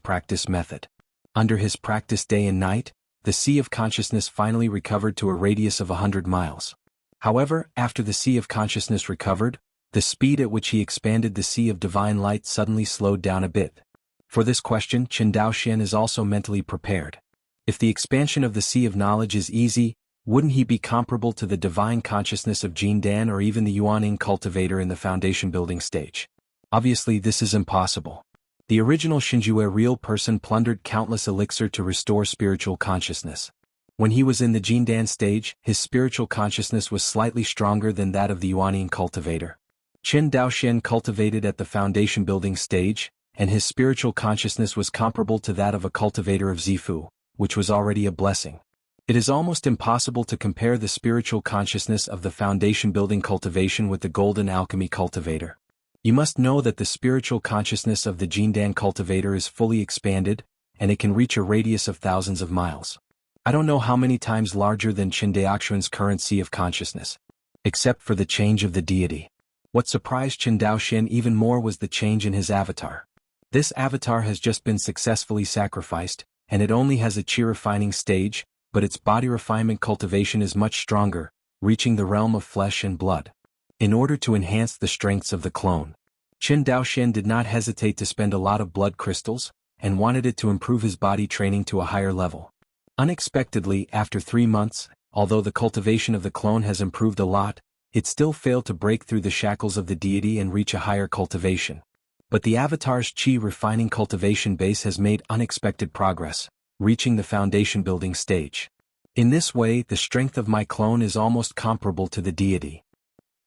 method. Under his practice day and night, the sea of consciousness finally recovered to a radius of 100 miles. However, after the sea of consciousness recovered, the speed at which he expanded the sea of divine light suddenly slowed down a bit. For this question, Qin Daoxian is also mentally prepared. If the expansion of the sea of knowledge is easy, wouldn't he be comparable to the divine consciousness of Jin Dan or even the Yuaning cultivator in the Foundation building stage? Obviously, this is impossible. The original Xinjue real person plundered countless elixir to restore spiritual consciousness. When he was in the Jin Dan stage, his spiritual consciousness was slightly stronger than that of the Yuaning cultivator. Qin Daoxian cultivated at the Foundation building stage, and his spiritual consciousness was comparable to that of a cultivator of Zifu, which was already a blessing. It is almost impossible to compare the spiritual consciousness of the Foundation building cultivation with the Golden Alchemy cultivator. You must know that the spiritual consciousness of the Jindan cultivator is fully expanded, and it can reach a radius of thousands of miles. I don't know how many times larger than Qin Daoxian's current sea of consciousness. Except for the change of the deity. What surprised Qin Daoxian even more was the change in his avatar. This avatar has just been successfully sacrificed, and it only has a chi refining stage, but its body refinement cultivation is much stronger, reaching the realm of flesh and blood. In order to enhance the strengths of the clone, Qin Daoxian did not hesitate to spend a lot of blood crystals, and wanted it to improve his body training to a higher level. Unexpectedly, after 3 months, although the cultivation of the clone has improved a lot, it still failed to break through the shackles of the deity and reach a higher cultivation. But the avatar's chi refining cultivation base has made unexpected progress, reaching the Foundation building stage. In this way, the strength of my clone is almost comparable to the deity.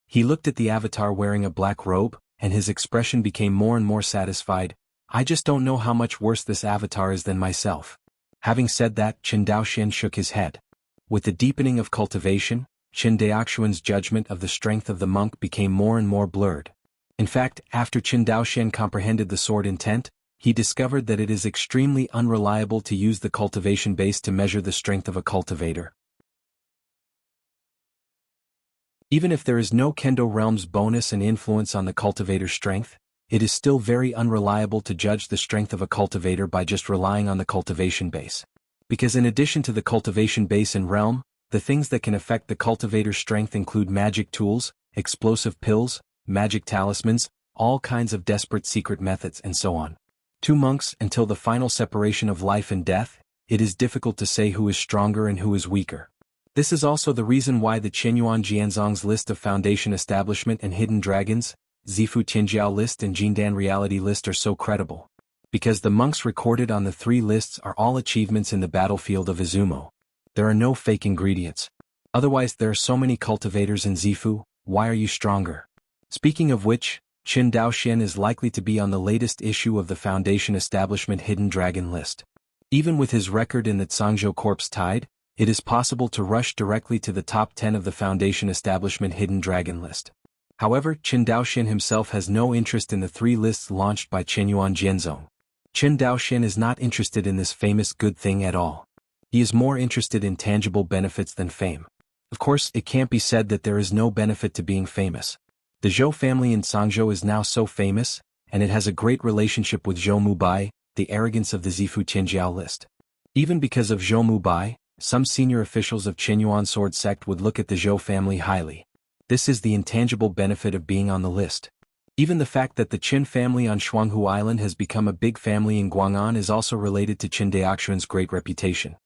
He looked at the avatar wearing a black robe, and his expression became more and more satisfied. I just don't know how much worse this avatar is than myself. Having said that, Qin Daoxian shook his head. With the deepening of cultivation, Qin Daoxian's judgment of the strength of the monk became more and more blurred. In fact, after Qin Daoxian comprehended the sword intent, he discovered that it is extremely unreliable to use the cultivation base to measure the strength of a cultivator. Even if there is no Kendo realm's bonus and influence on the cultivator's strength, it is still very unreliable to judge the strength of a cultivator by just relying on the cultivation base. Because in addition to the cultivation base and realm, the things that can affect the cultivator's strength include magic tools, explosive pills, magic talismans, all kinds of desperate secret methods and so on. Two monks until the final separation of life and death, it is difficult to say who is stronger and who is weaker. This is also the reason why the Qinyuan Jianzong's list of Foundation Establishment and Hidden Dragons, Zifu Tianjiao list and Jindan Reality list are so credible. Because the monks recorded on the three lists are all achievements in the battlefield of Izumo. There are no fake ingredients. Otherwise there are so many cultivators in Zifu, why are you stronger? Speaking of which, Qin Daoxian is likely to be on the latest issue of the Foundation Establishment Hidden Dragon list. Even with his record in the Zhangzhou Corpse Tide, it is possible to rush directly to the top 10 of the Foundation Establishment Hidden Dragon list. However, Qin Daoxian himself has no interest in the three lists launched by Qinyuan Jianzong. Qin Daoxian is not interested in this famous good thing at all. He is more interested in tangible benefits than fame. Of course, it can't be said that there is no benefit to being famous. The Zhou family in Zhangzhou is now so famous, and it has a great relationship with Zhou Mubai, the arrogance of the Zifu Tianjiao list. Even because of Zhou Mubai, some senior officials of Qinyuan Sword Sect would look at the Zhou family highly. This is the intangible benefit of being on the list. Even the fact that the Qin family on Shuanghu Island has become a big family in Guang'an is also related to Qin Daoxian's great reputation.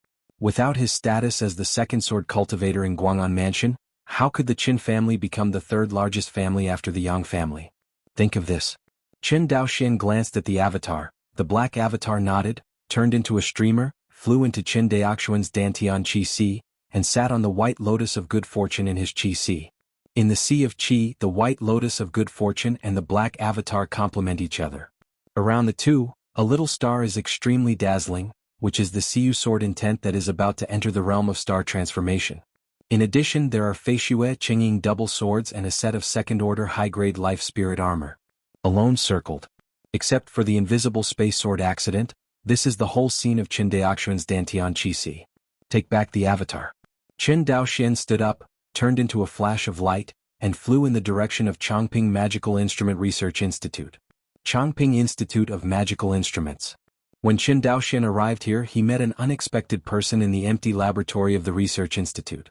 Without his status as the second sword cultivator in Guang'an Mansion, how could the Qin family become the third largest family after the Yang family? Think of this. Qin Daoxian glanced at the avatar, the black avatar nodded, turned into a streamer, flew into Qin Daoxian's Dantian Qi Si, and sat on the white lotus of good fortune in his Qi Si. In the Sea of Qi, the white lotus of good fortune and the black avatar complement each other. Around the two, a little star is extremely dazzling, which is the Siyu sword intent that is about to enter the realm of star transformation. In addition, there are Feishue Qingying double swords and a set of second-order high-grade life spirit armor. Alone circled. Except for the invisible space sword accident, this is the whole scene of Qin Daoxian's Dantian Qi Si. Take back the avatar. Qin Daoxian stood up, turned into a flash of light, and flew in the direction of Chongping Magical Instrument Research Institute. Chongping Institute of Magical Instruments. When Qin Daoxian arrived here, he met an unexpected person in the empty laboratory of the research institute.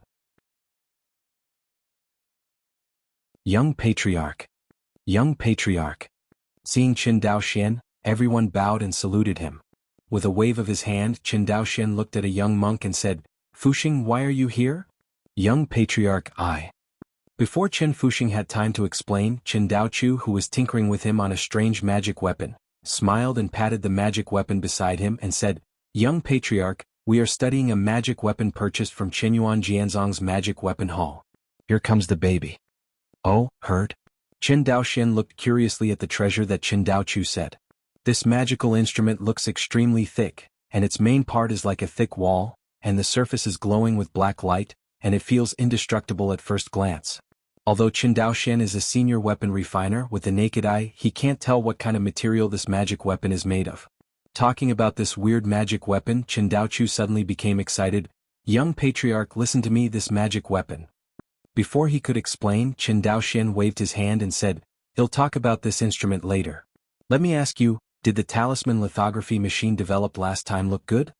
Young Patriarch. Young Patriarch. Seeing Qin Daoxian, everyone bowed and saluted him. With a wave of his hand, Qin Daoxian looked at a young monk and said, "Fuxing, why are you here?" Young Patriarch I. Before Qin Fuxing had time to explain, Qin Daochu, who was tinkering with him on a strange magic weapon, smiled and patted the magic weapon beside him and said, "Young Patriarch, we are studying a magic weapon purchased from Qinyuan Jianzong's magic weapon hall. Here comes the baby." "Oh, heard?" Qin Daoxian looked curiously at the treasure that Qin Daochu said. This magical instrument looks extremely thick, and its main part is like a thick wall, and the surface is glowing with black light, and it feels indestructible at first glance. Although Qin Daoxian is a senior weapon refiner, with the naked eye, he can't tell what kind of material this magic weapon is made of. Talking about this weird magic weapon, Qin Daochu suddenly became excited. "Young Patriarch, listen to me, this magic weapon." Before he could explain, Qin Daoxian waved his hand and said, "He'll talk about this instrument later. Let me ask you, did the talisman lithography machine developed last time look good?"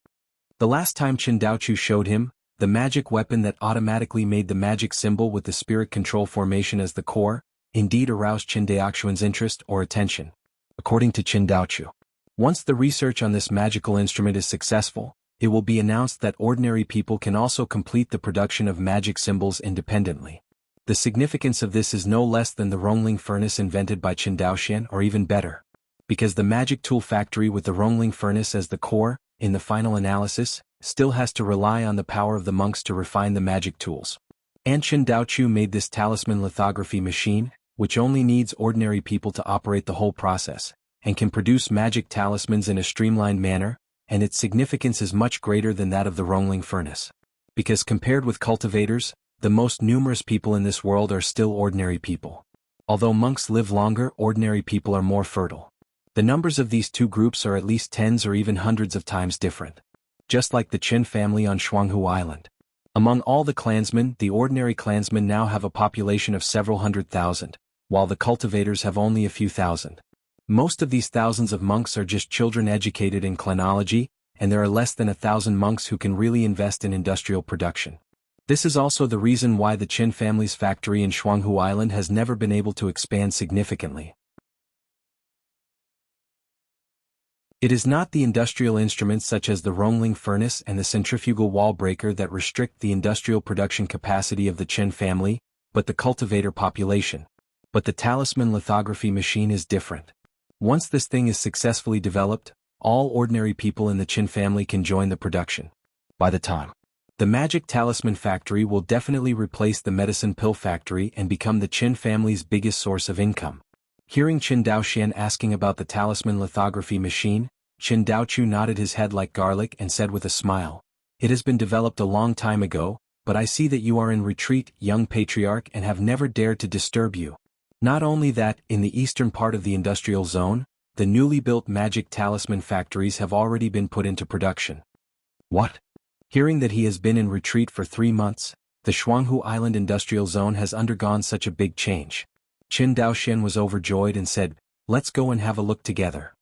The last time Qin Daochu showed him, the magic weapon that automatically made the magic symbol with the spirit control formation as the core, indeed aroused Qin Daoxuan's interest or attention. According to Qin Daochu, once the research on this magical instrument is successful, it will be announced that ordinary people can also complete the production of magic symbols independently. The significance of this is no less than the Rongling furnace invented by Qin Daoxian, or even better. Because the magic tool factory with the Rongling furnace as the core, in the final analysis, still has to rely on the power of the monks to refine the magic tools. And Qin Daochu made this talisman lithography machine, which only needs ordinary people to operate the whole process, and can produce magic talismans in a streamlined manner, and its significance is much greater than that of the Rongling furnace. Because compared with cultivators, the most numerous people in this world are still ordinary people. Although monks live longer, ordinary people are more fertile. The numbers of these two groups are at least tens or even hundreds of times different. Just like the Qin family on Shuanghu Island. Among all the clansmen, the ordinary clansmen now have a population of several 100,000, while the cultivators have only a few thousand. Most of these thousands of monks are just children educated in clanology, and there are less than 1,000 monks who can really invest in industrial production. This is also the reason why the Qin family's factory in Shuanghu Island has never been able to expand significantly. It is not the industrial instruments such as the Rongling furnace and the centrifugal wall breaker that restrict the industrial production capacity of the Qin family, but the cultivator population. But the talisman lithography machine is different. Once this thing is successfully developed, all ordinary people in the Qin family can join the production. By the time, the magic talisman factory will definitely replace the medicine pill factory and become the Qin family's biggest source of income. Hearing Qin Daoxian asking about the talisman lithography machine, Qin Daochu nodded his head like garlic and said with a smile, "It has been developed a long time ago, but I see that you are in retreat, young patriarch, and have never dared to disturb you. Not only that, in the eastern part of the industrial zone, the newly built magic talisman factories have already been put into production." What? Hearing that he has been in retreat for 3 months, the Jianghu Island industrial zone has undergone such a big change. Qin Daoxian was overjoyed and said, "Let's go and have a look together."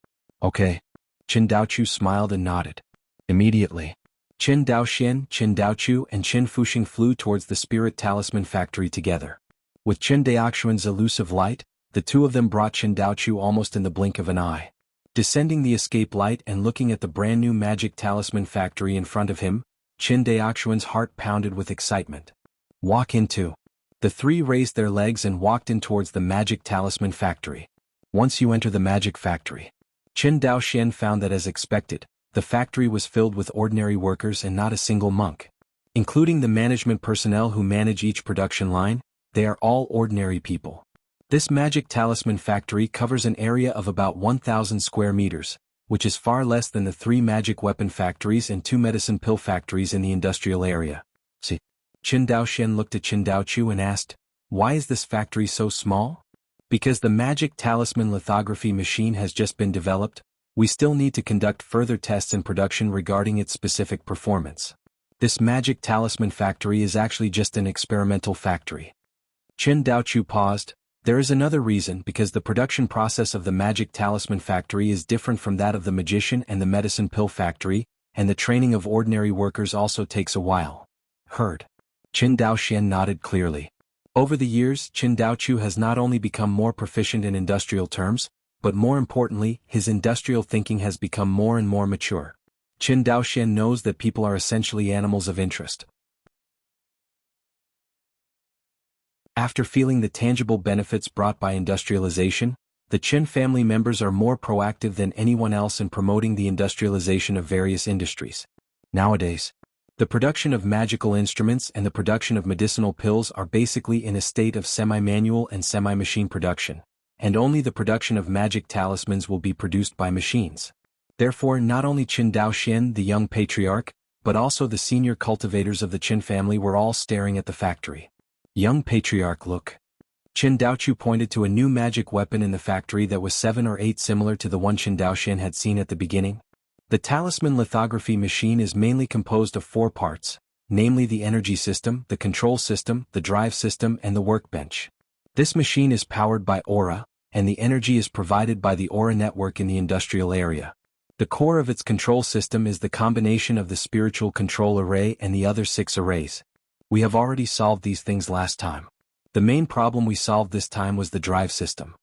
Okay. Qin Daochu smiled and nodded. Immediately, Qin Daoxian, Qin Daochu, and Qin Fuxing flew towards the spirit talisman factory together. With Qin Daoxuan's elusive light, the two of them brought Qin Daochu almost in the blink of an eye. Descending the escape light and looking at the brand new magic talisman factory in front of him, Qin Daoxuan's heart pounded with excitement. Walk into. The three raised their legs and walked in towards the magic talisman factory. Once you enter the magic factory, Qin Daoxian found that as expected, the factory was filled with ordinary workers and not a single monk. Including the management personnel who manage each production line, they are all ordinary people. This magic talisman factory covers an area of about 1,000 square meters, which is far less than the 3 magic weapon factories and 2 medicine pill factories in the industrial area. See? Qin Daoxian looked at Qin Daochu and asked, "Why is this factory so small?" "Because the magic talisman lithography machine has just been developed, we still need to conduct further tests in production regarding its specific performance. This magic talisman factory is actually just an experimental factory." Qin Daochu paused. "There is another reason, because the production process of the magic talisman factory is different from that of the magician and the medicine pill factory, and the training of ordinary workers also takes a while." Heard. Qin Daoxian nodded clearly. Over the years, Qin Daochu has not only become more proficient in industrial terms, but more importantly, his industrial thinking has become more and more mature. Qin Daoxian knows that people are essentially animals of interest. After feeling the tangible benefits brought by industrialization, the Qin family members are more proactive than anyone else in promoting the industrialization of various industries. Nowadays, the production of magical instruments and the production of medicinal pills are basically in a state of semi-manual and semi-machine production, and only the production of magic talismans will be produced by machines. Therefore, not only Qin Daoxian, the young patriarch, but also the senior cultivators of the Qin family were all staring at the factory. "Young patriarch, look." Qin Daochu pointed to a new magic weapon in the factory that was 7 or 8 similar to the one Qin Daoxian had seen at the beginning. The talisman lithography machine is mainly composed of 4 parts, namely the energy system, the control system, the drive system, and the workbench. This machine is powered by aura, and the energy is provided by the aura network in the industrial area. The core of its control system is the combination of the spiritual control array and the other 6 arrays. We have already solved these things last time. The main problem we solved this time was the drive system.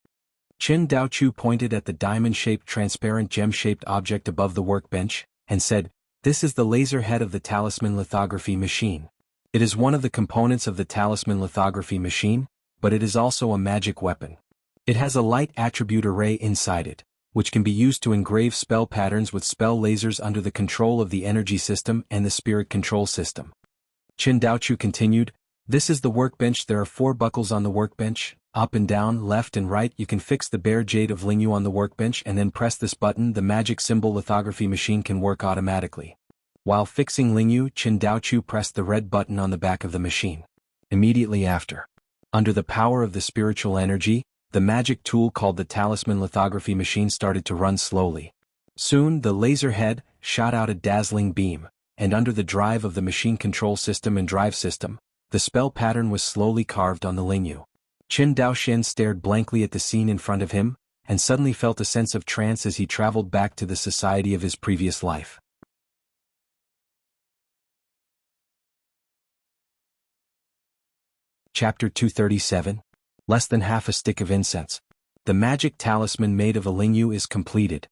Qin Daochu pointed at the diamond-shaped transparent gem-shaped object above the workbench, and said, "This is the laser head of the talisman lithography machine. It is one of the components of the talisman lithography machine, but it is also a magic weapon. It has a light attribute array inside it, which can be used to engrave spell patterns with spell lasers under the control of the energy system and the spirit control system." Qin Daochu continued, "This is the workbench. There are 4 buckles on the workbench, up and down, left and right. You can fix the bare jade of Lingyu on the workbench and then press this button. The magic symbol lithography machine can work automatically." While fixing Lingyu, Qin Daochu pressed the red button on the back of the machine. Immediately after, under the power of the spiritual energy, the magic tool called the talisman lithography machine started to run slowly. Soon the laser head shot out a dazzling beam, and under the drive of the machine control system and drive system, the spell pattern was slowly carved on the Lingyu. Qin Daoxian stared blankly at the scene in front of him, and suddenly felt a sense of trance as he traveled back to the society of his previous life. Chapter 237. Less than half a stick of incense. The magic talisman made of a Lingyu is completed.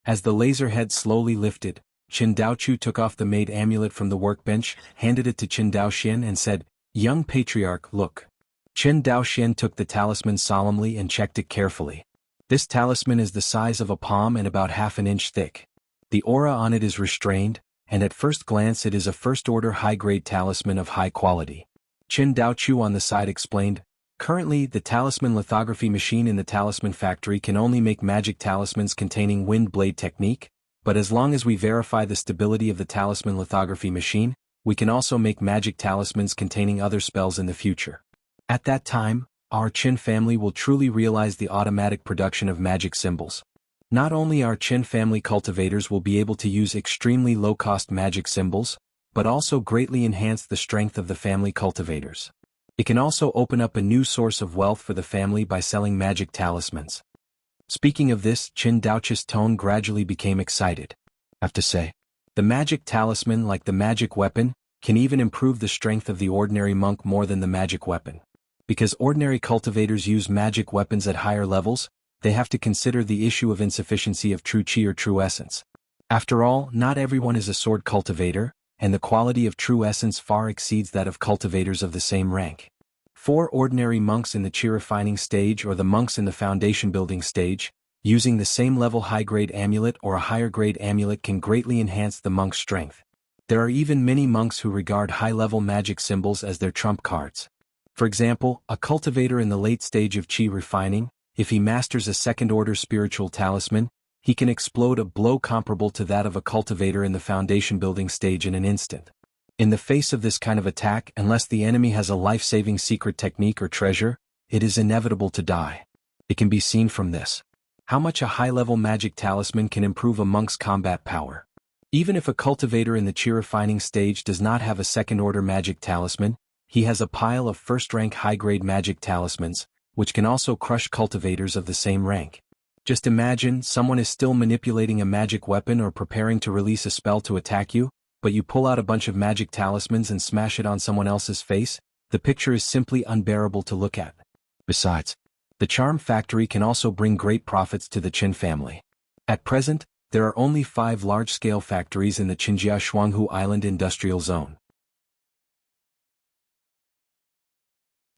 As the laser head slowly lifted, Qin Daochu took off the made amulet from the workbench, handed it to Qin Daoxian and said, "Young patriarch, look." Qin Daoxian took the talisman solemnly and checked it carefully. This talisman is the size of a palm and about half an inch thick. The aura on it is restrained, and at first glance it is a first-order high-grade talisman of high quality. Qin Daochu on the side explained, "Currently, the talisman lithography machine in the talisman factory can only make magic talismans containing wind blade technique, but as long as we verify the stability of the talisman lithography machine, we can also make magic talismans containing other spells in the future. At that time, our Qin family will truly realize the automatic production of magic symbols. Not only our Qin family cultivators will be able to use extremely low-cost magic symbols, but also greatly enhance the strength of the family cultivators. It can also open up a new source of wealth for the family by selling magic talismans." Speaking of this, Qin Daochu's tone gradually became excited. "I have to say, the magic talisman, like the magic weapon, can even improve the strength of the ordinary monk more than the magic weapon. Because ordinary cultivators use magic weapons at higher levels, they have to consider the issue of insufficiency of true chi or true essence. After all, not everyone is a sword cultivator, and the quality of true essence far exceeds that of cultivators of the same rank. 4 ordinary monks in the chi refining stage or the monks in the foundation building stage, using the same level high-grade amulet or a higher-grade amulet can greatly enhance the monk's strength. There are even many monks who regard high-level magic symbols as their trump cards. For example, a cultivator in the late stage of chi refining, if he masters a second-order spiritual talisman, he can explode a blow comparable to that of a cultivator in the foundation building stage in an instant. In the face of this kind of attack, unless the enemy has a life-saving secret technique or treasure, it is inevitable to die. It can be seen from this. How much a high-level magic talisman can improve a monk's combat power. Even if a cultivator in the chi refining stage does not have a second-order magic talisman, he has a pile of first-rank high-grade magic talismans, which can also crush cultivators of the same rank. Just imagine someone is still manipulating a magic weapon or preparing to release a spell to attack you, but you pull out a bunch of magic talismans and smash it on someone else's face. The picture is simply unbearable to look at. Besides, the charm factory can also bring great profits to the Qin family. At present, there are only 5 large-scale factories in the Qinjia Jianghu Island industrial zone.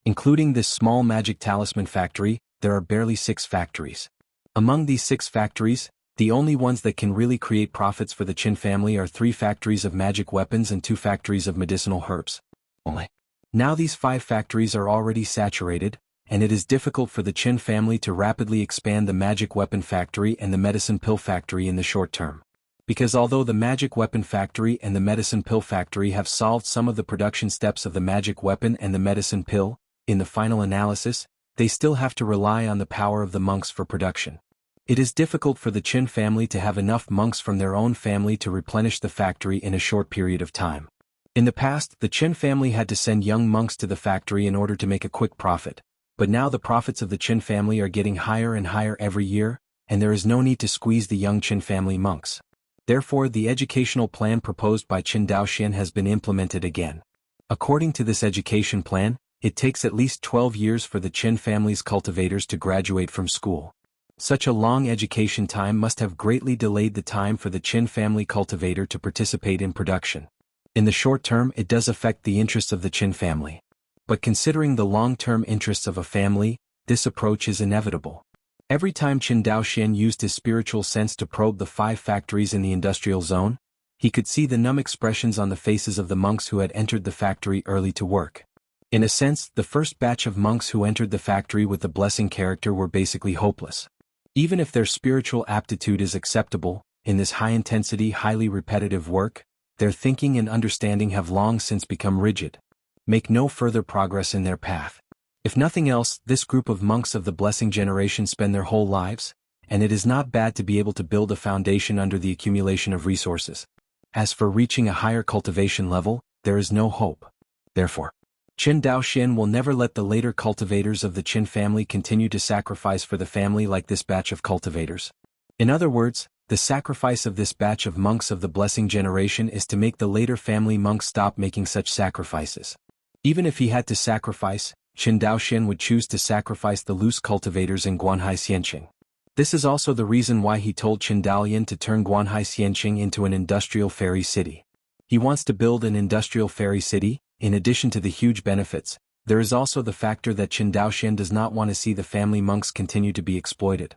Including this small magic talisman factory, there are barely 6 factories. Among these 6 factories, the only ones that can really create profits for the Qin family are 3 factories of magic weapons and 2 factories of medicinal herbs. Only. Now these 5 factories are already saturated, and it is difficult for the Qin family to rapidly expand the magic weapon factory and the medicine pill factory in the short term. Because although the magic weapon factory and the medicine pill factory have solved some of the production steps of the magic weapon and the medicine pill, in the final analysis, they still have to rely on the power of the monks for production. It is difficult for the Qin family to have enough monks from their own family to replenish the factory in a short period of time. In the past, the Qin family had to send young monks to the factory in order to make a quick profit, but now the profits of the Qin family are getting higher and higher every year, and there is no need to squeeze the young Qin family monks. Therefore, the educational plan proposed by Qin Daoxian has been implemented again. According to this education plan, it takes at least 12 years for the Qin family's cultivators to graduate from school. Such a long education time must have greatly delayed the time for the Qin family cultivator to participate in production. In the short term, it does affect the interests of the Qin family. But considering the long-term interests of a family, this approach is inevitable. Every time Qin Daoxian used his spiritual sense to probe the 5 factories in the industrial zone, he could see the numb expressions on the faces of the monks who had entered the factory early to work. In a sense, the first batch of monks who entered the factory with the blessing character were basically hopeless. Even if their spiritual aptitude is acceptable, in this high-intensity, highly repetitive work, their thinking and understanding have long since become rigid. Make no further progress in their path. If nothing else, this group of monks of the blessing generation spend their whole lives, and it is not bad to be able to build a foundation under the accumulation of resources. As for reaching a higher cultivation level, there is no hope. Therefore, Qin Daoxian will never let the later cultivators of the Qin family continue to sacrifice for the family like this batch of cultivators. In other words, the sacrifice of this batch of monks of the blessing generation is to make the later family monks stop making such sacrifices. Even if he had to sacrifice, Qin Daoxian would choose to sacrifice the loose cultivators in Guanhai Xianqing. This is also the reason why he told Qin Daolian to turn Guanhai Xianqing into an industrial ferry city. He wants to build an industrial ferry city. In addition to the huge benefits, there is also the factor that Qin Daoxian does not want to see the family monks continue to be exploited.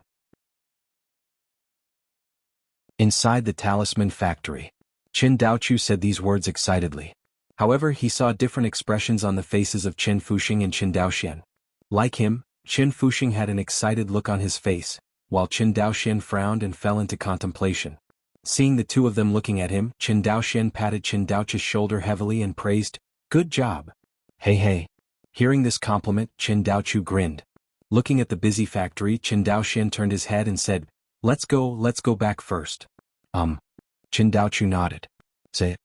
Inside the talisman factory, Qin Daochu said these words excitedly. However, he saw different expressions on the faces of Qin Fuxing and Qin Daoxian. Like him, Qin Fuxing had an excited look on his face, while Qin Daoxian frowned and fell into contemplation. Seeing the two of them looking at him, Qin Daoxian patted Qin Daochu's shoulder heavily and praised, "Good job." "Hey hey." Hearing this compliment, Qin Daochu grinned. Looking at the busy factory, Qin Daoxian turned his head and said, let's go back first." Qin Daochu nodded. "Say."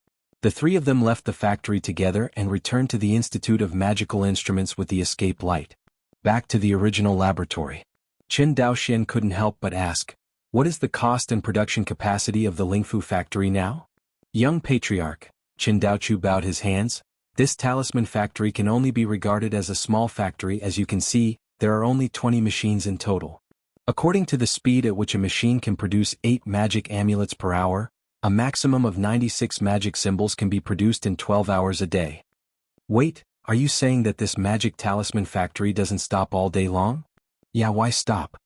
The three of them left the factory together and returned to the Institute of Magical Instruments with the escape light. Back to the original laboratory. Qin Daoxian couldn't help but ask, "What is the cost and production capacity of the Lingfu factory now?" "Young Patriarch," Qin Daochu bowed his hands, "this talisman factory can only be regarded as a small factory. As you can see, there are only 20 machines in total. According to the speed at which a machine can produce 8 magic amulets per hour, a maximum of 96 magic symbols can be produced in 12 hours a day." "Wait, are you saying that this magic talisman factory doesn't stop all day long?" "Yeah, why stop?"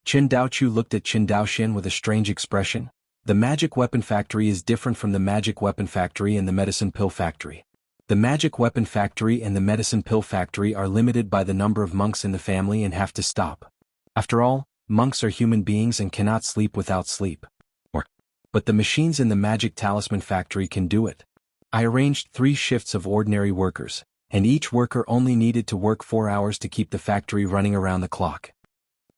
Qin Daochu looked at Qin Daoxian with a strange expression. "The magic weapon factory is different from the magic weapon factory and the medicine pill factory. The magic weapon factory and the medicine pill factory are limited by the number of monks in the family and have to stop. After all, monks are human beings and cannot sleep without sleep. But the machines in the magic talisman factory can do it. I arranged 3 shifts of ordinary workers, and each worker only needed to work 4 hours to keep the factory running around the clock."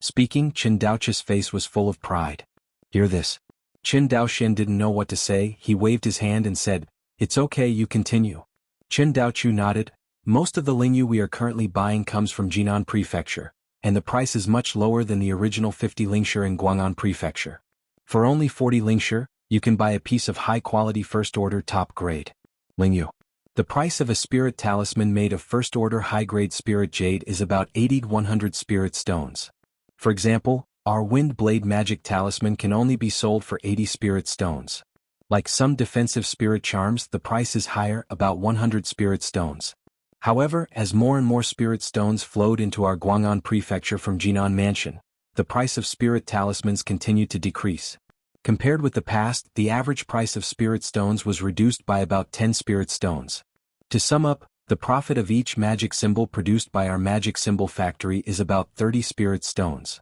Speaking, Qin Daochu's face was full of pride. "Hear this?" Qin Daoxian didn't know what to say. He waved his hand and said, "It's okay, you continue." Qin Daochu nodded. "Most of the lingyu we are currently buying comes from Jinan Prefecture, and the price is much lower than the original 50 lingshi in Guang'an Prefecture. For only 40 lingshi, you can buy a piece of high-quality first-order top-grade lingyu. The price of a spirit talisman made of first-order high-grade spirit jade is about 80 to 100 spirit stones. For example, our wind blade magic talisman can only be sold for 80 spirit stones. Like some defensive spirit charms, the price is higher, about 100 spirit stones. However, as more and more spirit stones flowed into our Guang'an Prefecture from Jinan Mansion, the price of spirit talismans continued to decrease. Compared with the past, the average price of spirit stones was reduced by about 10 spirit stones. To sum up, the profit of each magic symbol produced by our magic symbol factory is about 30 spirit stones."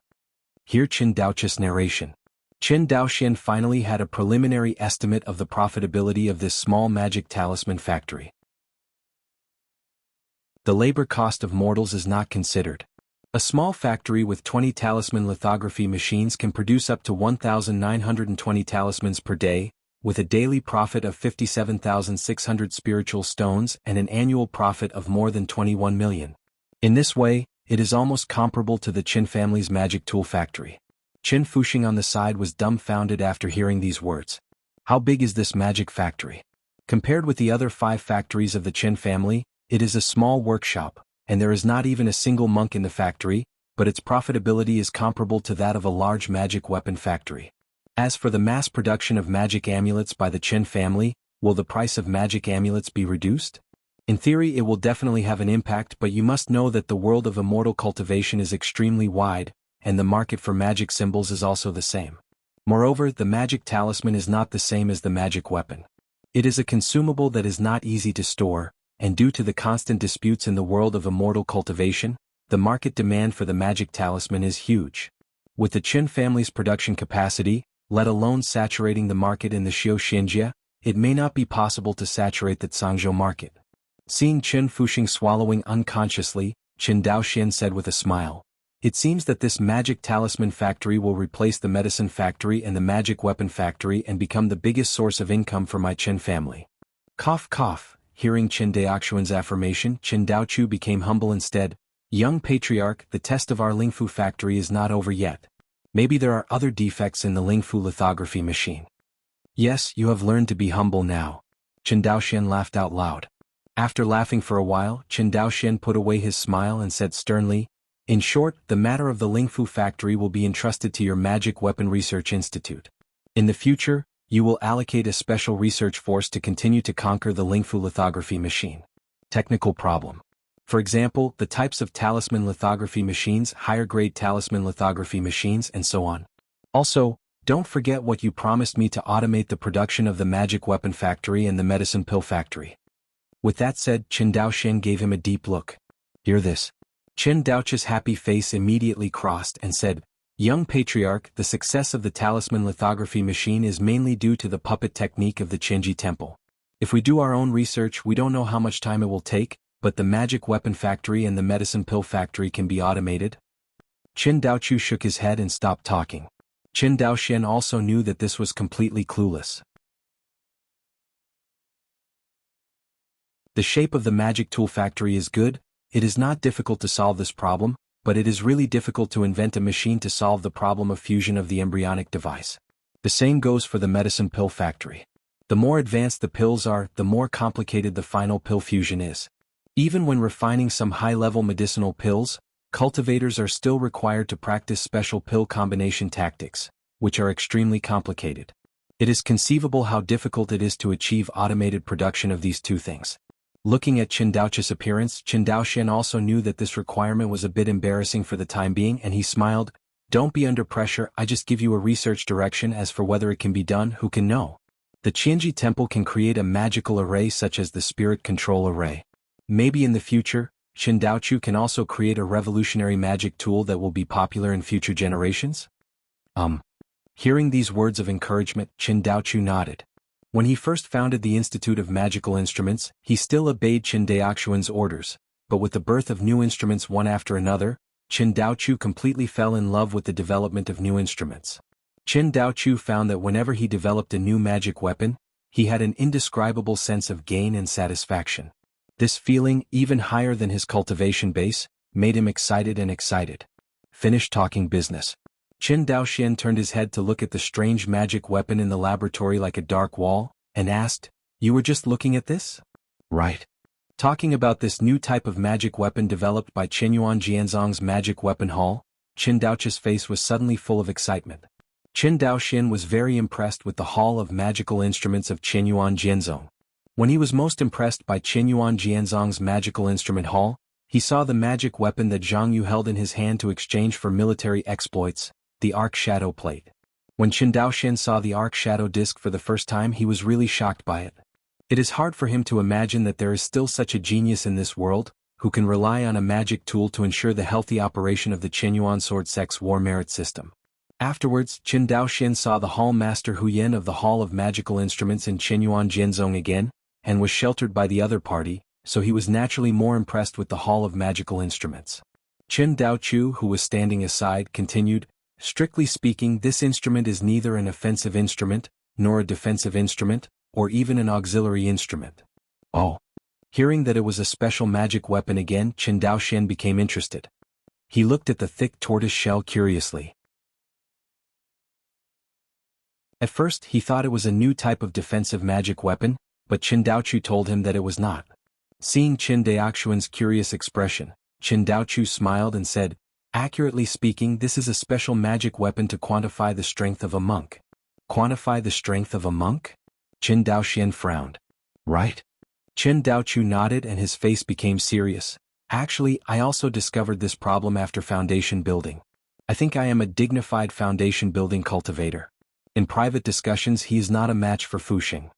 Hear Qin Daochu's narration. Qin Daoxian finally had a preliminary estimate of the profitability of this small magic talisman factory. The labor cost of mortals is not considered. A small factory with 20 talisman lithography machines can produce up to 1,920 talismans per day, with a daily profit of 57,600 spiritual stones and an annual profit of more than 21 million. In this way, it is almost comparable to the Qin family's magic tool factory. Qin Fuxing on the side was dumbfounded after hearing these words. How big is this magic factory? Compared with the other 5 factories of the Qin family, it is a small workshop, and there is not even a single monk in the factory, but its profitability is comparable to that of a large magic weapon factory. As for the mass production of magic amulets by the Qin family, will the price of magic amulets be reduced? In theory, it will definitely have an impact, but you must know that the world of immortal cultivation is extremely wide, and the market for magic symbols is also the same. Moreover, the magic talisman is not the same as the magic weapon. It is a consumable that is not easy to store, and due to the constant disputes in the world of immortal cultivation, the market demand for the magic talisman is huge. With the Qin family's production capacity, let alone saturating the market in the Xiu Xinjia, it may not be possible to saturate the Zhangzhou market. Seeing Qin Fuxing swallowing unconsciously, Qin Daoxian said with a smile, "It seems that this magic talisman factory will replace the medicine factory and the magic weapon factory and become the biggest source of income for my Qin family." Cough cough. Hearing Qin Daoxuan's affirmation, Qin Daochu became humble instead. "Young Patriarch, the test of our Lingfu factory is not over yet. Maybe there are other defects in the Lingfu lithography machine." "Yes, you have learned to be humble now." Qin Daoxian laughed out loud. After laughing for a while, Qin Daoxian put away his smile and said sternly, In short, the matter of the Lingfu factory will be entrusted to your Magic Weapon Research Institute. In the future, you will allocate a special research force to continue to conquer the Lingfu lithography machine. Technical problem. For example, the types of talisman lithography machines, higher-grade talisman lithography machines, and so on. Also, don't forget what you promised me to automate the production of the Magic Weapon Factory and the Medicine Pill Factory. With that said, Qin Daoxian gave him a deep look. Hear this. Qin Daoqi's happy face immediately crossed and said, Young Patriarch, the success of the talisman lithography machine is mainly due to the puppet technique of the Qinji Temple. If we do our own research, we don't know how much time it will take, but the Magic Weapon Factory and the Medicine Pill Factory can be automated. Qin Daoqiu shook his head and stopped talking. Qin Daoxian also knew that this was completely clueless. The shape of the magic tool factory is good. It is not difficult to solve this problem, but it is really difficult to invent a machine to solve the problem of fusion of the embryonic device. The same goes for the medicine pill factory. The more advanced the pills are, the more complicated the final pill fusion is. Even when refining some high-level medicinal pills, cultivators are still required to practice special pill combination tactics, which are extremely complicated. It is conceivable how difficult it is to achieve automated production of these two things. Looking at Qin Daoqi's appearance, Qin Daoxian also knew that this requirement was a bit embarrassing for the time being, and he smiled. Don't be under pressure, I just give you a research direction. As for whether it can be done, who can know? The Qianji Temple can create a magical array such as the Spirit Control Array. Maybe in the future, Qin Daoqiu can also create a revolutionary magic tool that will be popular in future generations? Hearing these words of encouragement, Qin Daoqiu nodded. When he first founded the Institute of Magical Instruments, he still obeyed Qin Daoxian's orders, but with the birth of new instruments one after another, Qin Daoqiu completely fell in love with the development of new instruments. Qin Daoqiu found that whenever he developed a new magic weapon, he had an indescribable sense of gain and satisfaction. This feeling, even higher than his cultivation base, made him excited and excited. Finished talking business. Qin Daoxian turned his head to look at the strange magic weapon in the laboratory like a dark wall, and asked, You were just looking at this? Right. Talking about this new type of magic weapon developed by Qinyuan Jianzong's Magic Weapon Hall, Qin Daoqi's face was suddenly full of excitement. Qin Daoxian was very impressed with the Hall of Magical Instruments of Qinyuan Jianzong. When he was most impressed by Qinyuan Jianzong's Magical Instrument Hall, he saw the magic weapon that Jianghu held in his hand to exchange for military exploits, the Arc Shadow Plate. When Qin Daoxian saw the Arc Shadow Disc for the first time, he was really shocked by it. It is hard for him to imagine that there is still such a genius in this world, who can rely on a magic tool to ensure the healthy operation of the Qinyuan Sword Sect's war merit system. Afterwards, Qin Daoxian saw the Hall Master Hu Yin of the Hall of Magical Instruments in Qinyuan Jianzong again, and was sheltered by the other party, so he was naturally more impressed with the Hall of Magical Instruments. Qin Daoqiu, who was standing aside, continued, Strictly speaking, this instrument is neither an offensive instrument, nor a defensive instrument, or even an auxiliary instrument. Oh. Hearing that it was a special magic weapon again, Qin Daoxian became interested. He looked at the thick tortoise shell curiously. At first, he thought it was a new type of defensive magic weapon, but Qin Daoqiu told him that it was not. Seeing Qin Daoxian's curious expression, Qin Daoqiu smiled and said, Accurately speaking, this is a special magic weapon to quantify the strength of a monk. Quantify the strength of a monk? Qin Daoxian frowned. Right? Qin Daoqiu nodded and his face became serious. Actually, I also discovered this problem after foundation building. I think I am a dignified foundation building cultivator. In private discussions, he is not a match for Fuxing.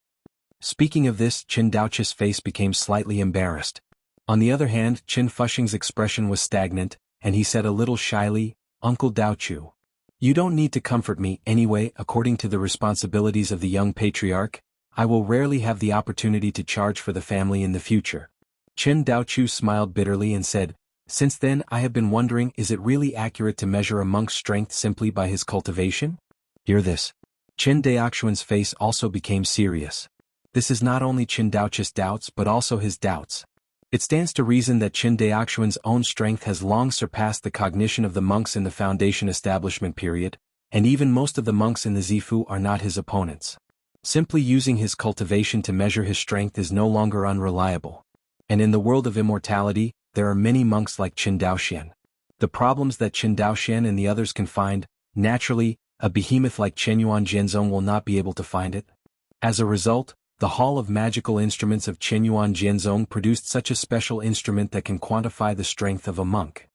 Speaking of this, Qin Daoqi's face became slightly embarrassed. On the other hand, Qin Fuxing's expression was stagnant, and he said a little shyly, Uncle Daoqiu. You don't need to comfort me, anyway. According to the responsibilities of the young patriarch, I will rarely have the opportunity to charge for the family in the future. Qin Daoqiu smiled bitterly and said, Since then I have been wondering, is it really accurate to measure a monk's strength simply by his cultivation? Hear this. Qin Daoxian's face also became serious. This is not only Qin Daoqi's doubts but also his doubts. It stands to reason that Qin Daoxian's own strength has long surpassed the cognition of the monks in the foundation establishment period, and even most of the monks in the Zifu are not his opponents. Simply using his cultivation to measure his strength is no longer unreliable. And in the world of immortality, there are many monks like Qin Daoxian. The problems that Qin Daoxian and the others can find, naturally, a behemoth like Qinyuan Jianzong will not be able to find it. As a result, the Hall of Magical Instruments of Qinyuan Jianzong produced such a special instrument that can quantify the strength of a monk.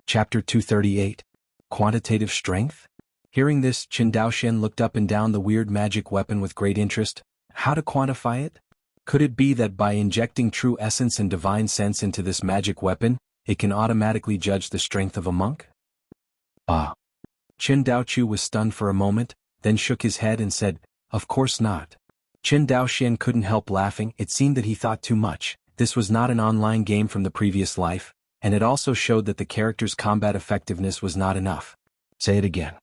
Chapter 238. Quantitative Strength? Hearing this, Qin Daoxian looked up and down the weird magic weapon with great interest. How to quantify it? Could it be that by injecting true essence and divine sense into this magic weapon, it can automatically judge the strength of a monk? Qin Daoqiu was stunned for a moment, then shook his head and said, "Of course not." Qin Daoxian couldn't help laughing. It seemed that he thought too much. This was not an online game from the previous life, and it also showed that the character's combat effectiveness was not enough. Say it again.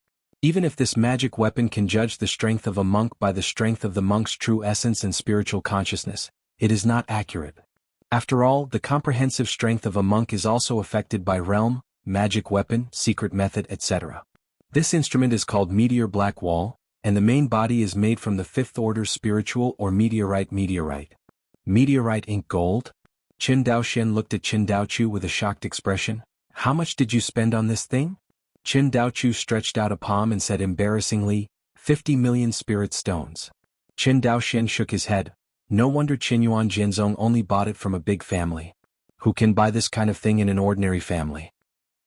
Even if this magic weapon can judge the strength of a monk by the strength of the monk's true essence and spiritual consciousness, it is not accurate. After all, the comprehensive strength of a monk is also affected by realm, magic weapon, secret method, etc. This instrument is called Meteor Black Wall, and the main body is made from the fifth order spiritual or meteorite. Meteorite ink gold? Qin Daoxian looked at Qin Daoqiu with a shocked expression. How much did you spend on this thing? Qin Daoqiu stretched out a palm and said embarrassingly, 50 million spirit stones. Qin Daoxian shook his head. No wonder Qinyuan Jianzong only bought it from a big family. Who can buy this kind of thing in an ordinary family?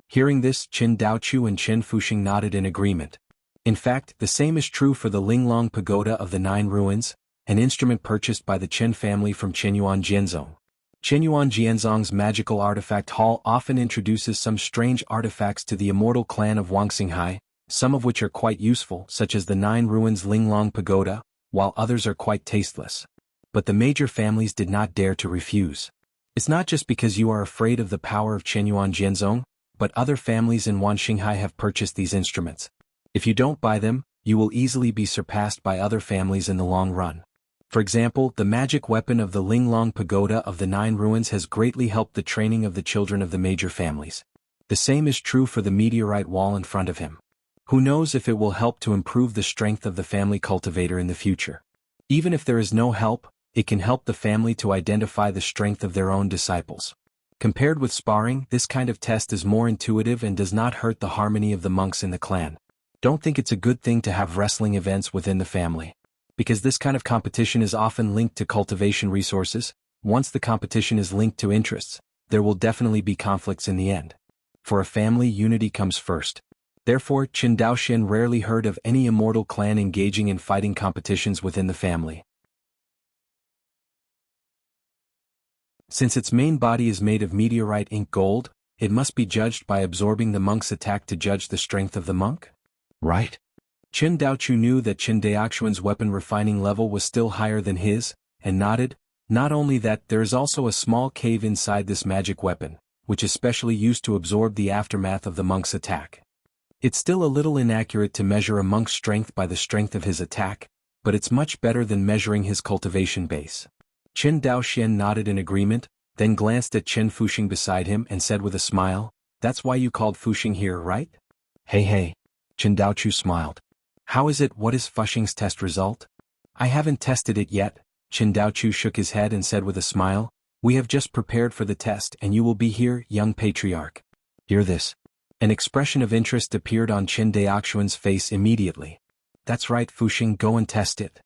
Hearing this, Qin Daoqiu and Qin Fuxing nodded in agreement. In fact, the same is true for the Linglong Pagoda of the Nine Ruins, an instrument purchased by the Qin family from Qinyuan Jianzong. Qinyuan Jianzong's magical artifact hall often introduces some strange artifacts to the immortal clan of Wangxinghai, some of which are quite useful, such as the Nine Ruins Linglong Pagoda, while others are quite tasteless. But the major families did not dare to refuse. It's not just because you are afraid of the power of Qinyuan Jianzong, but other families in Wangxinghai have purchased these instruments. If you don't buy them, you will easily be surpassed by other families in the long run. For example, the magic weapon of the Linglong Pagoda of the Nine Ruins has greatly helped the training of the children of the major families. The same is true for the meteorite wall in front of him. Who knows if it will help to improve the strength of the family cultivator in the future. Even if there is no help, it can help the family to identify the strength of their own disciples. Compared with sparring, this kind of test is more intuitive and does not hurt the harmony of the monks in the clan. Don't think it's a good thing to have wrestling events within the family. Because this kind of competition is often linked to cultivation resources, once the competition is linked to interests, there will definitely be conflicts in the end. For a family, unity comes first. Therefore, Qin Daoxian rarely heard of any immortal clan engaging in fighting competitions within the family. Since its main body is made of meteorite ink gold, it must be judged by absorbing the monk's attack to judge the strength of the monk? Right? Qin Daoqiu knew that Qin Daoxuan's weapon refining level was still higher than his, and nodded. Not only that, there is also a small cave inside this magic weapon, which is specially used to absorb the aftermath of the monk's attack. It's still a little inaccurate to measure a monk's strength by the strength of his attack, but it's much better than measuring his cultivation base. Qin Daoxian nodded in agreement, then glanced at Qin Fuxing beside him and said with a smile, "That's why you called Fuxing here, right?" Hey. Qin Daoqiu smiled. "How is it? What is Fuxing's test result?" "I haven't tested it yet." Qin Daoqiu shook his head and said with a smile, "We have just prepared for the test and you will be here, young patriarch." Hear this. An expression of interest appeared on Qin Daoxuan's face immediately. "That's right, Fuxing, go and test it."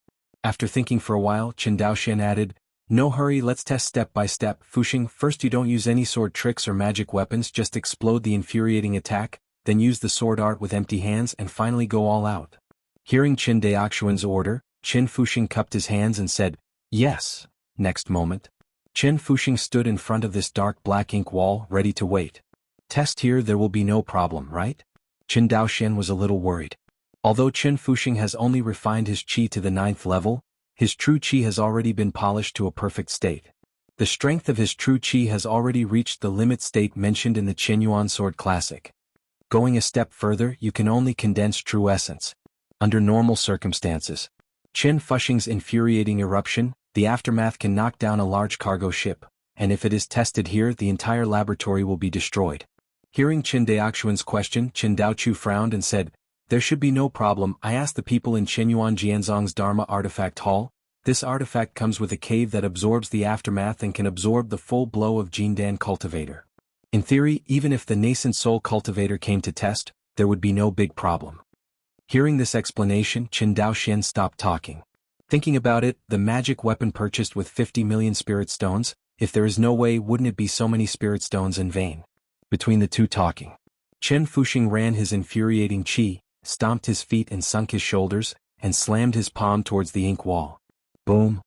After thinking for a while, Qin Daoxian added, "No hurry, let's test step by step. Fuxing, first you don't use any sword tricks or magic weapons, just explode the infuriating attack, then use the sword art with empty hands and finally go all out." Hearing Qin Daoxuan's order, Qin Fuxing cupped his hands and said, "Yes." Next moment, Qin Fuxing stood in front of this dark black ink wall, ready to wait. "Test here, there will be no problem, right?" Qin Daoxian was a little worried. Although Qin Fuxing has only refined his qi to the 9th level, his true qi has already been polished to a perfect state. The strength of his true qi has already reached the limit state mentioned in the Qinyuan Sword Classic. Going a step further, you can only condense true essence. Under normal circumstances, Qin Fuxing's infuriating eruption, the aftermath can knock down a large cargo ship, and if it is tested here, the entire laboratory will be destroyed. Hearing Qin Daoxuan's question, Qin Daoqiu frowned and said, "There should be no problem. I asked the people in Qinyuan Jianzong's Dharma Artifact Hall, This artifact comes with a cave that absorbs the aftermath and can absorb the full blow of Jindan Cultivator. In theory, even if the nascent soul cultivator came to test, there would be no big problem. Hearing this explanation, Qin Daoxian stopped talking. Thinking about it, the magic weapon purchased with 50 million spirit stones, if there is no way, wouldn't it be so many spirit stones in vain? Between the two talking, Chen Fuxing ran his infuriating qi, stomped his feet and sunk his shoulders, and slammed his palm towards the ink wall. Boom!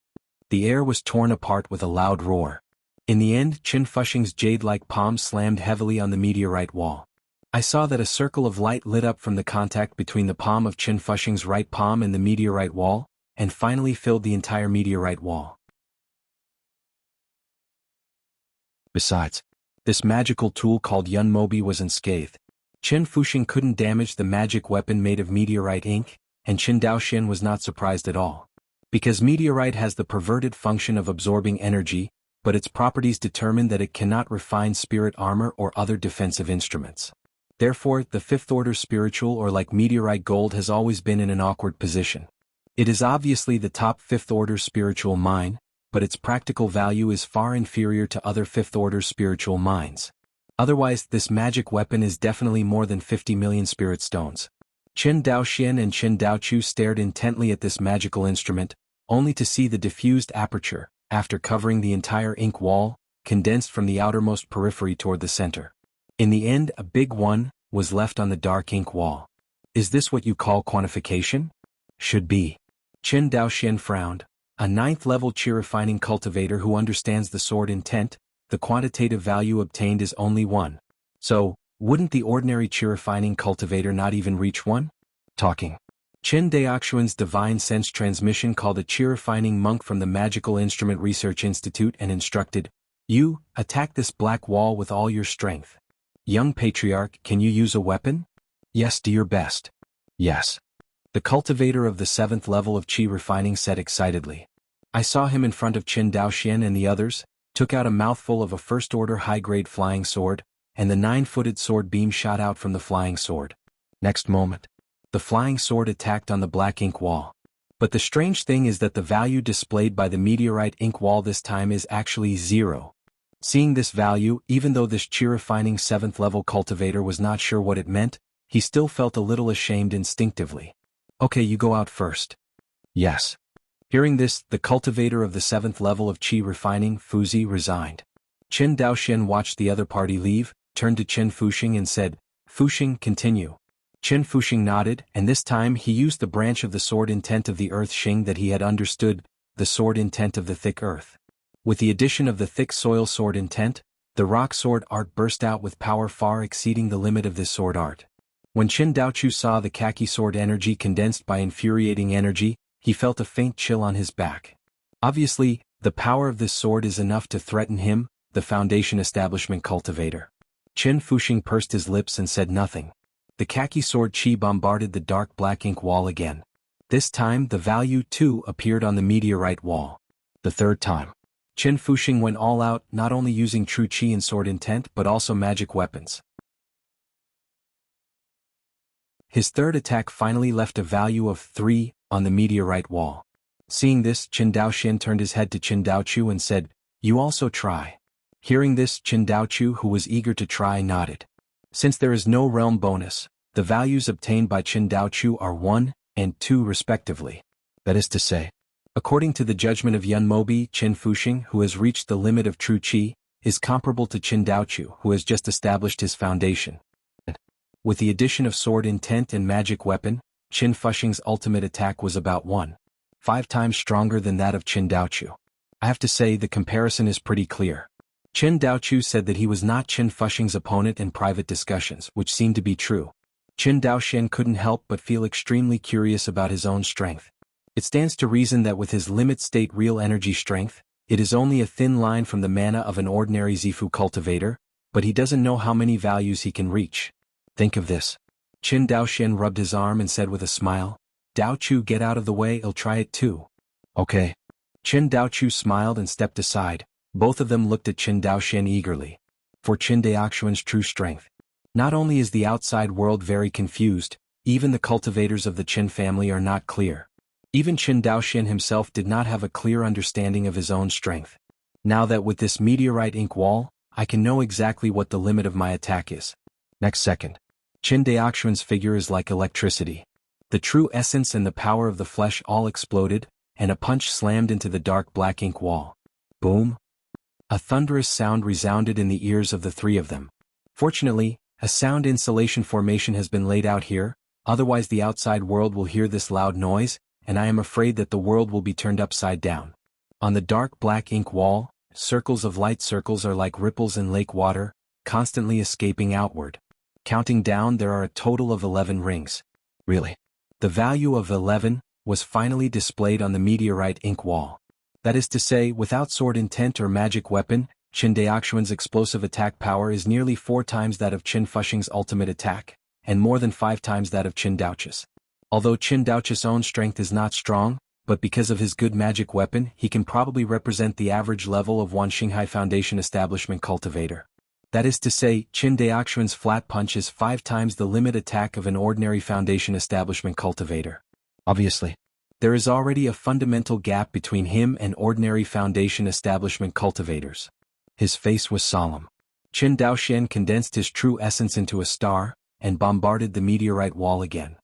The air was torn apart with a loud roar. In the end, Chen Fuxing's jade-like palm slammed heavily on the meteorite wall. I saw that a circle of light lit up from the contact between the palm of Chen Fuxing's right palm and the meteorite wall, and finally filled the entire meteorite wall. Besides, this magical tool called Yun Mobi was unscathed. Chen Fuxing couldn't damage the magic weapon made of meteorite ink, and Qin Daoxian was not surprised at all. Because meteorite has the perverted function of absorbing energy, but its properties determine that it cannot refine spirit armor or other defensive instruments. Therefore, the fifth-order spiritual or like meteorite gold has always been in an awkward position. It is obviously the top fifth-order spiritual mine, but its practical value is far inferior to other fifth-order spiritual mines. Otherwise, this magic weapon is definitely more than 50 million spirit stones. Qin Daoxian and Qin Daochu stared intently at this magical instrument, only to see the diffused aperture, after covering the entire ink wall, condensed from the outermost periphery toward the center. In the end, a big one was left on the dark ink wall. Is this what you call quantification? Should be. Qin Daoxian frowned. A 9th-level qi refining cultivator who understands the sword intent, the quantitative value obtained is only 1. So, wouldn't the ordinary qi refining cultivator not even reach 1? Talking. Qin Daoxuan's divine sense transmission called a qi refining monk from the Magical Instrument Research Institute and instructed, "You, attack this black wall with all your strength. Young patriarch, can you use a weapon?" "Yes, do your best." "Yes." The cultivator of the 7th level of qi refining said excitedly. I saw him in front of Qin Daoxian and the others, took out a mouthful of a first-order high-grade flying sword, and the 9-footed sword beam shot out from the flying sword. Next moment, the flying sword attacked on the black ink wall. But the strange thing is that the value displayed by the meteorite ink wall this time is actually 0. Seeing this value, even though this qi refining 7th level cultivator was not sure what it meant, he still felt a little ashamed instinctively. "Okay, you go out first." "Yes." Hearing this, the cultivator of the 7th level of qi refining, Fuzi, resigned. Qin Daoxian watched the other party leave, turned to Qin Fuxing and said, "Fuxing, continue." Qin Fuxing nodded, and this time he used the branch of the sword intent of the earth Xing that he had understood, the sword intent of the thick earth. With the addition of the thick soil sword intent, the rock sword art burst out with power far exceeding the limit of this sword art. When Qin Daochu saw the khaki sword energy condensed by infuriating energy, he felt a faint chill on his back. Obviously, the power of this sword is enough to threaten him, the Foundation Establishment cultivator. Qin Fuxing pursed his lips and said nothing. The khaki sword qi bombarded the dark black ink wall again. This time the value 2 appeared on the meteorite wall. The third time, Qin Fuxing went all out, not only using true qi and sword intent but also magic weapons. His third attack finally left a value of 3 on the meteorite wall. Seeing this, Qin Daoxian turned his head to Qin Daochu and said, "You also try." Hearing this, Qin Daochu, who was eager to try, nodded. Since there is no realm bonus, the values obtained by Qin Daochu are 1 and 2 respectively. That is to say, according to the judgment of Yun Mobi, Qin Fuxing, who has reached the limit of true qi, is comparable to Qin Daochu, who has just established his foundation. With the addition of sword intent and magic weapon, Qin Fuxing's ultimate attack was about 1.5 times stronger than that of Qin Daochu. I have to say the comparison is pretty clear. Qin Daochu said that he was not Qin Fuxing's opponent in private discussions, which seemed to be true. Qin Daoxian couldn't help but feel extremely curious about his own strength. It stands to reason that with his limit state real energy strength, it is only a thin line from the mana of an ordinary Zifu cultivator, but he doesn't know how many values he can reach. Think of this. Qin Daoxian rubbed his arm and said with a smile, "Daochu, get out of the way, I'll try it too." "Okay." Qin Daochu smiled and stepped aside. Both of them looked at Qin Daoxian eagerly. For Qin Daoxuan's true strength. Not only is the outside world very confused, even the cultivators of the Qin family are not clear. Even Qin Daoxian himself did not have a clear understanding of his own strength. Now that with this meteorite ink wall, I can know exactly what the limit of my attack is. Next second. Qin Daoxian's figure is like electricity. The true essence and the power of the flesh all exploded, and a punch slammed into the dark black ink wall. Boom! A thunderous sound resounded in the ears of the three of them. Fortunately, a sound insulation formation has been laid out here, otherwise the outside world will hear this loud noise, and I am afraid that the world will be turned upside down. On the dark black ink wall, circles of light circles are like ripples in lake water, constantly escaping outward. Counting down, there are a total of 11 rings. Really? The value of 11 was finally displayed on the meteorite ink wall. That is to say, without sword intent or magic weapon, Qin Daoxian's explosive attack power is nearly 4 times that of Qin Fuxing's ultimate attack, and more than 5 times that of Qin Daoqi's. Although Qin Daoqi's own strength is not strong, but because of his good magic weapon, he can probably represent the average level of one Shanghai Foundation establishment cultivator. That is to say, Qin Daoxian's flat punch is 5 times the limit attack of an ordinary Foundation establishment cultivator. Obviously, there is already a fundamental gap between him and ordinary Foundation establishment cultivators. His face was solemn. Qin Daoxian condensed his true essence into a star, and bombarded the meteorite wall again.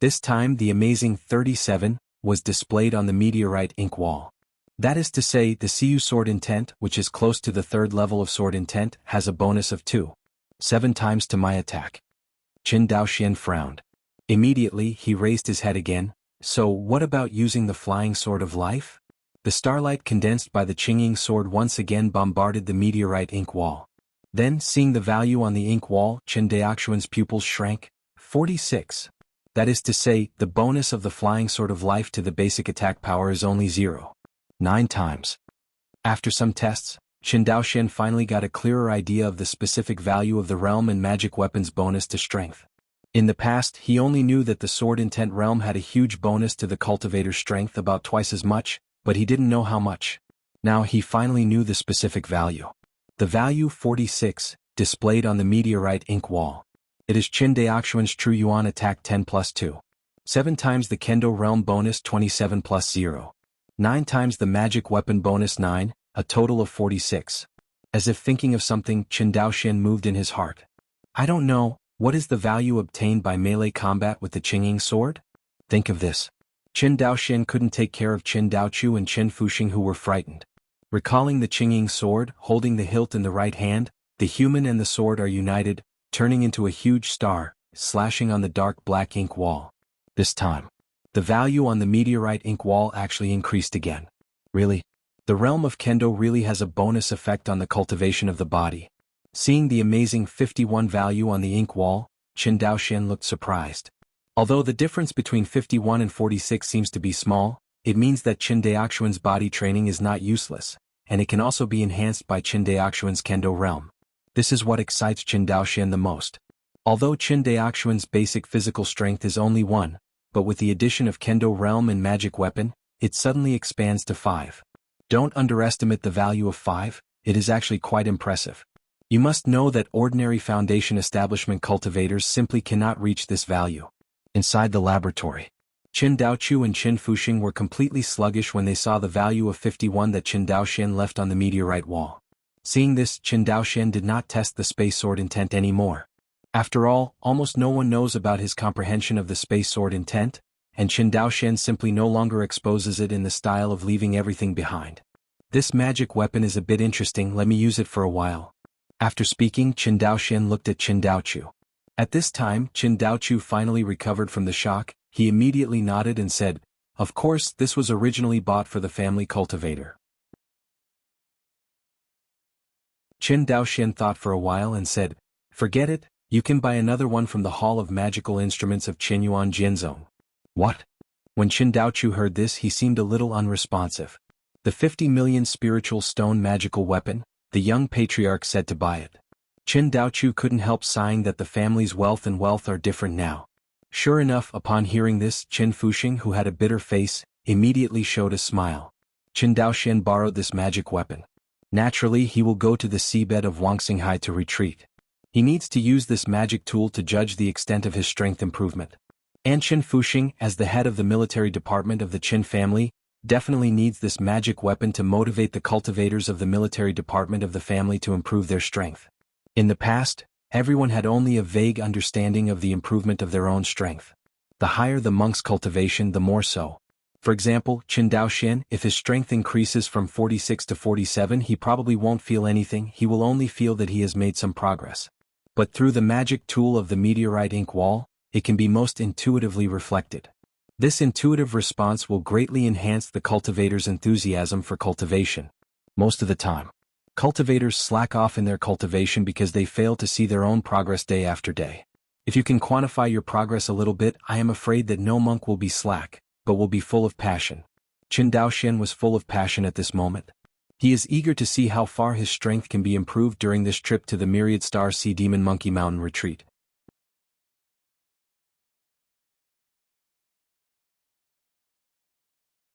This time the amazing 37 was displayed on the meteorite ink wall. That is to say, the Siyu sword intent, which is close to the 3rd level of sword intent, has a bonus of 7 times to my attack. Qin Daoxian frowned. Immediately he raised his head again. So what about using the flying sword of life? The starlight condensed by the Qingying sword once again bombarded the meteorite ink wall. Then, seeing the value on the ink wall, Qin Daoxian's pupils shrank. 46. That is to say, the bonus of the flying sword of life to the basic attack power is only 9 times. After some tests, Qin Daoxian finally got a clearer idea of the specific value of the realm and magic weapons bonus to strength. In the past, he only knew that the sword intent realm had a huge bonus to the cultivator's strength, about twice as much, but he didn't know how much. Now he finally knew the specific value. The value 46, displayed on the meteorite ink wall. It is Qin Daoxian's true yuan attack 10 plus 2. 7 times the kendo realm bonus 27 plus 0. 9 times the magic weapon bonus 9, a total of 46. As if thinking of something, Qin Daoxian moved in his heart. I don't know, what is the value obtained by melee combat with the Qingying sword? Think of this. Qin Daoxian couldn't take care of Qin Daoqiu and Qin Fuxing, who were frightened. Recalling the Qingying sword, holding the hilt in the right hand, the human and the sword are united, turning into a huge star, slashing on the dark black ink wall. This time, the value on the meteorite ink wall actually increased again. Really? The realm of Kendo really has a bonus effect on the cultivation of the body. Seeing the amazing 51 value on the ink wall, Qin Daoxian looked surprised. Although the difference between 51 and 46 seems to be small, it means that Qin Daoxian's body training is not useless, and it can also be enhanced by Qin Daoxian's Kendo realm. This is what excites Qin Daoxian the most. Although Qin Daoxian's basic physical strength is only 1, but with the addition of Kendo realm and magic weapon, it suddenly expands to 5. Don't underestimate the value of 5, it is actually quite impressive. You must know that ordinary Foundation establishment cultivators simply cannot reach this value. Inside the laboratory, Qin Daoqiu and Qin Fuxing were completely sluggish when they saw the value of 51 that Qin Daoxian left on the meteorite wall. Seeing this, Qin Daoxian did not test the space sword intent anymore. After all, almost no one knows about his comprehension of the space sword intent, and Qin Daoxian simply no longer exposes it in the style of leaving everything behind. This magic weapon is a bit interesting, let me use it for a while. After speaking, Qin Daoxian looked at Qin Daoqiu. At this time, Qin Daoqiu finally recovered from the shock. He immediately nodded and said, "Of course, this was originally bought for the family cultivator." Qin Daoxian thought for a while and said, "Forget it, you can buy another one from the Hall of Magical Instruments of Qinyuan Jianzong." What? When Qin Daoqiu heard this, he seemed a little unresponsive. The 50 million spiritual stone magical weapon, the young patriarch said to buy it. Qin Daoqiu couldn't help sighing that the family's wealth are different now. Sure enough, upon hearing this, Qin Fuxing, who had a bitter face, immediately showed a smile. Qin Daoxian borrowed this magic weapon. Naturally, he will go to the seabed of Wangxinghai to retreat. He needs to use this magic tool to judge the extent of his strength improvement. And Qin Fuxing, as the head of the military department of the Qin family, definitely needs this magic weapon to motivate the cultivators of the military department of the family to improve their strength. In the past, everyone had only a vague understanding of the improvement of their own strength. The higher the monk's cultivation, the more so. For example, Qin Daoxian, if his strength increases from 46 to 47, he probably won't feel anything, he will only feel that he has made some progress. But through the magic tool of the meteorite ink wall, it can be most intuitively reflected. This intuitive response will greatly enhance the cultivator's enthusiasm for cultivation. Most of the time, cultivators slack off in their cultivation because they fail to see their own progress day after day. If you can quantify your progress a little bit, I am afraid that no monk will be slack, but will be full of passion. Qin Daoxian was full of passion at this moment. He is eager to see how far his strength can be improved during this trip to the Myriad Star Sea Demon Monkey Mountain Retreat.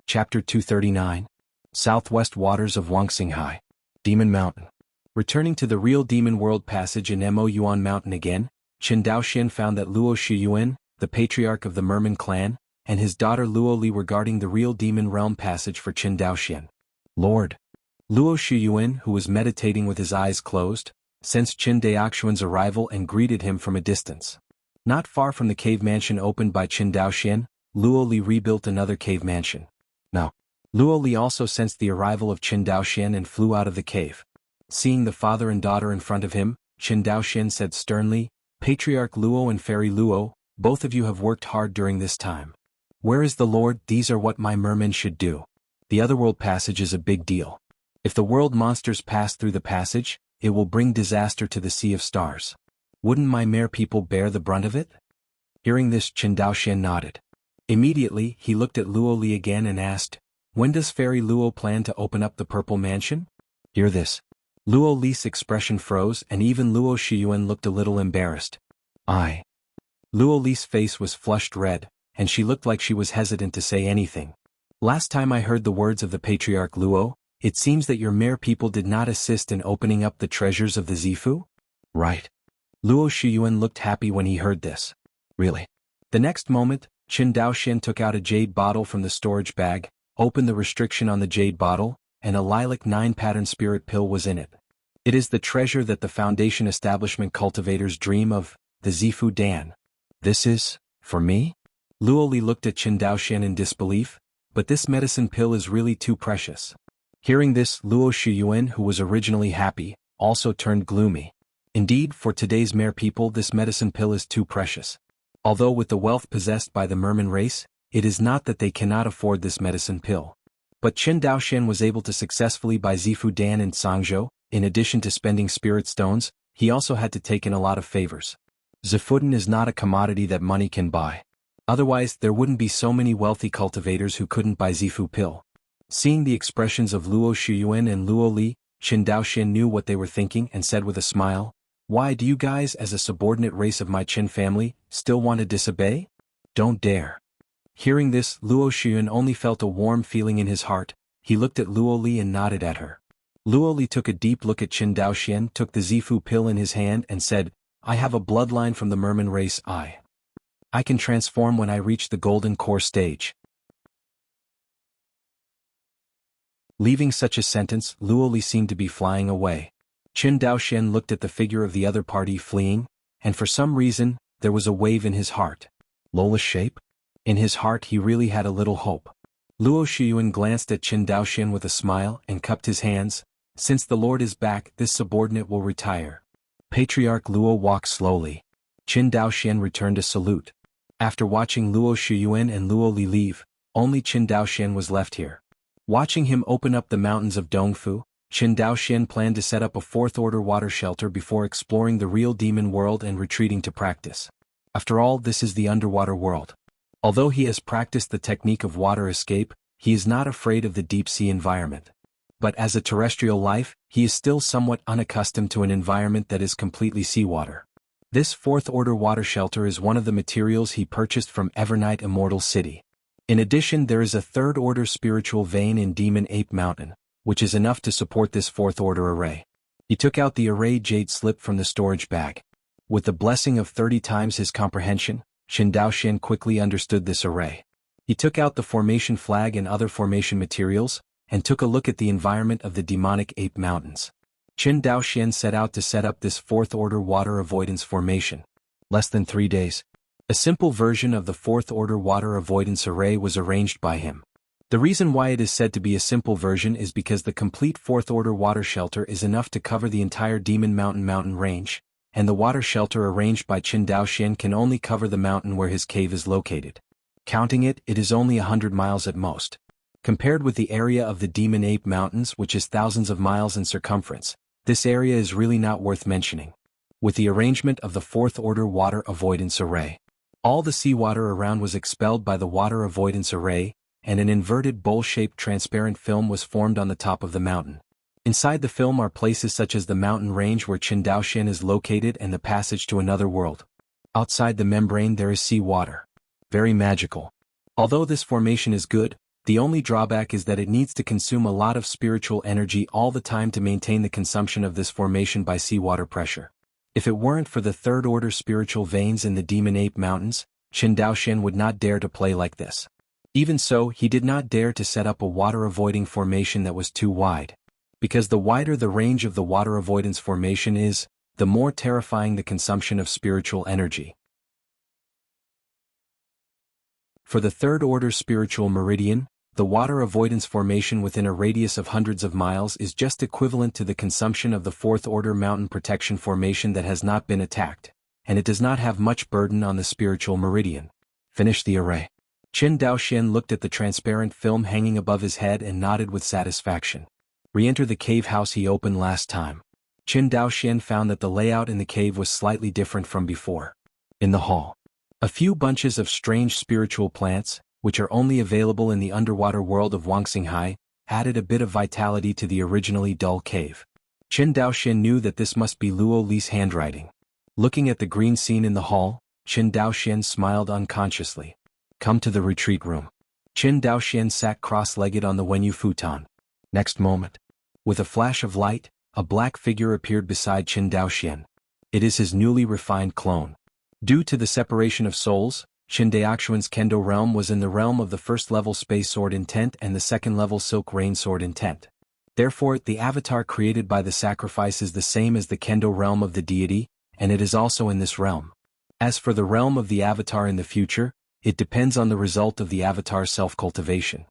Chapter 239. Southwest Waters of Wuxia, Demon Mountain. Returning to the real Demon World passage in Mo Yuan Mountain again, Qin Daoxian found that Luo Shiyuan, the patriarch of the Merman clan, and his daughter Luo Li were guarding the real Demon Realm passage for Qin Daoxian. Lord. Luo Shiyuan, who was meditating with his eyes closed, sensed Qin Daoxian's arrival and greeted him from a distance. Not far from the cave mansion opened by Qin Daoxian, Luo Li rebuilt another cave mansion. Now, Luo Li also sensed the arrival of Qin Daoxian and flew out of the cave. Seeing the father and daughter in front of him, Qin Daoxian said sternly, "Patriarch Luo and Fairy Luo, both of you have worked hard during this time. Where is the Lord? These are what my mermen should do." The otherworld passage is a big deal. If the world monsters pass through the passage, it will bring disaster to the Sea of Stars. Wouldn't my mere people bear the brunt of it? Hearing this, Qin Daoxian nodded. Immediately, he looked at Luo Li again and asked, "When does Fairy Luo plan to open up the Purple Mansion?" Hear this. Luo Li's expression froze and even Luo Shiyuan looked a little embarrassed. Luo Li's face was flushed red, and she looked like she was hesitant to say anything. "Last time I heard the words of the Patriarch Luo, it seems that your mere people did not assist in opening up the treasures of the Zifu?" Right. Luo Shiyuan looked happy when he heard this. Really? The next moment, Qin Daoxian took out a jade bottle from the storage bag, opened the restriction on the jade bottle, and a lilac 9-pattern spirit pill was in it. It is the treasure that the Foundation establishment cultivators dream of, the Zifu Dan. This is, for me? Luo Li looked at Qin Daoxian in disbelief, but this medicine pill is really too precious. Hearing this, Luo Shiyuan, who was originally happy, also turned gloomy. Indeed, for today's mere people this medicine pill is too precious. Although with the wealth possessed by the Merman race, it is not that they cannot afford this medicine pill. But Qin Daoxian was able to successfully buy Zifu Dan in Sangzhou. In addition to spending spirit stones, he also had to take in a lot of favors. Zifudan is not a commodity that money can buy. Otherwise, there wouldn't be so many wealthy cultivators who couldn't buy Zifu pill. Seeing the expressions of Luo Shiyuan and Luo Li, Qin Daoxian knew what they were thinking and said with a smile, "Why do you guys, as a subordinate race of my Qin family, still want to disobey? Don't dare." Hearing this, Luo Shiyuan only felt a warm feeling in his heart. He looked at Luo Li and nodded at her. Luo Li took a deep look at Qin Daoxian, took the Zifu pill in his hand and said, "I have a bloodline from the Merman race. I can transform when I reach the golden core stage." Leaving such a sentence, Luo Li seemed to be flying away. Qin Daoxian looked at the figure of the other party fleeing, and for some reason, there was a wave in his heart. Lola's shape? In his heart he really had a little hope. Luo Shiyuan glanced at Qin Daoxian with a smile and cupped his hands. "Since the Lord is back, this subordinate will retire." Patriarch Luo walked slowly. Qin Daoxian returned a salute. After watching Luo Shiyuan and Luo Li leave, only Qin Daoxian was left here. Watching him open up the mountains of Dongfu, Qin Daoxian planned to set up a fourth-order water shelter before exploring the real demon world and retreating to practice. After all, this is the underwater world. Although he has practiced the technique of water escape, he is not afraid of the deep-sea environment. But as a terrestrial life, he is still somewhat unaccustomed to an environment that is completely seawater. This fourth-order water shelter is one of the materials he purchased from Evernight Immortal City. In addition, there is a third-order spiritual vein in Demon Ape Mountain, which is enough to support this fourth-order array. He took out the array jade slip from the storage bag. With the blessing of 30 times his comprehension, Qin Daoxian quickly understood this array. He took out the formation flag and other formation materials, and took a look at the environment of the demonic ape mountains. Qin Daoxian set out to set up this fourth-order water avoidance formation. Less than 3 days. A simple version of the fourth-order water avoidance array was arranged by him. The reason why it is said to be a simple version is because the complete fourth-order water shelter is enough to cover the entire Demon mountain range, and the water shelter arranged by Qin Daoxian can only cover the mountain where his cave is located. Counting it, it is only 100 miles at most. Compared with the area of the Demon Ape Mountains, which is thousands of miles in circumference, this area is really not worth mentioning. With the arrangement of the fourth-order water avoidance array, all the seawater around was expelled by the water avoidance array, and an inverted bowl-shaped transparent film was formed on the top of the mountain. Inside the film are places such as the mountain range where Qin Daoxian is located and the passage to another world. Outside the membrane there is seawater. Very magical. Although this formation is good, the only drawback is that it needs to consume a lot of spiritual energy all the time to maintain the consumption of this formation by seawater pressure. If it weren't for the third-order spiritual veins in the Demon Ape Mountains, Qin Daoxian would not dare to play like this. Even so, he did not dare to set up a water-avoiding formation that was too wide. Because the wider the range of the water avoidance formation is, the more terrifying the consumption of spiritual energy. For the third-order spiritual meridian, the water avoidance formation within a radius of hundreds of miles is just equivalent to the consumption of the fourth-order mountain protection formation that has not been attacked, and it does not have much burden on the spiritual meridian. Finish the array. Qin Daoxian looked at the transparent film hanging above his head and nodded with satisfaction. Re-enter the cave house he opened last time. Qin Daoxian found that the layout in the cave was slightly different from before. In the hall, a few bunches of strange spiritual plants, which are only available in the underwater world of Wuxia, added a bit of vitality to the originally dull cave. Qin Daoxian knew that this must be Luo Li's handwriting. Looking at the green scene in the hall, Qin Daoxian smiled unconsciously. Come to the retreat room. Qin Daoxian sat cross-legged on the Wenyu futon. Next moment, with a flash of light, a black figure appeared beside Qin Daoxian. It is his newly refined clone. Due to the separation of souls, Qin Daoxian's Kendo realm was in the realm of the first-level Space Sword Intent and the second-level Silk Rain Sword Intent. Therefore, the avatar created by the sacrifice is the same as the Kendo realm of the deity, and it is also in this realm. As for the realm of the avatar in the future, it depends on the result of the avatar's self-cultivation.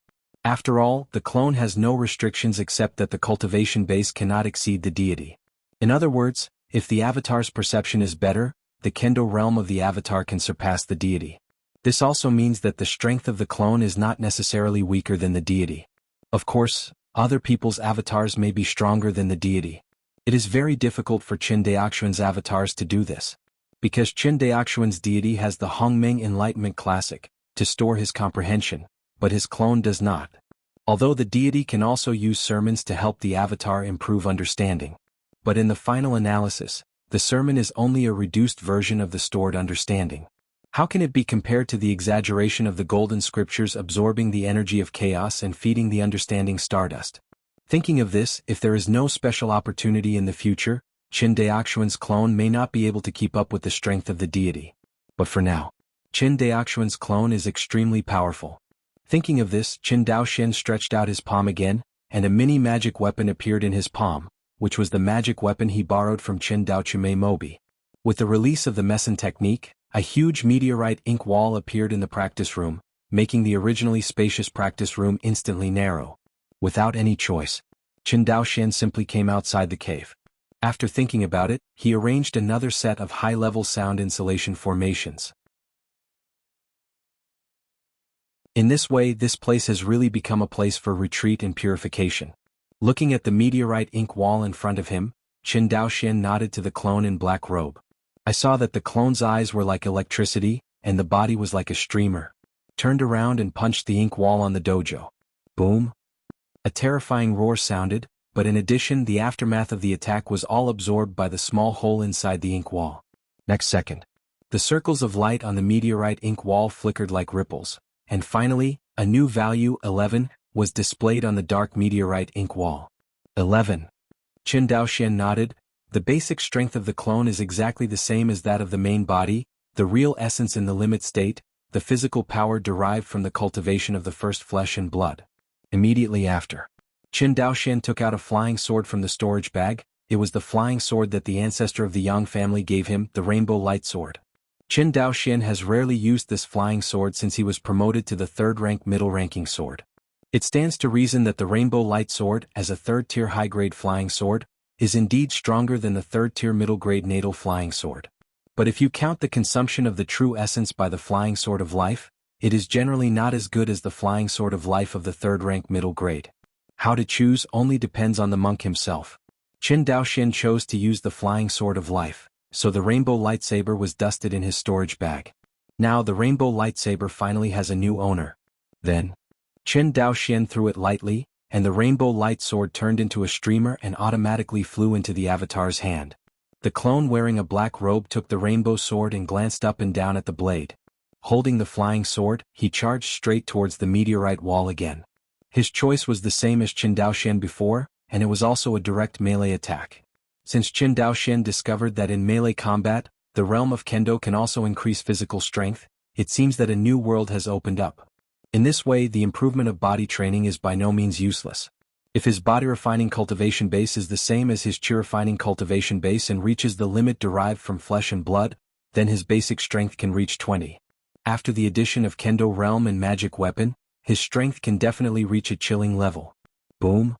After all, the clone has no restrictions except that the cultivation base cannot exceed the deity. In other words, if the avatar's perception is better, the Kendo realm of the avatar can surpass the deity. This also means that the strength of the clone is not necessarily weaker than the deity. Of course, other people's avatars may be stronger than the deity. It is very difficult for Qin Daoxian's avatars to do this. Because Qin Daoxian's deity has the Hongmeng Enlightenment Classic to store his comprehension, but his clone does not. Although the deity can also use sermons to help the avatar improve understanding. But in the final analysis, the sermon is only a reduced version of the stored understanding. How can it be compared to the exaggeration of the golden scriptures absorbing the energy of chaos and feeding the understanding stardust? Thinking of this, if there is no special opportunity in the future, Qin Daoxian's clone may not be able to keep up with the strength of the deity. But for now, Qin Daoxian's clone is extremely powerful. Thinking of this, Qin Daoxian stretched out his palm again, and a mini magic weapon appeared in his palm, which was the magic weapon he borrowed from Qin Daochume Mobi. With the release of the Meson technique, a huge meteorite ink wall appeared in the practice room, making the originally spacious practice room instantly narrow. Without any choice, Qin Daoxian simply came outside the cave. After thinking about it, he arranged another set of high-level sound insulation formations. In this way, this place has really become a place for retreat and purification. Looking at the meteorite ink wall in front of him, Qin Daoxian nodded to the clone in black robe. I saw that the clone's eyes were like electricity, and the body was like a streamer. Turned around and punched the ink wall on the dojo. Boom! A terrifying roar sounded, but in addition the aftermath of the attack was all absorbed by the small hole inside the ink wall. Next second, the circles of light on the meteorite ink wall flickered like ripples, and finally, a new value, 11, was displayed on the dark meteorite ink wall. 11. Qin Daoxian nodded. The basic strength of the clone is exactly the same as that of the main body, the real essence in the limit state, the physical power derived from the cultivation of the first flesh and blood. Immediately after, Qin Daoxian took out a flying sword from the storage bag. It was the flying sword that the ancestor of the Yang family gave him, the Rainbow Light Sword. Qin Daoxian has rarely used this flying sword since he was promoted to the third-rank middle-ranking sword. It stands to reason that the Rainbow Light Sword, as a third-tier high-grade flying sword, is indeed stronger than the third-tier middle-grade natal flying sword. But if you count the consumption of the true essence by the flying sword of life, it is generally not as good as the flying sword of life of the third-rank middle grade. How to choose only depends on the monk himself. Qin Daoxian chose to use the flying sword of life, so the rainbow lightsaber was dusted in his storage bag. Now the rainbow lightsaber finally has a new owner. Then, Qin Daoxian threw it lightly, and the rainbow light sword turned into a streamer and automatically flew into the avatar's hand. The clone wearing a black robe took the rainbow sword and glanced up and down at the blade. Holding the flying sword, he charged straight towards the meteorite wall again. His choice was the same as Qin Daoxian before, and it was also a direct melee attack. Since Qin Daoxian discovered that in melee combat, the realm of Kendo can also increase physical strength, it seems that a new world has opened up. In this way, the improvement of body training is by no means useless. If his body refining cultivation base is the same as his chi refining cultivation base and reaches the limit derived from flesh and blood, then his basic strength can reach 20. After the addition of Kendo realm and magic weapon, his strength can definitely reach a chilling level. Boom!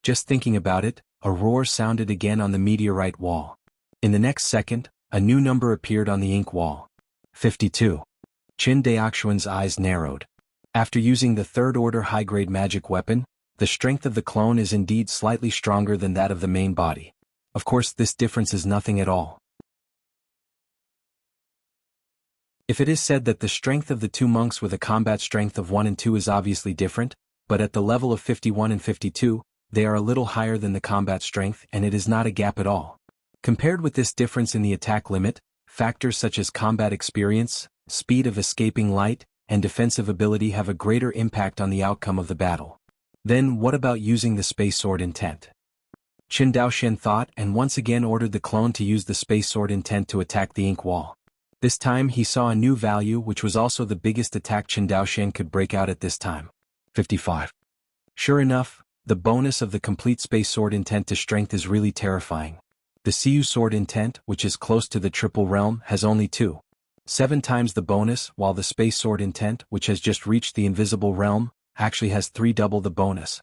Just thinking about it, a roar sounded again on the meteorite wall. In the next second, a new number appeared on the ink wall. 52. Qin Daoxian's eyes narrowed. After using the third-order high-grade magic weapon, the strength of the clone is indeed slightly stronger than that of the main body. Of course, this difference is nothing at all. If it is said that the strength of the two monks with a combat strength of 1 and 2 is obviously different, but at the level of 51 and 52, they are a little higher than the combat strength and it is not a gap at all. Compared with this difference in the attack limit, factors such as combat experience, speed of escaping light, and defensive ability have a greater impact on the outcome of the battle. Then what about using the space sword intent? Qin Daoxian thought and once again ordered the clone to use the space sword intent to attack the ink wall. This time he saw a new value which was also the biggest attack Qin Daoxian could break out at this time. 55. Sure enough, the bonus of the complete space sword intent to strength is really terrifying. The Siyu sword intent, which is close to the triple realm, has only 7 times the bonus, while the space sword intent, which has just reached the invisible realm, actually has 3 double the bonus.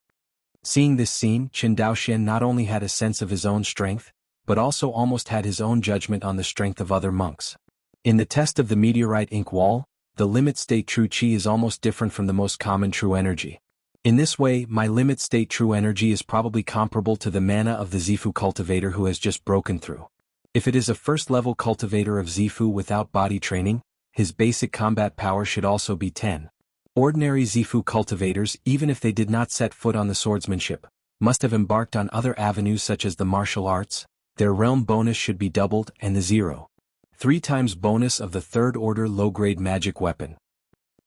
Seeing this scene, Qin Daoxian not only had a sense of his own strength, but also almost had his own judgment on the strength of other monks. In the test of the meteorite ink wall, the limit state true chi is almost different from the most common true energy. In this way, my limit state true energy is probably comparable to the mana of the Zifu cultivator who has just broken through. If it is a first-level cultivator of Zifu without body training, his basic combat power should also be 10. Ordinary Zifu cultivators, even if they did not set foot on the swordsmanship, must have embarked on other avenues such as the martial arts. Their realm bonus should be doubled and the 3 times bonus of the third-order low-grade magic weapon.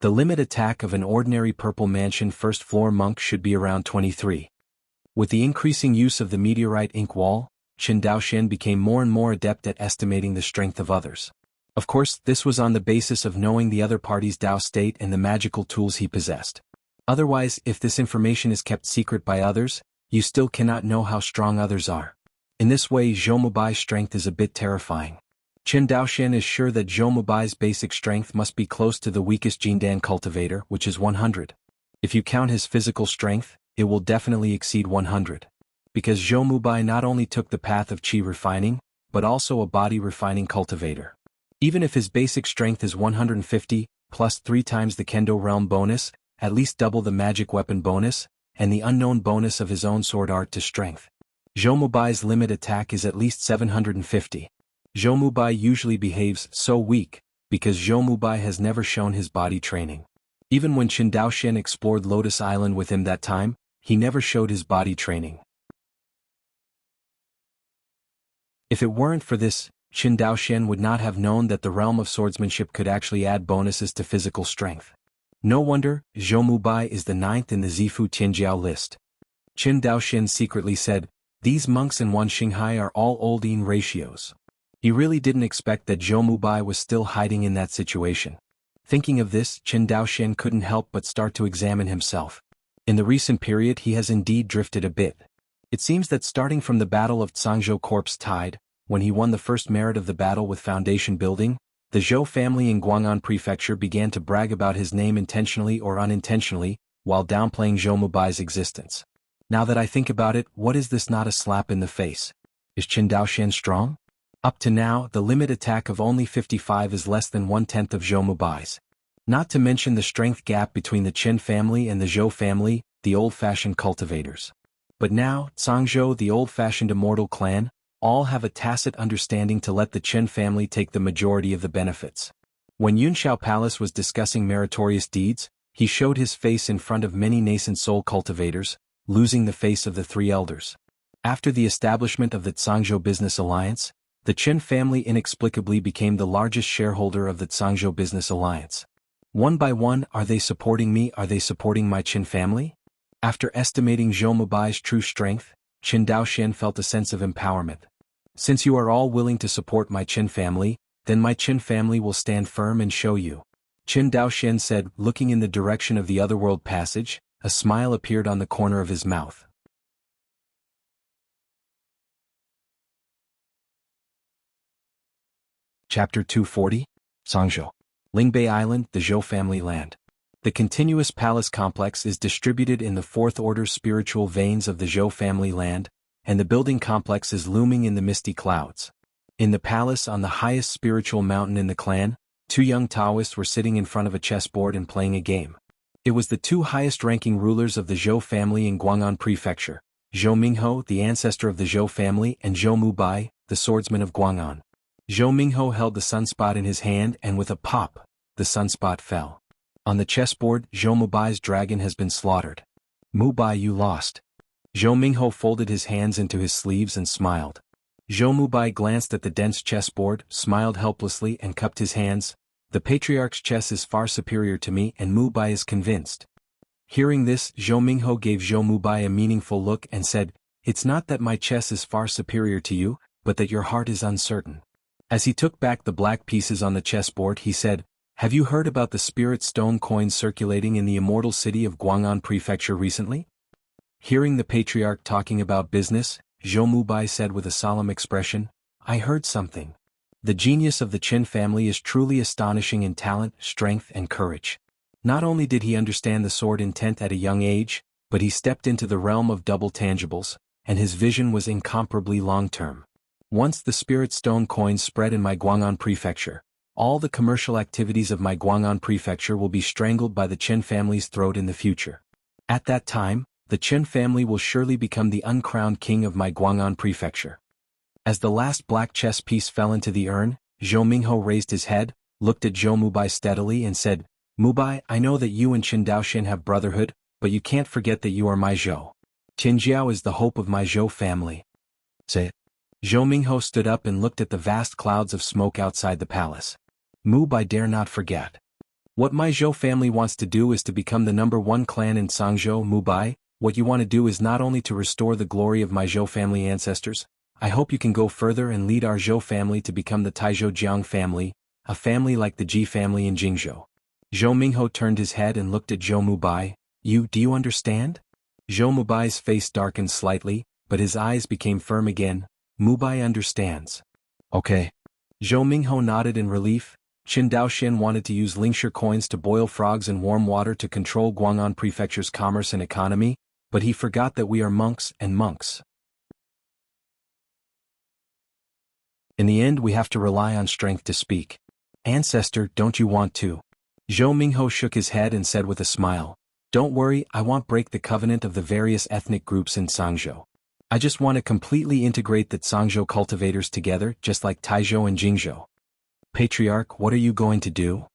The limit attack of an ordinary purple mansion first-floor monk should be around 23. With the increasing use of the meteorite ink wall, Qin Daoxian became more and more adept at estimating the strength of others. Of course, this was on the basis of knowing the other party's Dao state and the magical tools he possessed. Otherwise, if this information is kept secret by others, you still cannot know how strong others are. In this way, Zhou Mubai's strength is a bit terrifying. Qin Daoxian is sure that Zhou Mubai's basic strength must be close to the weakest Jindan cultivator, which is 100. If you count his physical strength, it will definitely exceed 100. Because Zhou Mubai not only took the path of qi refining, but also a body refining cultivator. Even if his basic strength is 150, plus 3 times the Kendo realm bonus, at least double the magic weapon bonus, and the unknown bonus of his own sword art to strength, Zhou Mubai's limit attack is at least 750. Zhou Mubai usually behaves so weak, because Zhou Mubai has never shown his body training. Even when Qin Daoxian explored Lotus Island with him that time, he never showed his body training. If it weren't for this, Qin Daoxian would not have known that the realm of swordsmanship could actually add bonuses to physical strength. No wonder, Zhou Mubai is the 9th in the Zifu Tianjiao list. Qin Daoxian secretly said, "These monks in Wanxinghai are all old-in ratios." He really didn't expect that Zhou Mubai was still hiding in that situation. Thinking of this, Qin Daoxian couldn't help but start to examine himself. In the recent period he has indeed drifted a bit. It seems that starting from the Battle of Zhangzhou Corpse Tide, when he won the first merit of the battle with foundation building, the Zhou family in Guang'an Prefecture began to brag about his name intentionally or unintentionally, while downplaying Zhou Mubai's existence. Now that I think about it, what is this not a slap in the face? Is Qin Daoxian strong? Up to now, the limit attack of only 55 is less than 1/10 of Zhou Mubai's. Not to mention the strength gap between the Qin family and the Zhou family, the old-fashioned cultivators. But now, Zhangzhou, the old-fashioned immortal clan, all have a tacit understanding to let the Qin family take the majority of the benefits. When Yunxiao Palace was discussing meritorious deeds, he showed his face in front of many nascent soul cultivators, losing the face of the three elders. After the establishment of the Zhangzhou Business Alliance, the Qin family inexplicably became the largest shareholder of the Zhangzhou Business Alliance. One by one, are they supporting me? Are they supporting my Qin family? After estimating Zhou Mubai's true strength, Qin Daoxian felt a sense of empowerment. Since you are all willing to support my Qin family, then my Qin family will stand firm and show you. Qin Daoxian said, looking in the direction of the otherworld passage. A smile appeared on the corner of his mouth. Chapter 240? Zhangzhou. Lingbei Island, the Zhou family land. The continuous palace complex is distributed in the fourth-order spiritual veins of the Zhou family land, and the building complex is looming in the misty clouds. In the palace on the highest spiritual mountain in the clan, two young Taoists were sitting in front of a chessboard and playing a game. It was the two highest-ranking rulers of the Zhou family in Guang'an Prefecture, Zhou Mingho, the ancestor of the Zhou family, and Zhou Mubai, the swordsman of Guang'an. Zhou Mingho held the sunspot in his hand and with a pop, the sunspot fell. On the chessboard, Zhou Mubai's dragon has been slaughtered. Mubai, you lost. Zhou Mingho folded his hands into his sleeves and smiled. Zhou Mubai glanced at the dense chessboard, smiled helplessly and cupped his hands. The patriarch's chess is far superior to me and Mubai is convinced. Hearing this, Zhou Mingho gave Zhou Mubai a meaningful look and said, "It's not that my chess is far superior to you, but that your heart is uncertain." As he took back the black pieces on the chessboard he said, "Have you heard about the spirit stone coins circulating in the immortal city of Guang'an Prefecture recently?" Hearing the patriarch talking about business, Zhou Mubai said with a solemn expression, "I heard something. The genius of the Qin family is truly astonishing in talent, strength and courage." Not only did he understand the sword intent at a young age, but he stepped into the realm of double tangibles, and his vision was incomparably long-term. Once the spirit stone coins spread in my Guang'an Prefecture, all the commercial activities of my Guang'an Prefecture will be strangled by the Qin family's throat in the future. At that time, the Qin family will surely become the uncrowned king of my Guang'an Prefecture. As the last black chess piece fell into the urn, Zhou Mingho raised his head, looked at Zhou Mubai steadily and said, "Mubai, I know that you and Qin Daoxian have brotherhood, but you can't forget that you are my Zhou. Qinjiao is the hope of my Zhou family." Say it. Zhou Mingho stood up and looked at the vast clouds of smoke outside the palace. "Mubai dare not forget. What my Zhou family wants to do is to become the #1 clan in Zhangzhou. Mubai, what you want to do is not only to restore the glory of my Zhou family ancestors, I hope you can go further and lead our Zhou family to become the Taizhou Jiang family, a family like the Ji family in Jingzhou." Zhou Mingho turned his head and looked at Zhou Mubai. Do you understand?" Zhou Mubai's face darkened slightly, but his eyes became firm again. "Mubai understands." "Okay." Zhou Mingho nodded in relief. Qin Daoxian wanted to use Lingxi coins to boil frogs in warm water to control Guang'an Prefecture's commerce and economy, but he forgot that we are monks and monks. In the end we have to rely on strength to speak. "Ancestor, don't you want to?" Zhou Mingho shook his head and said with a smile, "Don't worry, I won't break the covenant of the various ethnic groups in Zhangzhou. I just want to completely integrate the Zhangzhou cultivators together just like Taizhou and Jingzhou." "Patriarch, what are you going to do?"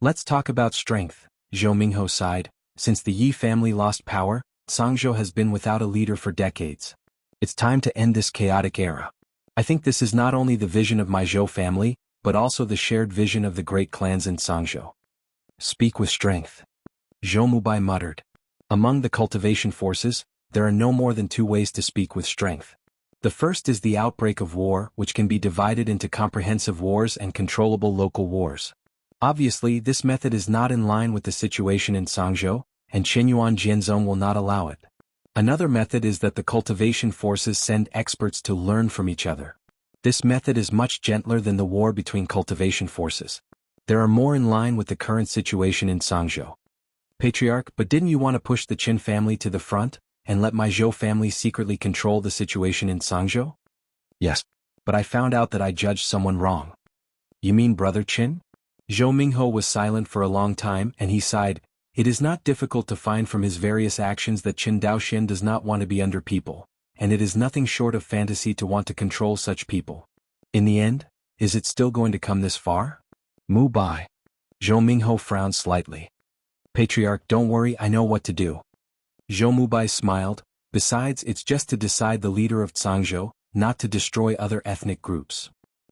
"Let's talk about strength," Zhou Mingho sighed. "Since the Yi family lost power, Zhangzhou has been without a leader for decades. It's time to end this chaotic era. I think this is not only the vision of my Zhou family, but also the shared vision of the great clans in Zhangzhou." "Speak with strength," Zhou Mubai muttered. "Among the cultivation forces, there are no more than 2 ways to speak with strength. The first is the outbreak of war, which can be divided into comprehensive wars and controllable local wars. Obviously, this method is not in line with the situation in Sangzhou, and Qinyuan Jianzong will not allow it. Another method is that the cultivation forces send experts to learn from each other. This method is much gentler than the war between cultivation forces. They are more in line with the current situation in Sangzhou. Patriarch, but didn't you want to push the Qin family to the front, and let my Zhou family secretly control the situation in Sangzhou? Yes. But I found out that I judged someone wrong. You mean Brother Qin? Zhou Mingho was silent for a long time, and he sighed. It is not difficult to find from his various actions that Qin Daoxian does not want to be under people, and it is nothing short of fantasy to want to control such people. In the end, is it still going to come this far? Mu Bai. Zhou Mingho frowned slightly. Patriarch, don't worry, I know what to do. Zhou Mubai smiled. Besides, it's just to decide the leader of Zhangzhou, not to destroy other ethnic groups.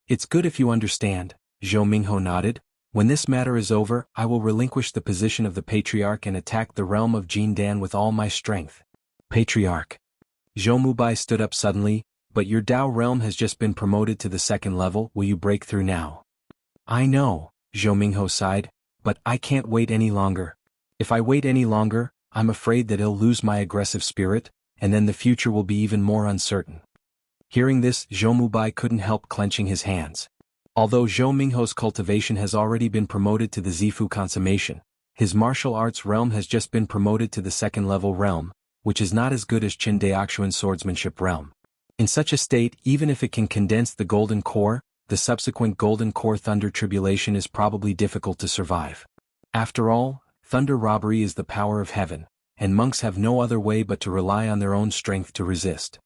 It's good if you understand, Zhou Mingho nodded. When this matter is over, I will relinquish the position of the Patriarch and attack the realm of Jindan with all my strength. Patriarch. Zhou Mubai stood up suddenly. But your Dao realm has just been promoted to the second level, will you break through now? I know, Zhou Mingho sighed, but I can't wait any longer. If I wait any longer, I'm afraid that I'll lose my aggressive spirit, and then the future will be even more uncertain. Hearing this, Zhou Mubai couldn't help clenching his hands. Although Zhou Mingho's cultivation has already been promoted to the Zifu consummation, his martial arts realm has just been promoted to the second level realm, which is not as good as Qin Daoxuan's swordsmanship realm. In such a state, even if it can condense the golden core, the subsequent golden core thunder tribulation is probably difficult to survive. After all, thunder robbery is the power of heaven, and monks have no other way but to rely on their own strength to resist.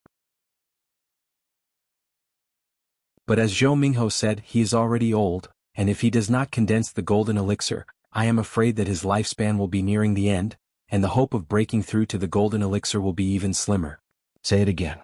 But as Zhou Mingho said, he is already old, and if he does not condense the golden elixir, I am afraid that his lifespan will be nearing the end, and the hope of breaking through to the golden elixir will be even slimmer. Say it again.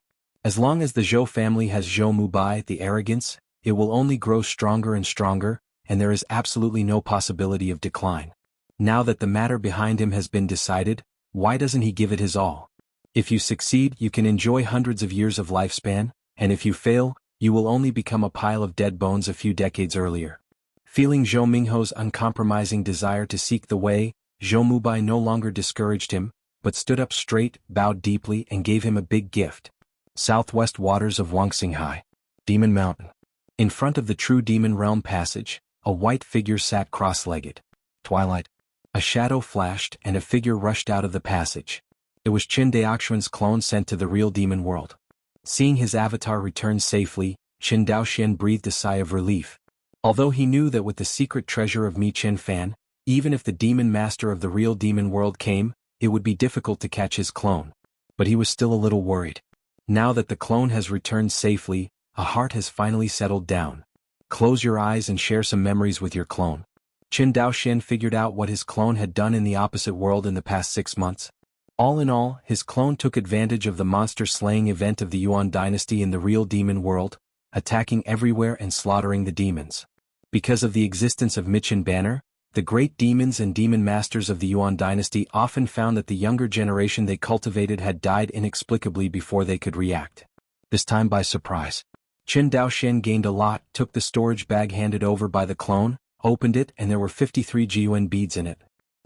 As long as the Zhou family has Zhou Mubai, the arrogance, it will only grow stronger and stronger, and there is absolutely no possibility of decline. Now that the matter behind him has been decided, why doesn't he give it his all? If you succeed, you can enjoy hundreds of years of lifespan, and if you fail, you will only become a pile of dead bones a few decades earlier. Feeling Zhou Mingho's uncompromising desire to seek the way, Zhou Mubai no longer discouraged him, but stood up straight, bowed deeply, and gave him a big gift. Southwest waters of Wangxinghai, Demon Mountain. In front of the true demon realm passage, a white figure sat cross-legged. Twilight. A shadow flashed and a figure rushed out of the passage. It was Qin Daoxuan's clone sent to the real demon world. Seeing his avatar return safely, Qin Daoxian breathed a sigh of relief. Although he knew that with the secret treasure of Mi Qin Fan, even if the demon master of the real demon world came, it would be difficult to catch his clone. But he was still a little worried. Now that the clone has returned safely, a heart has finally settled down. Close your eyes and share some memories with your clone. Qin Daoxian figured out what his clone had done in the opposite world in the past 6 months. All in all, his clone took advantage of the monster-slaying event of the Yuan dynasty in the real demon world, attacking everywhere and slaughtering the demons. Because of the existence of Michin Banner, the great demons and demon masters of the Yuan dynasty often found that the younger generation they cultivated had died inexplicably before they could react. This time by surprise. Qin Daoxian gained a lot, took the storage bag handed over by the clone, opened it, and there were 53 Jiuan beads in it.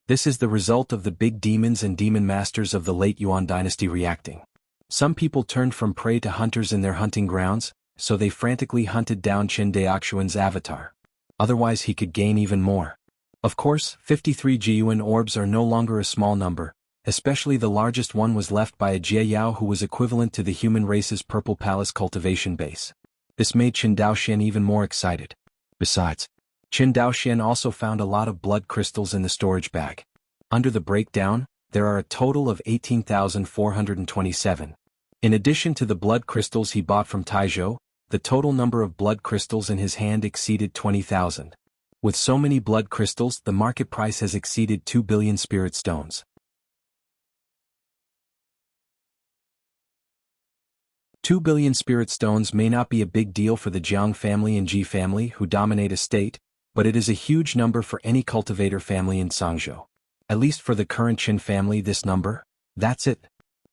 This is the result of the big demons and demon masters of the late Yuan dynasty reacting. Some people turned from prey to hunters in their hunting grounds, so they frantically hunted down Qin Daoxuan's avatar. Otherwise he could gain even more. Of course, 53 Jiuan orbs are no longer a small number, especially the largest one was left by a Jiayao who was equivalent to the human race's Purple Palace cultivation base. This made Qin Daoxian even more excited. Besides, Qin Daoxian also found a lot of blood crystals in the storage bag. Under the breakdown, there are a total of 18,427. In addition to the blood crystals he bought from Taizhou, the total number of blood crystals in his hand exceeded 20,000. With so many blood crystals, the market price has exceeded 2 billion spirit stones. 2 billion spirit stones may not be a big deal for the Jiang family and Ji family who dominate a state, but it is a huge number for any cultivator family in Sangzhou. At least for the current Qin family, this number, that's it.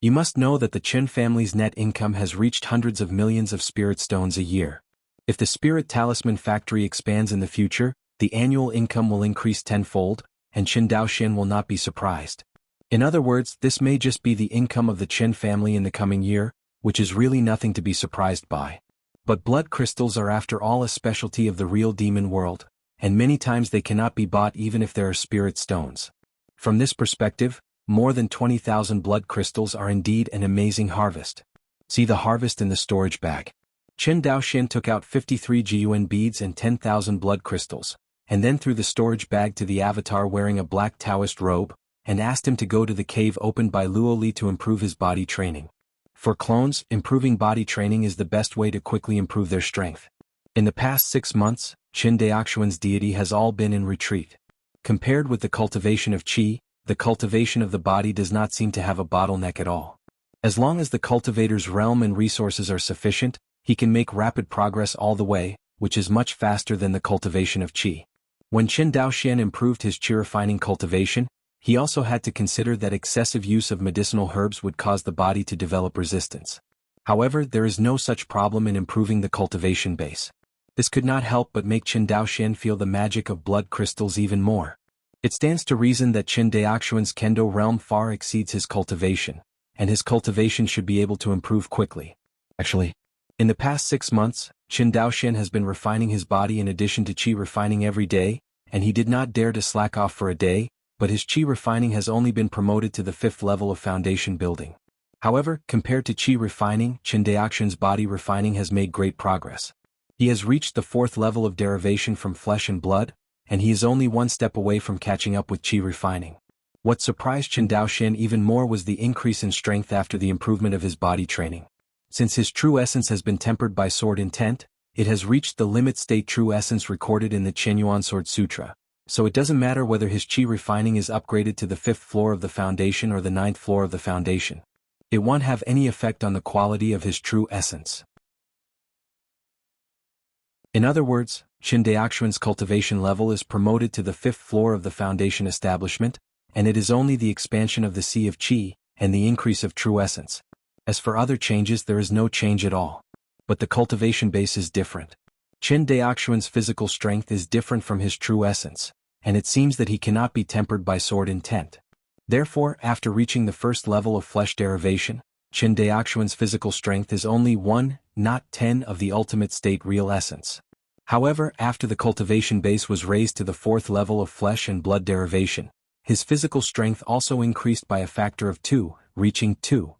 You must know that the Qin family's net income has reached hundreds of millions of spirit stones a year. If the spirit talisman factory expands in the future, the annual income will increase tenfold, and Qin Daoxian will not be surprised. In other words, this may just be the income of the Qin family in the coming year, which is really nothing to be surprised by. But blood crystals are after all a specialty of the real demon world, and many times they cannot be bought even if there are spirit stones. From this perspective, more than 20,000 blood crystals are indeed an amazing harvest. See the harvest in the storage bag. Qin Daoxian took out 53 Jiuan beads and 10,000 blood crystals, and then threw the storage bag to the avatar wearing a black Taoist robe, and asked him to go to the cave opened by Luo Li to improve his body training. For clones, improving body training is the best way to quickly improve their strength. In the past 6 months, Qin Daoxian's deity has all been in retreat. Compared with the cultivation of qi, the cultivation of the body does not seem to have a bottleneck at all. As long as the cultivator's realm and resources are sufficient, he can make rapid progress all the way, which is much faster than the cultivation of qi. When Qin Daoxian improved his qi refining cultivation, he also had to consider that excessive use of medicinal herbs would cause the body to develop resistance. However, there is no such problem in improving the cultivation base. This could not help but make Qin Daoxian feel the magic of blood crystals even more. It stands to reason that Qin Daoxian's kendo realm far exceeds his cultivation, and his cultivation should be able to improve quickly. Actually, in the past 6 months, Qin Daoxian has been refining his body in addition to qi refining every day, and he did not dare to slack off for a day, but his qi refining has only been promoted to the 5th level of foundation building. However, compared to qi refining, Qin Daoxian's body refining has made great progress. He has reached the 4th level of derivation from flesh and blood, and he is only one step away from catching up with qi refining. What surprised Qin Daoxian even more was the increase in strength after the improvement of his body training. Since his true essence has been tempered by sword intent, it has reached the limit state true essence recorded in the Qianyuan Sword Sutra, so it doesn't matter whether his qi refining is upgraded to the 5th floor of the foundation or the 9th floor of the foundation. It won't have any effect on the quality of his true essence. In other words, Qin Daoxian's cultivation level is promoted to the 5th floor of the foundation establishment, and it is only the expansion of the sea of qi, and the increase of true essence. As for other changes, there is no change at all. But the cultivation base is different. Qin Daoxian's physical strength is different from his true essence, and it seems that he cannot be tempered by sword intent. Therefore, after reaching the 1st level of flesh derivation, Qin Daoxian's physical strength is only 1, not 10 of the ultimate state real essence. However, after the cultivation base was raised to the 4th level of flesh and blood derivation, his physical strength also increased by a factor of 2, reaching 2.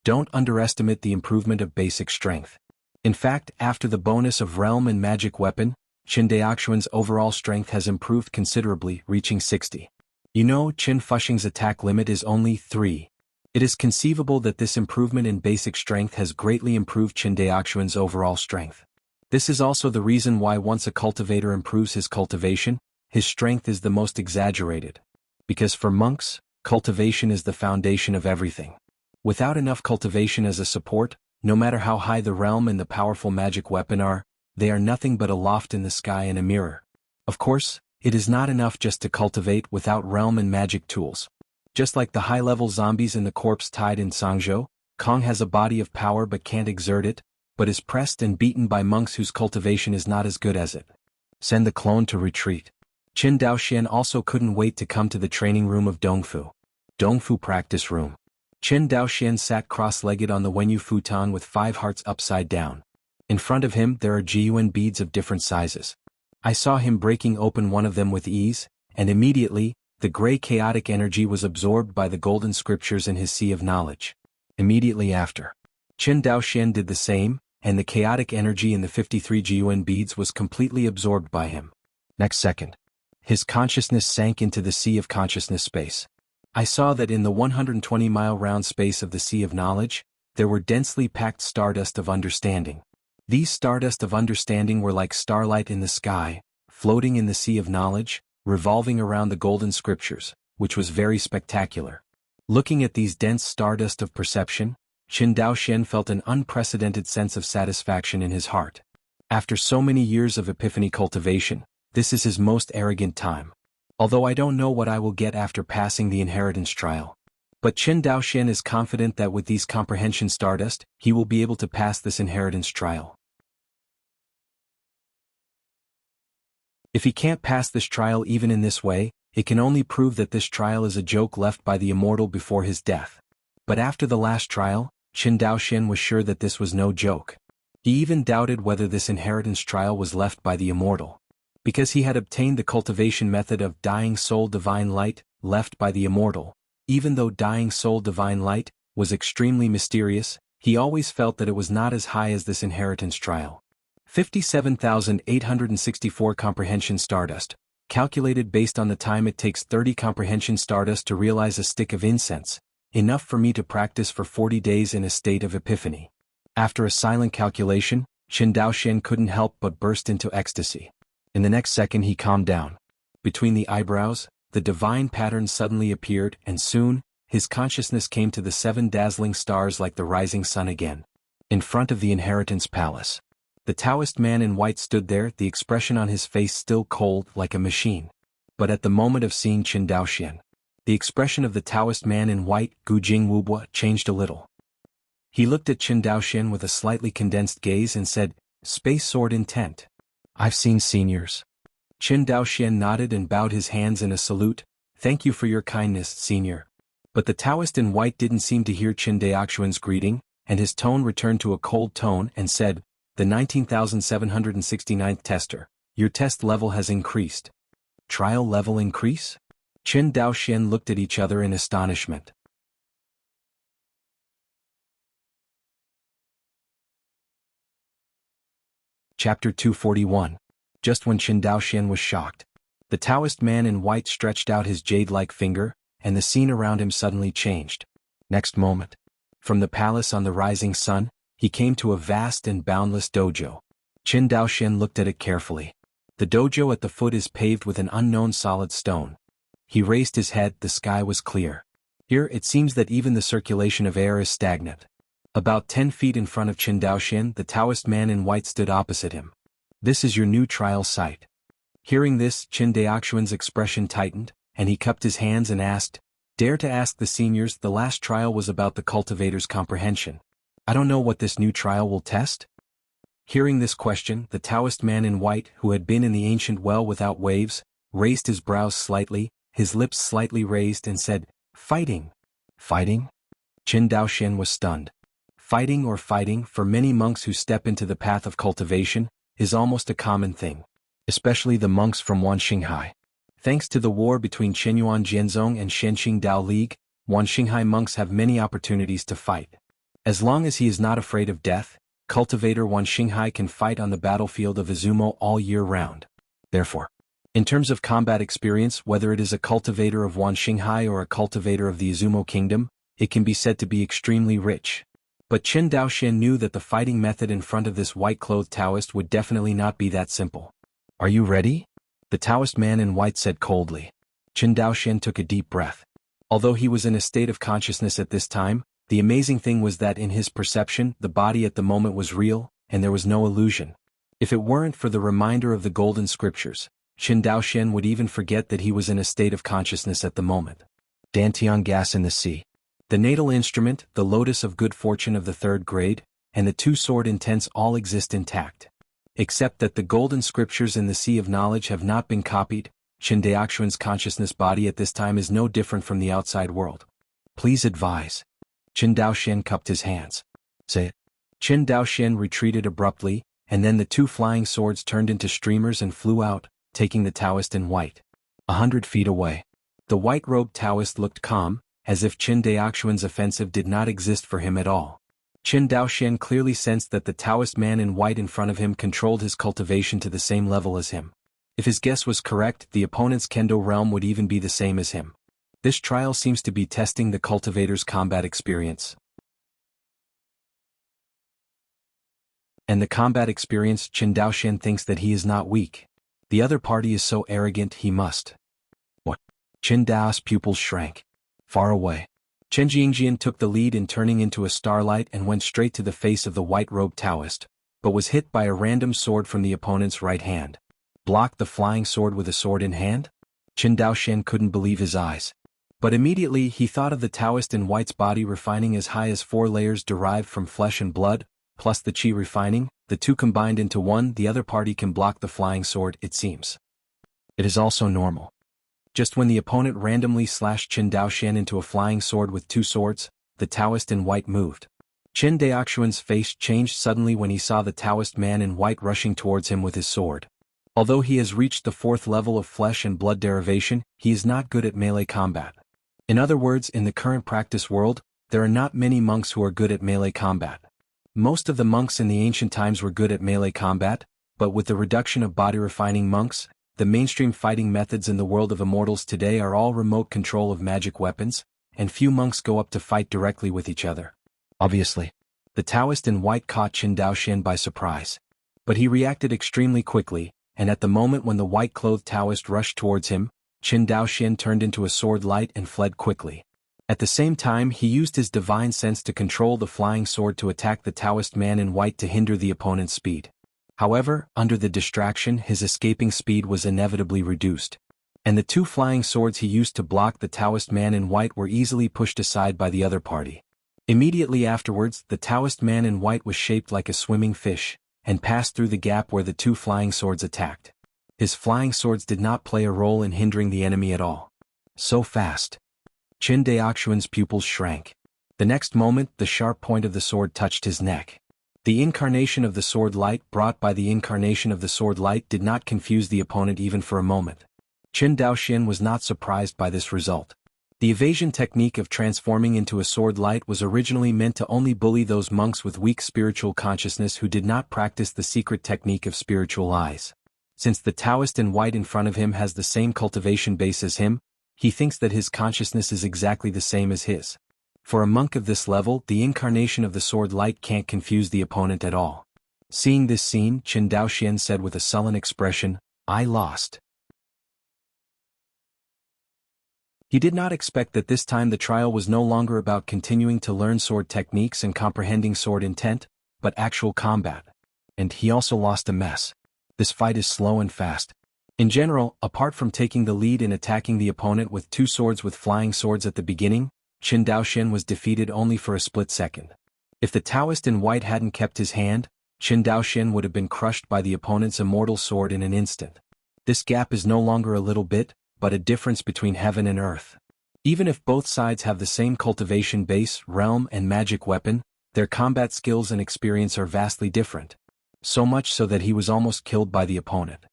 Don't underestimate the improvement of basic strength. In fact, after the bonus of realm and magic weapon, Qin Daoxian's overall strength has improved considerably, reaching 60. You know, Qin Fuxing's attack limit is only 3. It is conceivable that this improvement in basic strength has greatly improved Qin Daoxian's overall strength. This is also the reason why once a cultivator improves his cultivation, his strength is the most exaggerated. Because for monks, cultivation is the foundation of everything. Without enough cultivation as a support, no matter how high the realm and the powerful magic weapon are, they are nothing but a loft in the sky and a mirror. Of course, it is not enough just to cultivate without realm and magic tools. Just like the high-level zombies in the corpse tied in Sangzhou, Kong has a body of power but can't exert it, but is pressed and beaten by monks whose cultivation is not as good as it. Send the clone to retreat. Qin Daoxian also couldn't wait to come to the training room of Dongfu. Dongfu practice room. Qin Daoxian sat cross-legged on the Wenyu futon with 5 hearts upside down. In front of him there are Jiuan beads of different sizes. I saw him breaking open one of them with ease, and immediately, the gray chaotic energy was absorbed by the golden scriptures in his sea of knowledge. Immediately after, Qin Daoxian did the same, and the chaotic energy in the 53 Jiuan beads was completely absorbed by him. Next second, his consciousness sank into the sea of consciousness space. I saw that in the 120-mile round space of the sea of knowledge, there were densely packed stardust of understanding. These stardust of understanding were like starlight in the sky, floating in the sea of knowledge, revolving around the golden scriptures, which was very spectacular. Looking at these dense stardust of perception, Qin Daoxian felt an unprecedented sense of satisfaction in his heart. After so many years of epiphany cultivation, this is his most arrogant time. Although I don't know what I will get after passing the inheritance trial. But Qin Daoxian is confident that with these comprehension stardust, he will be able to pass this inheritance trial. If he can't pass this trial even in this way, it can only prove that this trial is a joke left by the immortal before his death. But after the last trial, Qin Daoxian was sure that this was no joke. He even doubted whether this inheritance trial was left by the immortal. Because he had obtained the cultivation method of Dying Soul Divine Light, left by the immortal. Even though Dying Soul Divine Light was extremely mysterious, he always felt that it was not as high as this inheritance trial. 57,864 comprehension stardust, calculated based on the time it takes 30 comprehension stardust to realize a stick of incense, enough for me to practice for 40 days in a state of epiphany. After a silent calculation, Qin Daoxian couldn't help but burst into ecstasy. In the next second he calmed down. Between the eyebrows, the divine pattern suddenly appeared, and soon, his consciousness came to the 7 dazzling stars like the rising sun again. In front of the inheritance palace. The Taoist man in white stood there, the expression on his face still cold like a machine. But at the moment of seeing Qin Daoxian, the expression of the Taoist man in white, Gu Jing changed a little. He looked at Qin Daoxian with a slightly condensed gaze and said, "Space sword intent. I've seen seniors." Qin Daoxian nodded and bowed his hands in a salute. "Thank you for your kindness, senior." But the Taoist in white didn't seem to hear Qin Daoxian's greeting, and his tone returned to a cold tone and said, "The 19,769th tester, your test level has increased." Trial level increase? Qin Daoxian looked at each other in astonishment. Chapter 241. Just when Qin Daoxian was shocked, the Taoist man in white stretched out his jade-like finger, and the scene around him suddenly changed. Next moment, from the palace on the rising sun, he came to a vast and boundless dojo. Qin Daoxian looked at it carefully. The dojo at the foot is paved with an unknown solid stone. He raised his head, the sky was clear. Here it seems that even the circulation of air is stagnant. About 10 feet in front of Qin Daoxian, the Taoist man in white stood opposite him. "This is your new trial site." Hearing this, Qin Daoxian's expression tightened, and he cupped his hands and asked, "Dare to ask the seniors, the last trial was about the cultivator's comprehension. I don't know what this new trial will test?" Hearing this question, the Taoist man in white, who had been in the ancient well without waves, raised his brows slightly, his lips slightly raised and said, "Fighting." "Fighting?" Qin Daoxian was stunned. Fighting or fighting, for many monks who step into the path of cultivation, is almost a common thing. Especially the monks from Wanxinghai. Thanks to the war between Qinyuan Jianzong and Shenxing Dao League, Wanxinghai monks have many opportunities to fight. As long as he is not afraid of death, cultivator Wanxinghai can fight on the battlefield of Izumo all year round. Therefore, in terms of combat experience, whether it is a cultivator of Wanxinghai or a cultivator of the Izumo kingdom, it can be said to be extremely rich. But Qin Daoxian knew that the fighting method in front of this white-clothed Taoist would definitely not be that simple. "Are you ready?" the Taoist man in white said coldly. Qin Daoxian took a deep breath. Although he was in a state of consciousness at this time, the amazing thing was that in his perception, the body at the moment was real, and there was no illusion. If it weren't for the reminder of the golden scriptures, Qin Daoxian would even forget that he was in a state of consciousness at the moment. Dantian gas in the sea. The natal instrument, the lotus of good fortune of the 3rd grade, and the 2-sword intents all exist intact. Except that the golden scriptures in the sea of knowledge have not been copied. Qin Daoxian's consciousness body at this time is no different from the outside world. "Please advise." Qin Daoxian cupped his hands. "Say it." Qin Daoxian retreated abruptly, and then the 2 flying swords turned into streamers and flew out, taking the Taoist in white. 100 feet away. The white-robed Taoist looked calm, as if Qin Daoxian's offensive did not exist for him at all. Qin Daoxian clearly sensed that the Taoist man in white in front of him controlled his cultivation to the same level as him. If his guess was correct, the opponent's kendo realm would even be the same as him. This trial seems to be testing the cultivator's combat experience. And the combat experience, Qin Daoxian thinks that he is not weak. The other party is so arrogant he must. What? Qin Dao's pupils shrank. Far away. Chen Jingjian took the lead in turning into a starlight and went straight to the face of the white-robed Taoist, but was hit by a random sword from the opponent's right hand. Blocked the flying sword with a sword in hand? Qin Daoxian couldn't believe his eyes. But immediately he thought of the Taoist in White's body refining as high as 4 layers derived from flesh and blood, plus the Qi refining, the two combined into one. The other party can block the flying sword, it seems. It is also normal. Just when the opponent randomly slashed Qin Daoxian into a flying sword with 2 swords, the Taoist in White moved. Qin Daoxian's face changed suddenly when he saw the Taoist man in white rushing towards him with his sword. Although he has reached the 4th level of flesh and blood derivation, he is not good at melee combat. In other words, in the current practice world, there are not many monks who are good at melee combat. Most of the monks in the ancient times were good at melee combat, but with the reduction of body-refining monks, the mainstream fighting methods in the world of immortals today are all remote control of magic weapons, and few monks go up to fight directly with each other. Obviously, the Taoist in White caught Qin Daoxian by surprise. But he reacted extremely quickly, and at the moment when the white-clothed Taoist rushed towards him, Qin Daoxian turned into a sword light and fled quickly. At the same time, he used his divine sense to control the flying sword to attack the Taoist man in white to hinder the opponent's speed. However, under the distraction, his escaping speed was inevitably reduced. And the 2 flying swords he used to block the Taoist man in white were easily pushed aside by the other party. Immediately afterwards, the Taoist man in white was shaped like a swimming fish, and passed through the gap where the 2 flying swords attacked. His flying swords did not play a role in hindering the enemy at all. So fast. Qin Daoxian's pupils shrank. The next moment, the sharp point of the sword touched his neck. The incarnation of the sword light brought by the incarnation of the sword light did not confuse the opponent even for a moment. Qin Daoxian was not surprised by this result. The evasion technique of transforming into a sword light was originally meant to only bully those monks with weak spiritual consciousness who did not practice the secret technique of spiritual eyes. Since the Taoist in white in front of him has the same cultivation base as him, he thinks that his consciousness is exactly the same as his. For a monk of this level, the incarnation of the sword light can't confuse the opponent at all. Seeing this scene, Qin Daoxian said with a sullen expression, "I lost." He did not expect that this time the trial was no longer about continuing to learn sword techniques and comprehending sword intent, but actual combat. And he also lost a mess. This fight is slow and fast. In general, apart from taking the lead in attacking the opponent with 2 swords with flying swords at the beginning, Qin Daoxian was defeated only for a split second. If the Taoist in white hadn't kept his hand, Qin Daoxian would have been crushed by the opponent's immortal sword in an instant. This gap is no longer a little bit, but a difference between heaven and earth. Even if both sides have the same cultivation base, realm, and magic weapon, their combat skills and experience are vastly different. So much so that he was almost killed by the opponent.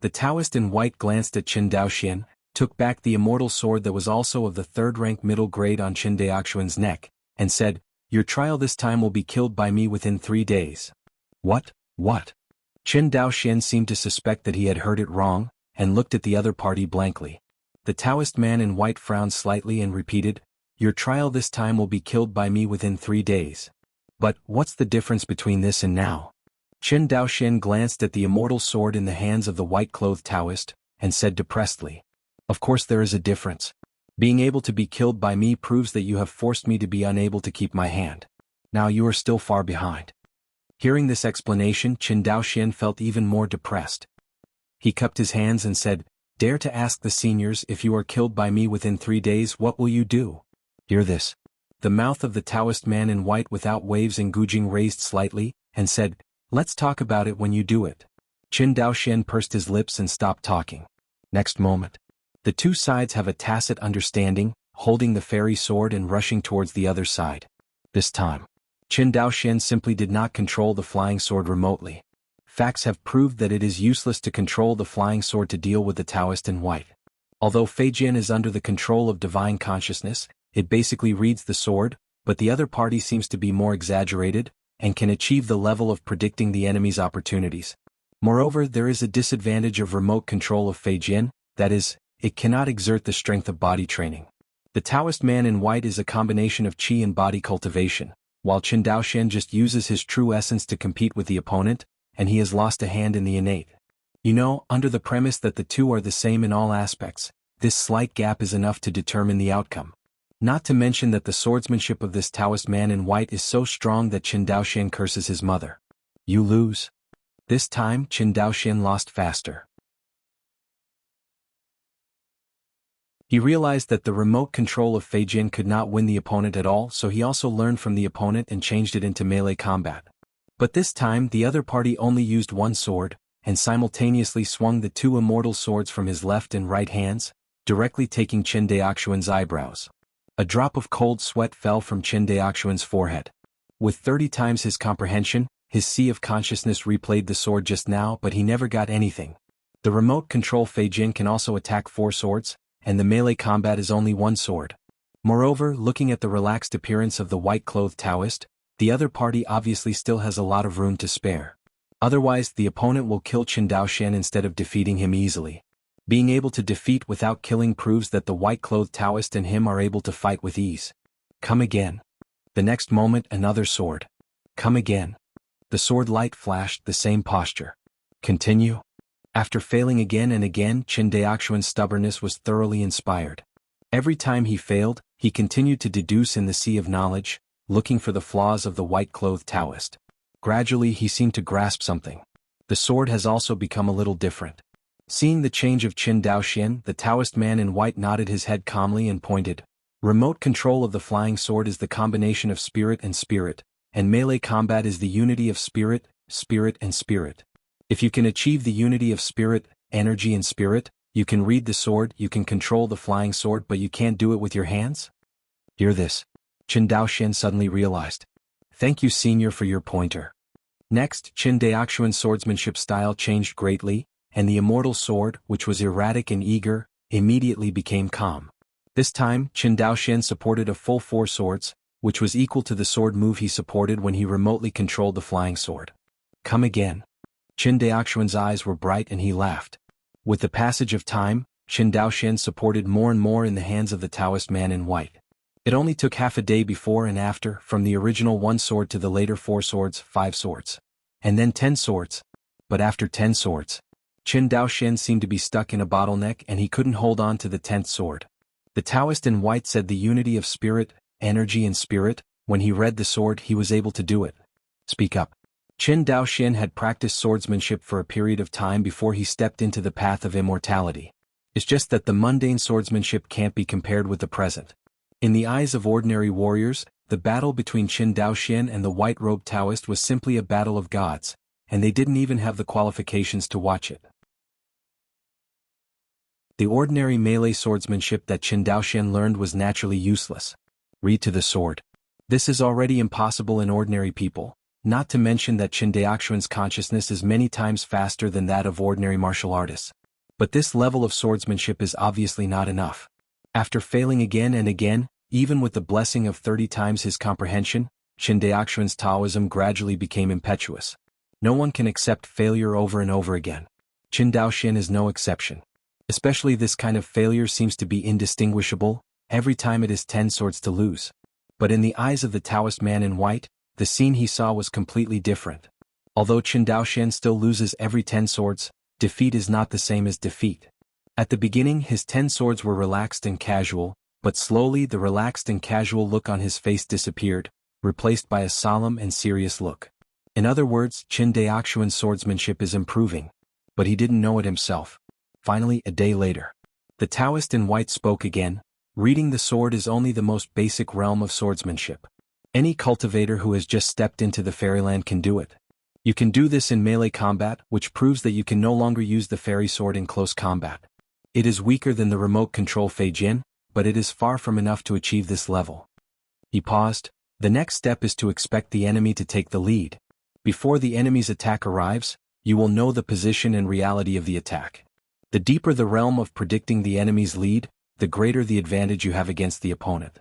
The Taoist in white glanced at Qin Daoxian, took back the immortal sword that was also of the 3rd rank middle grade on Qin Daoxian's neck, and said, "Your trial this time will be killed by me within 3 days. What? Qin Daoxian seemed to suspect that he had heard it wrong, and looked at the other party blankly. The Taoist man in white frowned slightly and repeated, "Your trial this time will be killed by me within 3 days. But, what's the difference between this and now?" Qin Daoxian glanced at the immortal sword in the hands of the white-clothed Taoist, and said depressedly, "Of course there is a difference. Being able to be killed by me proves that you have forced me to be unable to keep my hand. Now you are still far behind." Hearing this explanation, Qin Daoxian felt even more depressed. He cupped his hands and said, "Dare to ask the seniors, if you are killed by me within 3 days, what will you do?" Hear this. The mouth of the Taoist man in white without waves and gouging raised slightly, and said, "Let's talk about it when you do it." Qin Daoxian pursed his lips and stopped talking. Next moment, the 2 sides have a tacit understanding, holding the fairy sword and rushing towards the other side. This time, Qin Daoxian simply did not control the flying sword remotely. Facts have proved that it is useless to control the flying sword to deal with the Taoist in white. Although Feijian is under the control of divine consciousness, it basically reads the sword, but the other party seems to be more exaggerated, and can achieve the level of predicting the enemy's opportunities. Moreover, there is a disadvantage of remote control of Feijian, that is, it cannot exert the strength of body training. The Taoist man in white is a combination of Qi and body cultivation, while Qin Daoxian just uses his true essence to compete with the opponent, and he has lost a hand in the innate. You know, under the premise that the 2 are the same in all aspects, this slight gap is enough to determine the outcome. Not to mention that the swordsmanship of this Taoist man in white is so strong that Qin Daoxian curses his mother. You lose. This time, Qin Daoxian lost faster. He realized that the remote control of Fei Jin could not win the opponent at all, so he also learned from the opponent and changed it into melee combat. But this time the other party only used one sword, and simultaneously swung the two immortal swords from his left and right hands, directly taking Qin Daoxuan's eyebrows. A drop of cold sweat fell from Qin Daoxuan's forehead. With 30 times his comprehension, his sea of consciousness replayed the sword just now, but he never got anything. The remote control Fei Jin can also attack 4 swords, and the melee combat is only 1 sword. Moreover, looking at the relaxed appearance of the white-clothed Taoist, the other party obviously still has a lot of room to spare. Otherwise, the opponent will kill Qin Daoxian instead of defeating him easily. Being able to defeat without killing proves that the white-clothed Taoist and him are able to fight with ease. Come again. The next moment, another sword. Come again. The sword light flashed, the same posture. Continue. After failing again and again, Qin Daoxuan's stubbornness was thoroughly inspired. Every time he failed, he continued to deduce in the sea of knowledge, looking for the flaws of the white-clothed Taoist. Gradually he seemed to grasp something. The sword has also become a little different. Seeing the change of Qin Daoxian, the Taoist man in white nodded his head calmly and pointed. Remote control of the flying sword is the combination of spirit, and melee combat is the unity of spirit, and spirit. If you can achieve the unity of spirit, energy and spirit, you can read the sword, you can control the flying sword, but you can't do it with your hands? Hear this. Qin Daoxian suddenly realized. Thank you, senior, for your pointer. Next, Qin Daoxuan's swordsmanship style changed greatly, and the immortal sword, which was erratic and eager, immediately became calm. This time, Qin Daoxian supported a full 4 swords, which was equal to the sword move he supported when he remotely controlled the flying sword. Come again. Qin Daoxuan's eyes were bright and he laughed. With the passage of time, Qin Daoxian supported more and more in the hands of the Taoist man in white. It only took half a day before and after, from the original 1 sword to the later 4 swords, 5 swords. And then 10 swords. But after 10 swords, Qin Daoxian seemed to be stuck in a bottleneck and he couldn't hold on to the 10th sword. The Taoist in white said the unity of spirit, energy and spirit. When he read the sword, he was able to do it. Speak up. Qin Daoxian had practiced swordsmanship for a period of time before he stepped into the path of immortality. It's just that the mundane swordsmanship can't be compared with the present. In the eyes of ordinary warriors, the battle between Qin Daoxian and the white-robed Taoist was simply a battle of gods, and they didn't even have the qualifications to watch it. The ordinary melee swordsmanship that Qin Daoxian learned was naturally useless. Read to the sword. This is already impossible in ordinary people, not to mention that Qin Daoxuan's consciousness is many times faster than that of ordinary martial artists. But this level of swordsmanship is obviously not enough. After failing again and again, even with the blessing of 30 times his comprehension, Qin Daoxuan's Taoism gradually became impetuous. No one can accept failure over and over again. Qin Daoxian is no exception. Especially this kind of failure seems to be indistinguishable, every time it is 10 swords to lose. But in the eyes of the Taoist man in white, the scene he saw was completely different. Although Qin Daoxian still loses every 10 swords, defeat is not the same as defeat. At the beginning his 10 swords were relaxed and casual, but slowly the relaxed and casual look on his face disappeared, replaced by a solemn and serious look. In other words, Qin Daoxuan's swordsmanship is improving. But he didn't know it himself. Finally, a day later, the Taoist in white spoke again. Reading the sword is only the most basic realm of swordsmanship. Any cultivator who has just stepped into the fairyland can do it. You can do this in melee combat, which proves that you can no longer use the fairy sword in close combat. It is weaker than the remote control Fei Jin, but it is far from enough to achieve this level. He paused. The next step is to expect the enemy to take the lead. Before the enemy's attack arrives, you will know the position and reality of the attack. The deeper the realm of predicting the enemy's lead, the greater the advantage you have against the opponent.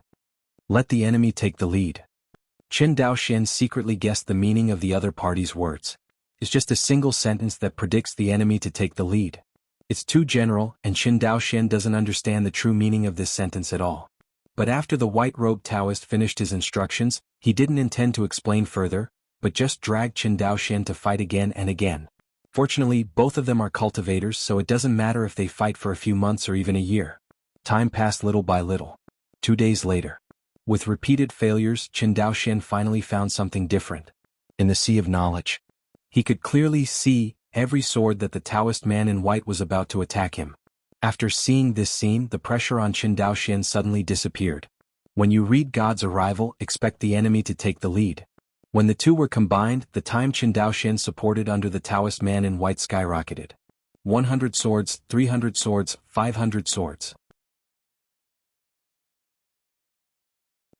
Let the enemy take the lead. Qin Daoxian secretly guessed the meaning of the other party's words. It's just a single sentence that predicts the enemy to take the lead. It's too general, and Qin Daoxian doesn't understand the true meaning of this sentence at all. But after the white-robed Taoist finished his instructions, he didn't intend to explain further, but just dragged Qin Daoxian to fight again and again. Fortunately, both of them are cultivators, so it doesn't matter if they fight for a few months or even a year. Time passed little by little. 2 days later. With repeated failures, Qin Daoxian finally found something different. In the sea of knowledge, he could clearly see every sword that the Taoist man in white was about to attack him. After seeing this scene, the pressure on Qin Daoxian suddenly disappeared. When you read God's arrival, expect the enemy to take the lead. When the two were combined, the time Qin Daoxian supported under the Taoist man in white skyrocketed. 100 swords, 300 swords, 500 swords.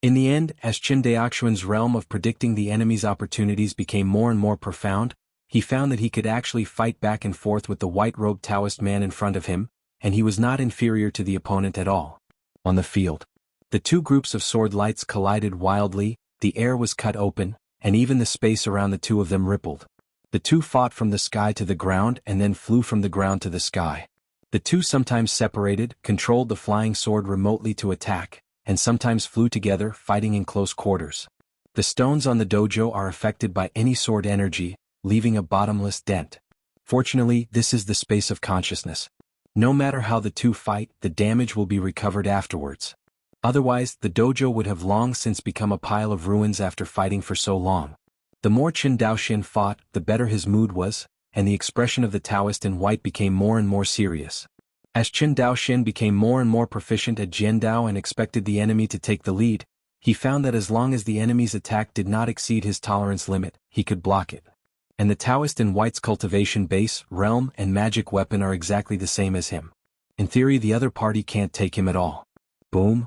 In the end, as Qin Daoxian's realm of predicting the enemy's opportunities became more and more profound, he found that he could actually fight back and forth with the white-robed Taoist man in front of him, and he was not inferior to the opponent at all. On the field, the two groups of sword lights collided wildly, the air was cut open, and even the space around the two of them rippled. The two fought from the sky to the ground and then flew from the ground to the sky. The two sometimes separated, controlled the flying sword remotely to attack, and sometimes flew together, fighting in close quarters. The stones on the dojo are affected by any sword energy, leaving a bottomless dent. Fortunately, this is the space of consciousness. No matter how the two fight, the damage will be recovered afterwards. Otherwise, the dojo would have long since become a pile of ruins after fighting for so long. The more Qin Daoxian fought, the better his mood was, and the expression of the Taoist in white became more and more serious. As Qin Daoxian became more and more proficient at Jiandao and expected the enemy to take the lead, he found that as long as the enemy's attack did not exceed his tolerance limit, he could block it. And the Taoist in white's cultivation base, realm, and magic weapon are exactly the same as him. In theory, the other party can't take him at all. Boom!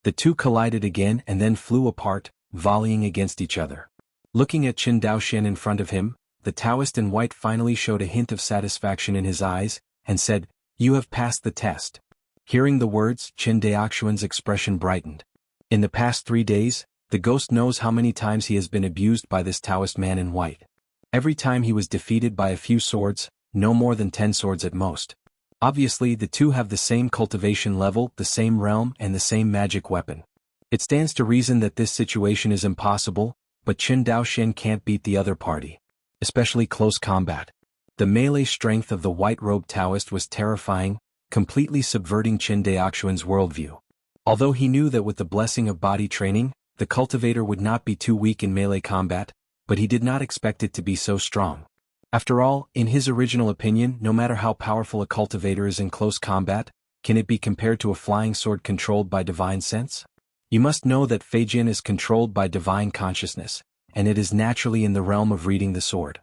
The two collided again and then flew apart, volleying against each other. Looking at Qin Daoxian in front of him, the Taoist in white finally showed a hint of satisfaction in his eyes, and said, "You have passed the test." Hearing the words, Qin Daoxian's expression brightened. In the past 3 days, the ghost knows how many times he has been abused by this Taoist man in white. Every time he was defeated by a few swords, no more than 10 swords at most. Obviously, the two have the same cultivation level, the same realm, and the same magic weapon. It stands to reason that this situation is impossible, but Qin Daoxian can't beat the other party. Especially close combat. The melee strength of the white-robed Taoist was terrifying, completely subverting Qin Daoxian's worldview. Although he knew that with the blessing of body training, the cultivator would not be too weak in melee combat, but he did not expect it to be so strong. After all, in his original opinion, no matter how powerful a cultivator is in close combat, can it be compared to a flying sword controlled by divine sense? You must know that Feijian is controlled by divine consciousness, and it is naturally in the realm of reading the sword.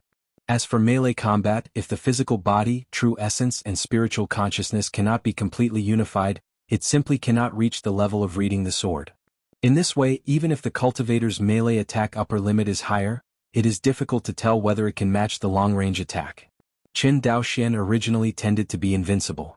As for melee combat, if the physical body, true essence, and spiritual consciousness cannot be completely unified, it simply cannot reach the level of reading the sword. In this way, even if the cultivator's melee attack upper limit is higher, it is difficult to tell whether it can match the long-range attack. Qin Daoxian originally tended to be invincible,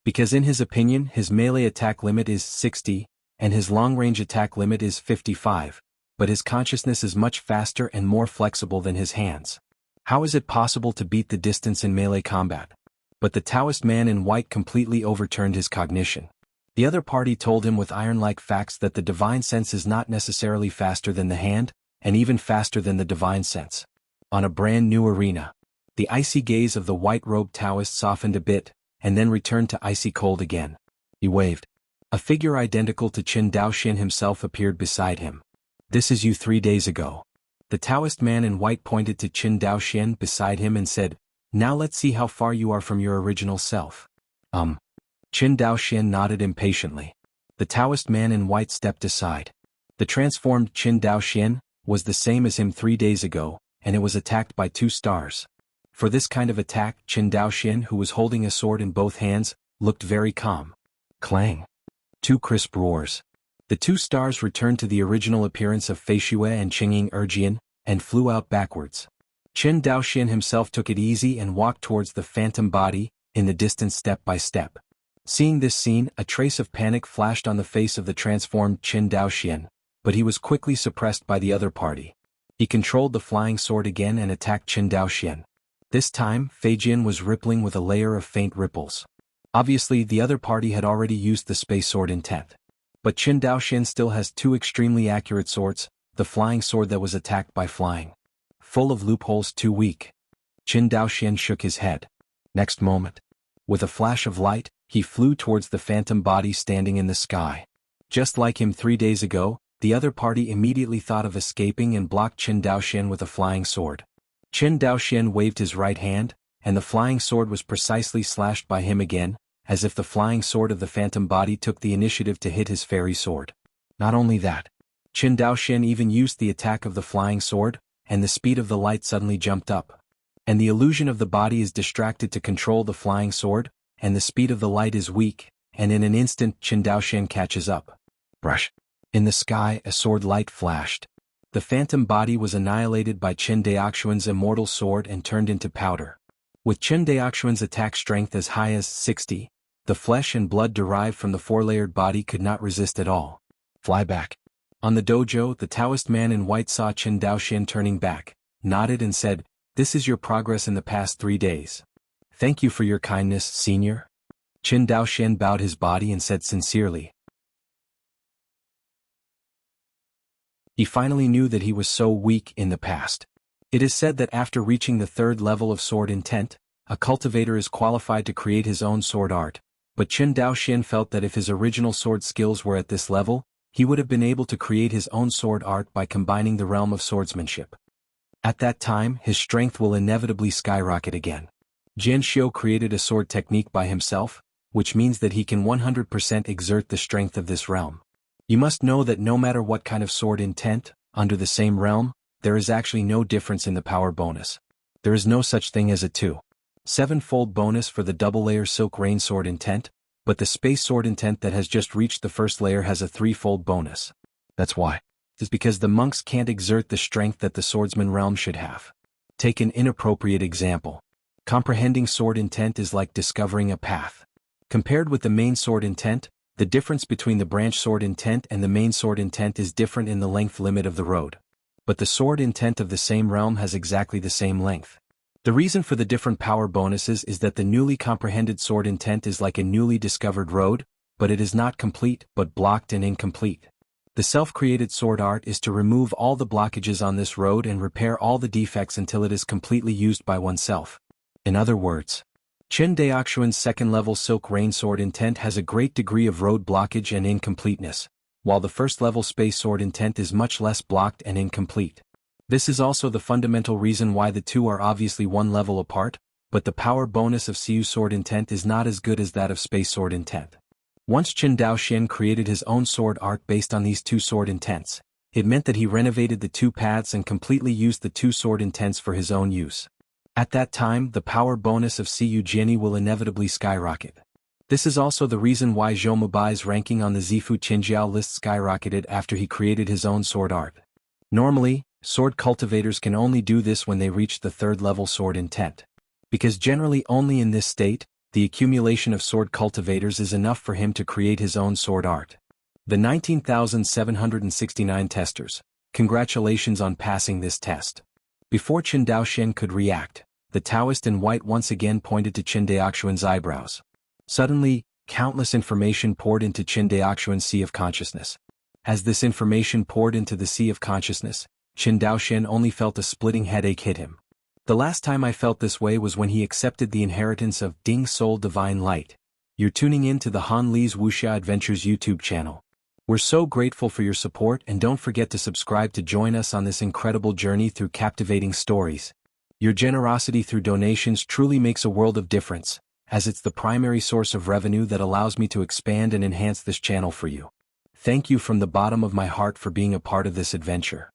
because in his opinion his melee attack limit is 60, and his long-range attack limit is 55, but his consciousness is much faster and more flexible than his hands. How is it possible to beat the distance in melee combat? But the Taoist man in white completely overturned his cognition. The other party told him with iron-like facts that the divine sense is not necessarily faster than the hand, and even faster than the divine sense. On a brand new arena, the icy gaze of the white-robed Taoist softened a bit, and then returned to icy cold again. He waved. A figure identical to Qin Daoxian himself appeared beside him. "This is you 3 days ago." The Taoist man in white pointed to Qin Daoxian beside him and said, "Now let's see how far you are from your original self." Qin Daoxian nodded impatiently. The Taoist man in white stepped aside. The transformed Qin Daoxian was the same as him 3 days ago, and it was attacked by 2 stars. For this kind of attack, Qin Daoxian, who was holding a sword in both hands, looked very calm. Clang! 2 crisp roars. The 2 stars returned to the original appearance of Feishui and Qingying Erjian, and flew out backwards. Qin Daoxian himself took it easy and walked towards the phantom body, in the distance step by step. Seeing this scene, a trace of panic flashed on the face of the transformed Qin Daoxian, but he was quickly suppressed by the other party. He controlled the flying sword again and attacked Qin Daoxian. This time, Feijian was rippling with a layer of faint ripples. Obviously, the other party had already used the space sword intent. But Qin Daoxian still has 2 extremely accurate swords, the flying sword that was attacked by flying. Full of loopholes, too weak. Qin Daoxian shook his head. Next moment, with a flash of light, he flew towards the phantom body standing in the sky. Just like him 3 days ago, the other party immediately thought of escaping and blocked Qin Daoxian with a flying sword. Qin Daoxian waved his right hand, and the flying sword was precisely slashed by him again, as if the flying sword of the phantom body took the initiative to hit his fairy sword. Not only that, Qin Daoxian even used the attack of the flying sword, and the speed of the light suddenly jumped up. And the illusion of the body is distracted to control the flying sword, and the speed of the light is weak, and in an instant Qin Daoxian catches up. Brush. In the sky a sword light flashed. The phantom body was annihilated by Qin Daoxian's immortal sword and turned into powder. With Qin Daoxian's attack strength as high as 60, the flesh and blood derived from the four-layered body could not resist at all. Fly back. On the dojo, the Taoist man in white saw Qin Daoxian turning back, nodded and said, "This is your progress in the past 3 days. Thank you for your kindness, senior." Qin Daoxian bowed his body and said sincerely. He finally knew that he was so weak in the past. It is said that after reaching the 3rd level of sword intent, a cultivator is qualified to create his own sword art, but Qin Daoxian felt that if his original sword skills were at this level, he would have been able to create his own sword art by combining the realm of swordsmanship. At that time, his strength will inevitably skyrocket again. Jian Xiu created a sword technique by himself, which means that he can 100% exert the strength of this realm. You must know that no matter what kind of sword intent, under the same realm, there is actually no difference in the power bonus. There is no such thing as a 2/7-fold bonus for the double-layer silk rain sword intent, but the space sword intent that has just reached the 1st layer has a 3-fold bonus. That's why. It's because the monks can't exert the strength that the swordsman realm should have. Take an inappropriate example. Comprehending sword intent is like discovering a path. Compared with the main sword intent, the difference between the branch sword intent and the main sword intent is different in the length limit of the road. But the sword intent of the same realm has exactly the same length. The reason for the different power bonuses is that the newly comprehended sword intent is like a newly discovered road, but it is not complete but blocked and incomplete. The self-created sword art is to remove all the blockages on this road and repair all the defects until it is completely used by oneself. In other words, Qin Daoxian's 2nd-level silk rain sword intent has a great degree of road blockage and incompleteness, while the 1st-level space sword intent is much less blocked and incomplete. This is also the fundamental reason why the two are obviously one level apart, but the power bonus of Siu sword intent is not as good as that of space sword intent. Once Qin Daoxian created his own sword art based on these 2 sword intents, it meant that he renovated the 2 paths and completely used the 2 sword intents for his own use. At that time, the power bonus of Siu Jiani will inevitably skyrocket. This is also the reason why Zhou Mubai's ranking on the Zifu Qinjiao list skyrocketed after he created his own sword art. Normally, sword cultivators can only do this when they reach the 3rd-level sword intent. Because generally only in this state, the accumulation of sword cultivators is enough for him to create his own sword art. The 19,769 testers, congratulations on passing this test. Before Qin Daoxian could react, the Taoist in white once again pointed to Qin Daoxian's eyebrows. Suddenly, countless information poured into Qin Daoxian's sea of consciousness. As this information poured into the sea of consciousness, Qin Daoxian only felt a splitting headache hit him. The last time I felt this way was when he accepted the inheritance of Ding Soul Divine Light. You're tuning in to the Han Li's Wuxia Adventures YouTube channel. We're so grateful for your support, and don't forget to subscribe to join us on this incredible journey through captivating stories. Your generosity through donations truly makes a world of difference, as it's the primary source of revenue that allows me to expand and enhance this channel for you. Thank you from the bottom of my heart for being a part of this adventure.